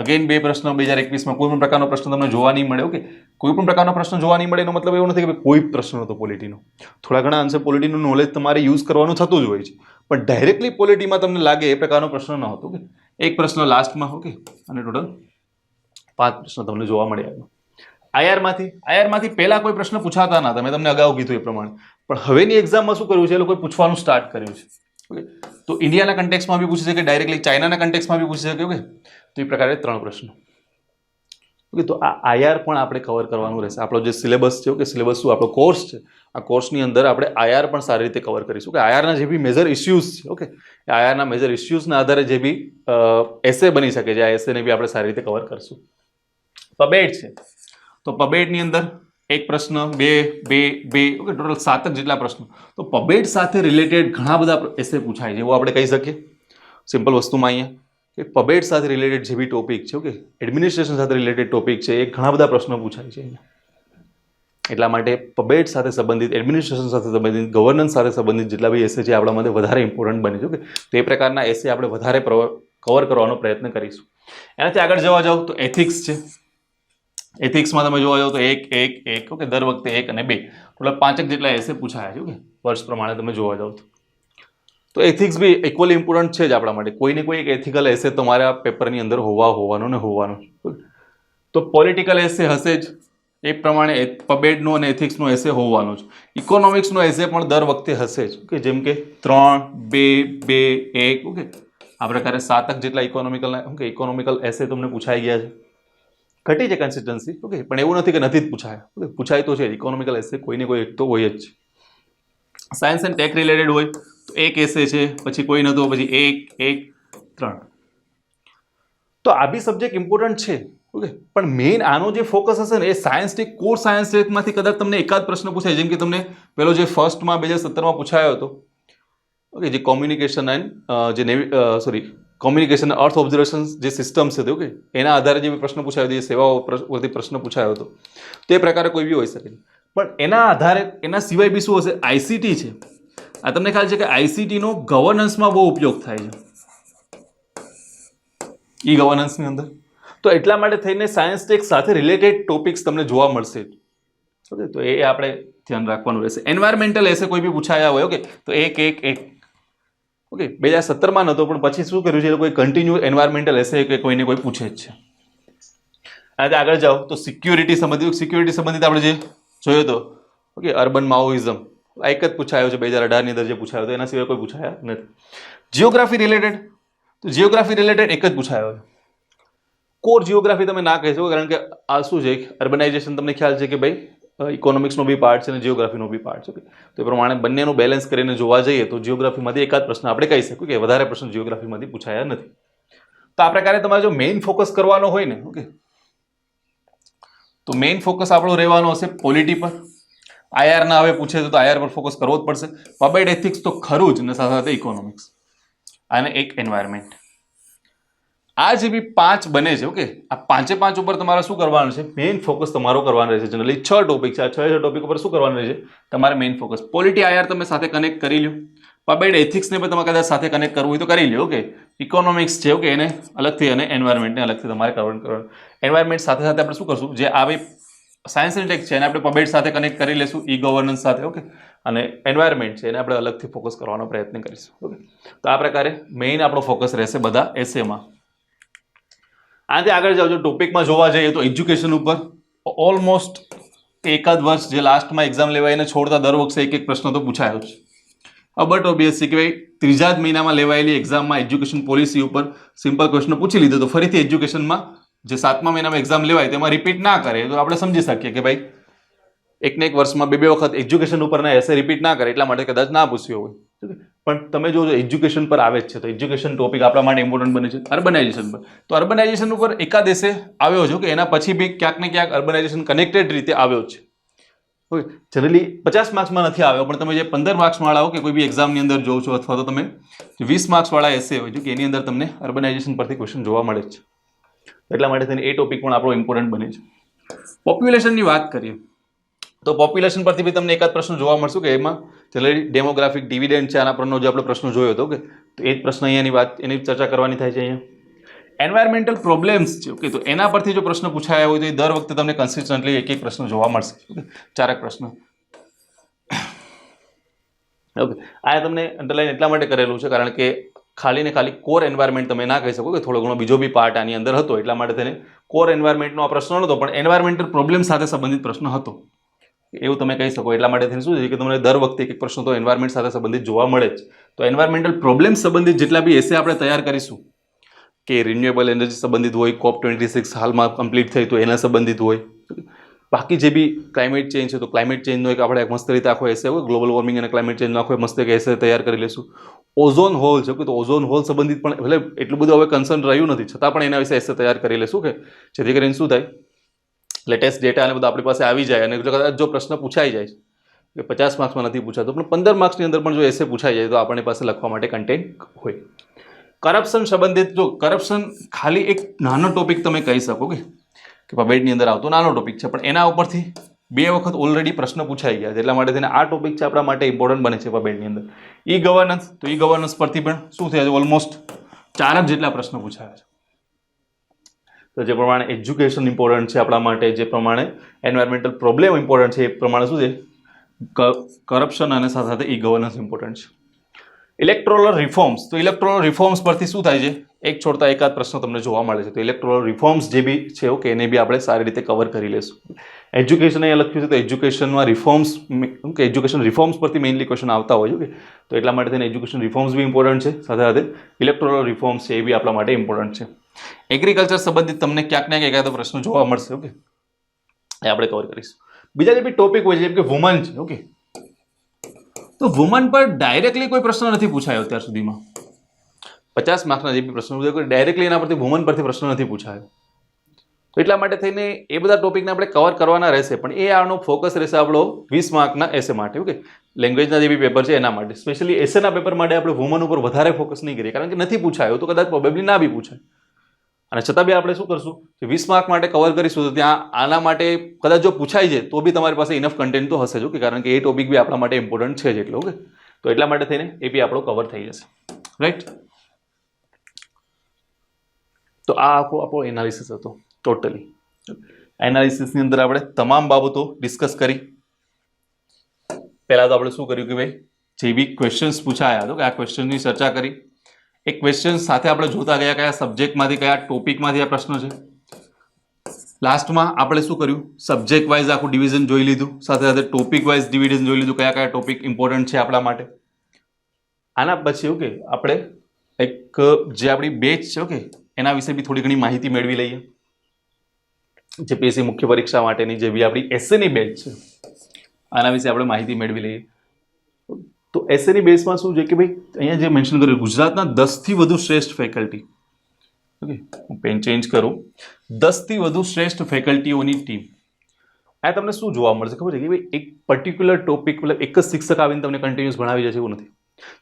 અગેન 2 પ્રશ્ન 2021માં કોઈ પણ પ્રકારનો પ્રશ્ન તમને જોવા નહીં મળે. ઓકે, કોઈ પણ પ્રકારનો પ્રશ્ન જોવા નહીં મળે એનો મતલબ એવો નથી કે કોઈ પ્રશ્ન હતો પોલિટીનો. થોડા ઘણા અંશે પોલિટીનું નોલેજ તમારે યુઝ કરવાનું થતું જ હોય છે, પણ ડાયરેક્ટલી પોલિટીમાં તમને લાગે એ પ્રકારનો પ્રશ્ન ન હતો. ઓકે, એક પ્રશ્ન લાસ્ટમાં. ઓકે, અને ટોટલ 5 પ્રશ્ન તમને જોવા મળ્યા. આઈઆરમાંથી પહેલા કોઈ પ્રશ્ન પૂછાતા ના હતા, મેં તમને અગાઉ કીધું એ પ્રમાણે, પણ હવેની એક્ઝામમાં શું કર્યું છે, એ લોકોએ પૂછવાનું સ્ટાર્ટ કર્યું છે. ઓકે, તો ઇન્ડિયાના કન્ટેક્સમાં બી પૂછી શકે, ડાયરેક્ટલી ચાઇનાના કન્ટેક્સમાં બી પૂછી શકે. ઓકે, તો એ પ્રકારે 3 પ્રશ્નો. ઓકે, તો આ આઈઆર પણ આપણે કવર કરવાનું રહેશે. આપણો જે સિલેબસ છે, ઓકે, સિલેબસ શું આપણો કોર્સ છે, આ કોર્સની અંદર આપણે આઈઆર પણ સારી રીતે કવર કરીશું. કે આઈઆરના જે બી મેજર ઇસ્યુઝ છે, ઓકે, આઈઆરના મેજર ઇસ્યુઝના આધારે જે બી એસે બની શકે છે, આ એસેને બી આપણે સારી રીતે કવર કરશું. પબેડ છે, તો પબેડની અંદર એક પ્રશ્ન, 2, ઓકે, ટોટલ 7 જેટલા પ્રશ્નો. તો પબેડ સાથે રિલેટેડ ઘણા બધા એસે પૂછાય છે, એવું આપણે કહી શકીએ સિમ્પલ વસ્તુમાં. અહીંયા કે પબેડ સાથે રિલેટેડ જે બી ટોપિક છે, ઓકે, એડમિનિસ્ટ્રેશન સાથે રિલેટેડ ટોપિક છે, એ ઘણા બધા પ્રશ્નો પૂછાય છે અહીંયા. એટલા માટે પબેડ સાથે સંબંધિત, એડમિનિસ્ટ્રેશન સાથે સંબંધિત, ગવર્નન્સ સાથે સંબંધિત જેટલા બી એસે છે આપણા માટે વધારે ઇમ્પોર્ટન્ટ બને છે. ઓકે, તો એ પ્રકારના એસે આપણે વધારે કવર કરવાનો પ્રયત્ન કરીશું. એનાથી આગળ જવા જાઓ તો એથિક્સ છે. એથિક્સમાં તમે જોવા જાઓ તો એક, ઓકે, દર વખતે 1 અને 2 ટોટલ 5 જેટલા એસે પૂછાયા છે. ઓકે, વર્ષ પ્રમાણે તમે જોવા જાઓ તો એથિક્સ બી ઇક્વલી ઇમ્પોર્ટન્ટ છે જ આપણા માટે. કોઈ ને કોઈ એક એથિકલ એસે તમારા પેપરની અંદર હોવાનું. તો પોલિટિકલ એસે હશે જ, એ પ્રમાણે પબેડનો અને એથિક્સનો એસે હોવાનો જ. ઇકોનોમિક્સનો એસે પણ દર વખતે હશે જ. ઓકે, જેમ કે 3, 2, 1. ઓકે, આ પ્રકારે 7 જેટલા ઇકોનોમિકલ એસે તમને પૂછાઈ ગયા છે. ઘટી છે કન્સિસ્ટન્સી. ઓકે, પણ એવું નથી કે નથી જ પૂછાયા. ઓકે, પૂછાય તો છે. ઇકોનોમિકલ એસે કોઈને કોઈ એક તો હોય જ છે. સાયન્સ એન્ડ ટેક રિલેટેડ હોય તો એક એસે છે, પછી કોઈ નતો, પછી 1, 3. તો આ બી સબ્જેક્ટ ઇમ્પોર્ટન્ટ છે. ઓકે, પણ મેઇન આનો જે ફોકસ હશે ને એ સાયન્સ ટેક, કોર સાયન્સ ટેકમાંથી કદાચ તમને એકાદ પ્રશ્ન પૂછાય, જેમ કે તમને પેલો જે ફર્સ્ટમાં 2017માં પૂછાયો હતો, ઓકે, જે કોમ્યુનિકેશન કોમ્યુનિકેશન અર્થ ઓબ્ઝર્વેશન જે સિસ્ટમ્સ છે, ઓકે, એના આધારે જે પ્રશ્ન પૂછાયો હતો, જે સેવાઓ પરથી પ્રશ્ન પૂછાયો હતો, તે પ્રકારે કોઈ બી હોઈ શકે. પણ એના આધારે, એના સિવાય બી શું હશે, આઈસીટી છે. આ તમને ખ્યાલ છે કે આઈસીટીનો ગવર્નન્સમાં બહુ ઉપયોગ થાય છે, ઈ ગવર્નન્સની અંદર. તો એટલા માટે થઈને સાયન્સ ટેક સાથે રિલેટેડ ટોપિક્સ તમને જોવા મળશે. ઓકે, તો એ આપણે ધ્યાન રાખવાનું રહેશે. એન્વાયરમેન્ટલ એસે કોઈ બી પૂછાયા હોય, ઓકે, તો એક. ઓકે, 2017માં નહોતો, પણ પછી શું કર્યું છે એ લોકોએ કન્ટિન્યુ એન્વાયરમેન્ટલ એસે કે કોઈને કોઈ પૂછે જ છે. આજે આગળ જાઓ તો સિક્યોરિટી સંબંધિત આપણે જે જોયો હતો, ઓકે, અર્બન માઓઇઝમ એક જ પૂછાયો છે 2018ની અંદર જે પૂછાયો હતો, એના સિવાય કોઈ પૂછાયા નથી. જિયોગ્રાફી રિલેટેડ, તો જિયોગ્રાફી રિલેટેડ એક જ પૂછાયો છે. કોર જિયોગ્રાફી તમે ના કહી શકો, કારણ કે આ શું છે, અર્બનાઇઝેશન તમને ખ્યાલ છે કે ભાઈ ઇકોનોમિક્સનો બી પાર્ટ છે અને જિયોગ્રાફીનો બી પાર્ટ છે. તો એ પ્રમાણે બંનેનું બેલેન્સ કરીને જોવા જઈએ તો જિયોગ્રાફીમાંથી એકાદ પ્રશ્ન આપણે કહી શકીએ કે વધારે પ્રશ્ન જિયોગ્રાફીમાંથી પૂછાયા નથી. તો આ પ્રકારે તમારે જો મેઇન ફોકસ કરવાનો હોય ને, ઓકે, તો મેઇન ફોકસ આપણો રહેવાનો હશે પોલિટી પર. આઈઆર ના હવે પૂછે તો આઈઆર પર ફોકસ કરવો જ પડશે. પબેડ એથિક્સ તો ખરું જ, ને સાથે સાથે ઇકોનોમિક્સ અને એક એન્વાયરમેન્ટ. આ જે બી 5 બને છે, ઓકે, આ 5 ઉપર તમારે શું કરવાનું છે? મેઇન ફોકસ તમારો કરવાનો રહેશે. જનરલી 6 ટોપિક છે, આ 6 ટોપિક ઉપર શું કરવાનું રહેશે? તમારે મેઇન ફોકસ. પોલિટી આઈઆર તમે સાથે કનેક્ટ કરી લો. પબેડ એથિક્સને પણ તમારે કદાચ સાથે કનેક્ટ કરવું હોય તો કરી લો. ઓકે, ઇકોનોમિક્સ છે, ઓકે, એને અલગથી અને એન્વાયરમેન્ટને અલગથી તમારે કરવાનું. એન્વાયરમેન્ટ સાથે સાથે આપણે શું કરશું? જે આવી સાયન્સ એન્ડ ટેક છે એને આપણે પબેડ સાથે કનેક્ટ કરી લેશું, ઈ ગવર્નન્સ સાથે. ઓકે, અને એન્વાયરમેન્ટ છે એને આપણે અલગથી ફોકસ કરવાનો પ્રયત્ન કરીશું. ઓકે, તો આ પ્રકારે મેઇન આપણો ફોકસ રહેશે બધા એસેમાં. આથી આગળ જાઓ, જો ટોપિકમાં જોવા જઈએ તો એજ્યુકેશન ઉપર ઓલમોસ્ટ એકાદ વર્ષ જે લાસ્ટમાં એક્ઝામ લેવાઈને છોડતા દર વખતે એક પ્રશ્ન તો પૂછાયો છે. બટ ઓબ્વિયસલી કે ભાઈ ત્રીજા જ મહિનામાં લેવાયેલી એક્ઝામમાં એજ્યુકેશન પોલિસી ઉપર સિમ્પલ ક્વેશ્ચન પૂછી લીધો તો ફરીથી એજ્યુકેશનમાં જે 7મા મહિનામાં એક્ઝામ લેવાય તેમાં રિપીટ ના કરે તો આપણે સમજી શકીએ કે ભાઈ એકને એક વર્ષમાં બે વખત એજ્યુકેશન ઉપરના એસે રિપીટ ના કરે એટલા માટે કદાચ ના પૂછ્યો હોય. પણ તમે જો એજ્યુકેશન પર આવે જ છે તો એજ્યુકેશન ટોપિક આપણા માટે ઇમ્પોર્ટન્ટ બને છે. અર્બનાઇઝેશન પર તો અર્બનાઇઝેશન ઉપર એકાદ એસે આવ્યો છે કે એના પછી બી ક્યાંક ને ક્યાંક અર્બનાઇઝેશન કનેક્ટેડ રીતે આવ્યો છે. ઓકે, જનરલી 50 માર્ક્સમાં નથી આવ્યો, પણ તમે જે 15 માર્ક્સવાળા કે કોઈ બી એક્ઝામની અંદર જોવો છો અથવા તો તમે 20 માર્ક્સવાળા એસે હોય કે એની અંદર તમને અર્બનાઇઝેશન પરથી ક્વેશ્ચન જોવા મળે છે. એટલા માટે થઈને એ ટોપિક પણ આપણો ઇમ્પોર્ટન્ટ બને છે. પોપ્યુલેશનની વાત કરીએ તો પોપ્યુલેશન પરથી બી તમને એકાદ પ્રશ્ન જોવા મળશે કે એમાં જનરલી ડેમોગ્રાફિક ડિવિડન્ડ છે આના પરનો જે આપણે પ્રશ્ન જોયો હતો, કે તો એ જ પ્રશ્ન અહીંયાની વાત એની ચર્ચા કરવાની થાય છે. અહીંયા એન્વાયરમેન્ટલ પ્રોબ્લેમ્સ છે, ઓકે, તો એના પરથી જો પ્રશ્ન પૂછાયા હોય તો એ દર વખતે તમને કન્સિસ્ટન્ટલી એક પ્રશ્ન જોવા મળશે. ઓકે, 4 પ્રશ્ન. ઓકે, આ તમને અંડરલાઈન એટલા માટે કરેલું છે કારણ કે ખાલી ને ખાલી કોર એન્વાયરમેન્ટ તમે ના કહી શકો કે થોડો ઘણો બીજો બી પાર્ટ આની અંદર હતો, એટલા માટે તેને કોર એન્વાયરમેન્ટનો આ પ્રશ્ન નહોતો પણ એન્વાયરમેન્ટલ પ્રોબ્લેમ સાથે સંબંધિત પ્રશ્ન હતો એવું તમે કહી શકો. એટલા માટે થઈને શું છે કે તમને દર વખતે એક પ્રશ્ન તો એન્વાયરમેન્ટ સાથે સંબંધિત જોવા મળે જ. તો એન્વાયરમેન્ટલ પ્રોબ્લેમ સંબંધિત જેટલા બી એસે આપણે તૈયાર કરીશું કે રિન્યુએબલ એનર્જી સંબંધિત હોય, COP26 હાલમાં કમ્પ્લીટ થઈ તો એના સંબંધિત હોય, બાકી જે બી ક્લાઇમેટ ચેન્જ છે તો ક્લાઇમેટ ચેન્જનો એક આપણે મસ્ત રીતે આખો એસે હોય, ગ્લોબલ વોર્મિંગ અને ક્લાઇમેટ ચેન્જનો આખો મસ્ત એક એસે તૈયાર કરી લેશું. ઓઝોન હોલ છે, તો ઓઝોન હોલ સંબંધિત પણ ભલે એટલું બધું હવે કન્સર્ન રહ્યું નથી છતાં પણ એના વિશે એસે તૈયાર કરી લેશું કે જેથી કરીને શું થાય લેટેસ્ટ ડેટા અને બધું આપણી પાસે આવી જાય અને કદાચ જો પ્રશ્ન પૂછાઈ જાય કે 50 માર્ક્સમાં નથી પૂછાતો પણ 15 માર્ક્સની અંદર પણ જો એસે પૂછાઈ જાય તો આપણી પાસે લખવા માટે કન્ટેન્ટ હોય. કરપ્શન સંબંધિત જો કરપ્શન ખાલી એક નાનો ટોપિક તમે કહી શકો કે પબેડની અંદર આવતો નાનો ટોપિક છે પણ એના ઉપરથી 2 વખત ઓલરેડી પ્રશ્ન પૂછાઈ ગયા છે એટલા માટે તેને આ ટોપિક છે આપણા માટે ઇમ્પોર્ટન્ટ બને છે પબેડની અંદર. ઈ ગવર્નન્સ તો ઈ ગવર્નન્સ પરથી પણ શું થયા છે ઓલમોસ્ટ 4 જેટલા પ્રશ્ન પૂછાયા છે. તો જે પ્રમાણે એજ્યુકેશન ઇમ્પોર્ટન્ટ છે આપણા માટે, જે પ્રમાણે એન્વાયરમેન્ટલ પ્રોબ્લેમ ઇમ્પોર્ટન્ટ છે એ પ્રમાણે શું છે કરપ્શન અને સાથે સાથે ઈ ગવર્નન્સ ઇમ્પોર્ટન્ટ છે. ઇલેક્ટોરલ રિફોર્મ્સ તો ઇલેક્ટોરલ રિફોર્મ્સ પરથી શું થાય છે એક છોડતા એકાદ પ્રશ્ન તમને જોવા મળે છે. તો ઇલેક્ટોરલ રિફોર્મ્સ જે બી છે ઓકે એને બી આપણે સારી રીતે કવર કરી લેશું. એજ્યુકેશન અહીંયા લખ્યું છે તો એજ્યુકેશનમાં રિફોર્મ્સ કે એજ્યુકેશન રિફોર્મ્સ પરથી મેઇનલી ક્વેશ્ચન આવતા હોય છે તો એટલા માટે તેને એજ્યુકેશન રિફોર્મ્સ બી ઇમ્પોર્ટન્ટ છે, સાથે સાથે ઇલેક્ટોરલ રિફોર્મ્સ છે એ બી આપણા માટે ઇમ્પોર્ટન્ટ છે. એગ્રીકલ્ચર સંબંધિત તમને ક્યાંક ને ક્યાંક એકાદો પ્રશ્ન જોવા મળશે, ઓકે, એ આપણે કવર કરીશું. બીજા જે બી ટોપિક હોય છે જેમ કે વુમન છે, ઓકે, તો વુમન પર ડાયરેક્ટલી કોઈ પ્રશ્ન નથી પૂછાયો અત્યાર સુધીમાં. 50 માર્ક્સના જે બી પ્રશ્નો ડાયરેક્ટલી એના પરથી વુમન પરથી પ્રશ્ન નથી પૂછાયો. તો એટલા માટે થઈને એ બધા ટોપિકને આપણે કવર કરવાના રહેશે પણ એ આનો ફોકસ રહેશે આપણો 20 માર્કના એસે માટે, ઓકે, લેંગ્વેજના જે બી પેપર છે એના માટે. સ્પેશિયલી એસેના પેપર માટે આપણે વુમન ઉપર વધારે ફોકસ નહીં કરીએ કારણ કે નથી પૂછાયો તો કદાચ પ્રોબેબલી ના બી પૂછાય અને છતાં બી આપણે શું કરશું કે 20 માર્ક માટે કવર કરીશું તો ત્યાં આના માટે કદાચ જો પૂછાઈ જાય તો બી તમારી પાસે ઇનફ કન્ટેન્ટ તો હશે જ, ઓકે, કારણ કે એ ટોપિક બી આપણા માટે ઇમ્પોર્ટન્ટ છે જ એટલે, ઓકે, તો એટલા માટે થઈને એ બી આપણો કવર થઈ જશે, રાઈટ. તો આ આપણો એનાલિસિસ હતો ટોટલી. એનાલિસિસની અંદર આપણે તમામ બાબતો ડિસ્કસ કરી. પહેલા તો આપણે શું કર્યું કે ભાઈ જે બી ક્વેશ્ચન્સ પૂછાયા તો કે આ ક્વેશ્ચનની ચર્ચા કરી. એક ક્વેશ્ચન સાથે આપણે જોતા ગયા કયા સબ્જેક્ટમાંથી કયા ટોપિકમાંથી આ પ્રશ્ન છે. લાસ્ટમાં આપણે શું કર્યું સબ્જેક્ટ વાઇઝ આખું ડિવિઝન જોઈ લીધું, સાથે સાથે ટોપિક વાઇઝ ડિવિઝન જોઈ લીધું કયા કયા ટોપિક ઇમ્પોર્ટન્ટ છે આપણા માટે. આના પછી ઓકે આપણે એક જે આપણી બેચ છે ઓકે એના વિશે બી થોડી ઘણી માહિતી મેળવી લઈએ. જે પીએસસી મુખ્ય પરીક્ષા માટેની જે બી આપણી એસએની બેચ છે આના વિશે આપણે માહિતી મેળવી લઈએ. તો એસએની બેસમાં શું છે કે ભાઈ અહીંયા જે મેન્શન કર્યું ગુજરાતના 10થી વધુ શ્રેષ્ઠ ફેકલ્ટી, ઓકે, હું પેન ચેન્જ કરું, 10થી વધુ શ્રેષ્ઠ ફેકલ્ટીઓની ટીમ. આ તમને શું જોવા મળશે ખબર છે કે ભાઈ એક પર્ટિક્યુલર ટોપિક મતલબ એક જ શિક્ષક આવીને તમને કન્ટિન્યુઅસ ભણાવી જશે એવું નથી.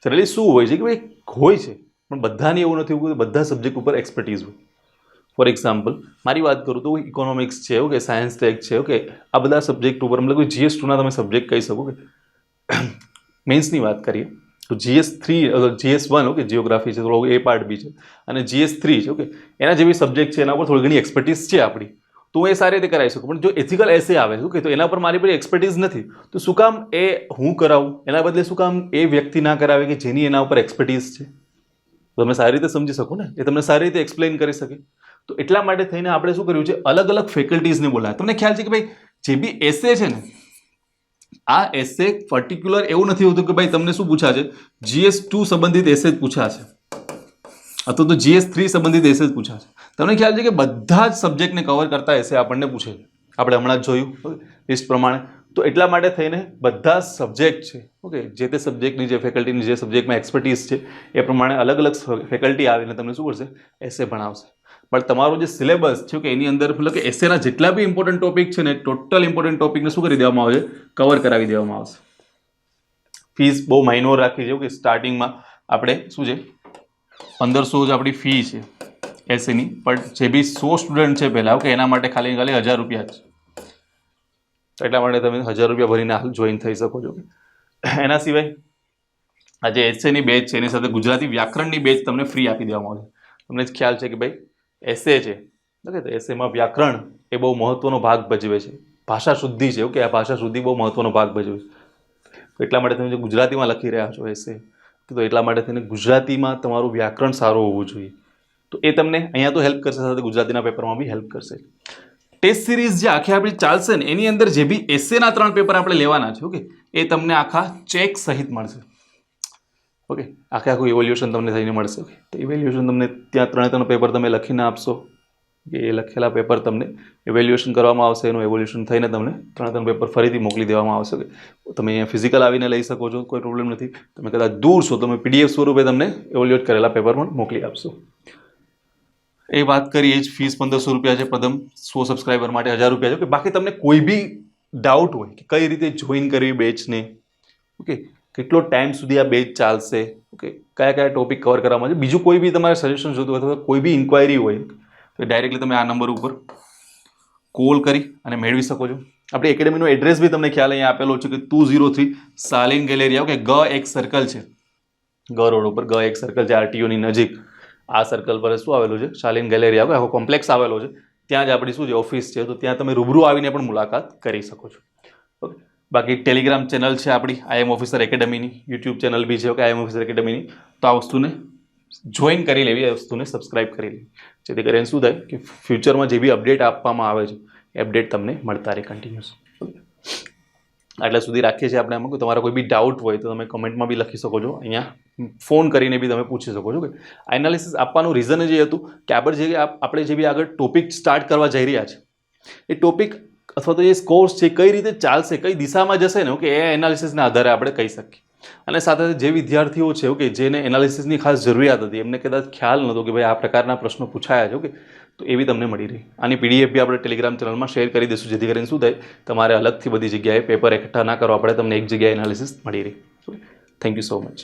જનરલી શું હોય છે કે ભાઈ હોય છે પણ બધાની એવું નથી હોતું કે બધા સબ્જેક્ટ ઉપર એક્સપર્ટીઝ હોય. ફોર એક્ઝામ્પલ મારી વાત કરું તો ઇકોનોમિક્સ છે, ઓકે, સાયન્સ ટેક છે, ઓકે, આ બધા સબ્જેક્ટ ઉપર મતલબ GS2ના તમે સબ્જેક્ટ કહી શકો કે મેન્સની વાત કરીએ તો GS3 GS1 ઓકે જીઓગ્રાફી છે, થોડો એ પાર્ટ બી છે, અને GS3 છે, ઓકે, એના જેવી સબ્જેક્ટ છે એના પર થોડી ઘણી એક્સપર્ટીઝ છે આપણી, તો હું એ સારી રીતે કરાવી શકું. પણ જો એથિકલ એસે આવે ઓકે તો એના પર મારી પાસે એક્સપર્ટીઝ નથી, તો શું કામ એ હું કરાવું, એના બદલે શું કામ એ વ્યક્તિ ના કરાવે કે જેની એના ઉપર એક્સપર્ટીઝ છે. તો તમે સારી રીતે સમજી શકો ને, એ તમને સારી રીતે એક્સપ્લેન કરી શકે. તો એટલા માટે થઈને આપણે શું કર્યું છે, અલગ અલગ ફેકલ્ટીઝને બોલાવ્યા. તમને ખ્યાલ છે કે ભાઈ જે બી એસે છે ને, આ એસે પર્ટિક્યુલર એવું નથી હોતું કે ભાઈ તમને શું પૂછા છે, GS2 સંબંધિત એસે જ પૂછા છે અથવા તો GS3 સંબંધિત એસે જ પૂછા છે. તમને ખ્યાલ છે કે બધા જ સબ્જેક્ટને કવર કરતા એસે આપણને પૂછે છે, આપણે હમણાં જ જોયું લિસ્ટ પ્રમાણે. તો એટલા માટે થઈને બધા સબ્જેક્ટ છે, ઓકે, જે તે સબ્જેક્ટની જે ફેકલ્ટીની જે સબ્જેક્ટમાં એક્સપર્ટીઝ છે એ પ્રમાણે અલગ અલગ ફેકલ્ટી આવીને તમને શું કરશે, એસે ભણાવશે. પણ તમારો જે સિલેબસ છે કે એની અંદર મતલબ કે એસેના જેટલા બી ઇમ્પોર્ટન્ટ ટોપિક છે ને, ટોટલ ઇમ્પોર્ટન્ટ ટોપિકને શું કરી દેવામાં આવે છે, કવર કરાવી દેવામાં આવશે. ફીસ બહુ માઇનોર રાખી છે, કે સ્ટાર્ટિંગમાં આપણે શું છે 1500 જ આપણી ફી છે એસેની, પણ જે બી 100 સ્ટુડન્ટ છે પહેલાં, ઓકે, એના માટે ખાલી 1000 રૂપિયા જ. એટલા માટે તમે 1000 રૂપિયા ભરીને હાલ જોઈન થઈ શકો છો. એના સિવાય આ જે એસેની બેચ છે એની સાથે ગુજરાતી વ્યાકરણની બેચ તમને ફ્રી આપી દેવામાં આવે છે. તમને જ ખ્યાલ છે કે ભાઈ એસે છે, ઓકે, તો એસેમાં વ્યાકરણ એ બહુ મહત્વનો ભાગ ભજવે છે, ભાષા શુદ્ધિ છે, ઓકે, આ ભાષા શુદ્ધિ બહુ મહત્વનો ભાગ ભજવે છે. તો એટલા માટે તમે જો ગુજરાતીમાં લખી રહ્યા છો એસે, તો એટલા માટે થઈને ગુજરાતીમાં તમારું વ્યાકરણ સારું હોવું જોઈએ. તો એ તમને અહીંયા તો હેલ્પ કરશે, સાથે ગુજરાતીના પેપરમાં બી હેલ્પ કરશે. ટેસ્ટ સિરીઝ જે આખી આપણી ચાલશે ને એની અંદર જે બી એસેના 3 પેપર આપણે લેવાના છે, ઓકે, એ તમને આખા ચેક સહિત મળશે, ઓકે, આખું ઇવોલ્યુશન તમને થઈને મળશે. તો ઇવેલ્યુએશન તમને ત્યાં 3 પેપર તમે લખીને આપશો, એ લખેલા પેપર તમને ઇવેલ્યુએશન કરવામાં આવશે, એનું ઇવોલ્યુશન થઈને તમને 3 પેપર ફરીથી મોકલી દેવામાં આવશે. તમે અહીંયા ફિઝિકલ આવીને લઈ શકો છો, કોઈ પ્રોબ્લેમ નથી. તમે કદાચ દૂર છો તમે PDF સ્વરૂપે તમને ઇવોલ્યુએટ કરેલા પેપર પણ મોકલી આપશો. એ વાત કરીએ જ ફીસ 1500 રૂપિયા છે પ્રથમ 100 સબસ્ક્રાઈબર માટે 1000 રૂપિયા છે. બાકી તમને કોઈ બી ડાઉટ હોય કે કઈ રીતે જોઈન કરવી બેચને, ઓકે, કેટલો ટાઈમ સુધી આ બેચ ચાલશે, ઓકે, કયા કયા ટોપિક કવર કરવામાં છે, બીજું કોઈ બી તમારે સજેશન જોતું હોય અથવા કોઈ બી ઇન્ક્વાયરી હોય તો ડાયરેક્ટલી તમે આ નંબર ઉપર કોલ કરી અને મેળવી શકો છો. આપણી એકેડેમીનો એડ્રેસ બી તમને ખ્યાલ અહીંયા આપેલો છે કે 203 શાલિન ગેલેરિયા, ઓકે, G1 સર્કલ છે, G રોડ ઉપર G1 સર્કલ છે, RTOની નજીક. આ સર્કલ પર શું આવેલું છે, શાલિન ગેલેરિયા, આખો કોમ્પ્લેક્સ આવેલો છે. ત્યાં જ આપણી શું છે ઓફિસ છે, તો ત્યાં તમે રૂબરૂ આવીને પણ મુલાકાત કરી શકો છો. ઓકે, બાકી ટેલિગ્રામ ચેનલ છે આપણી IM ઓફિસર એકેડમીની, યુટ્યુબ ચેનલ બી છે, ઓકે, IM ઓફિસર એકેડમીની. તો આ વસ્તુને જોઈન કરી લેવી, આ વસ્તુને સબસ્ક્રાઇબ કરી લેવી, જેથી કરીને શું થાય કે ફ્યુચરમાં જે બી અપડેટ આપવામાં આવે છે એ અપડેટ તમને મળતા રહે કન્ટિન્યુઅસ. આટલા સુધી રાખીએ છીએ આપણે આમાં. તમારા કોઈ બી ડાઉટ હોય તો તમે કમેન્ટમાં બી લખી શકો છો, અહીંયા ફોન કરીને બી તમે પૂછી શકો છો. કે આ એનાલિસિસ આપવાનું રીઝન જ એ હતું કે આપણે જે બી આગળ ટોપિક સ્ટાર્ટ કરવા જઈ રહ્યા છે એ ટોપિક અથવા તો એ કોર્સ છે કઈ રીતે ચાલશે, કઈ દિશામાં જશે ને, ઓકે, એ એનાલિસિસના આધારે આપણે કહી શકીએ. અને સાથે જે વિદ્યાર્થીઓ છે, ઓકે, જેને એનાલિસિસની ખાસ જરૂરિયાત હતી, એમને કદાચ ખ્યાલ નહોતો કે ભાઈ આ પ્રકારના પ્રશ્નો પૂછાયા છે, ઓકે, તો એવી તમને મળી રહી. આની PDF બી આપણે ટેલિગ્રામ ચેનલમાં શેર કરી દઈશું, જેથી કરીને શું થાય તમારે અલગથી બધી જગ્યાએ પેપર એકઠા ના કરવા પડે, તમને એક જગ્યાએ એનાલિસિસ મળી રહી. Thank you so much.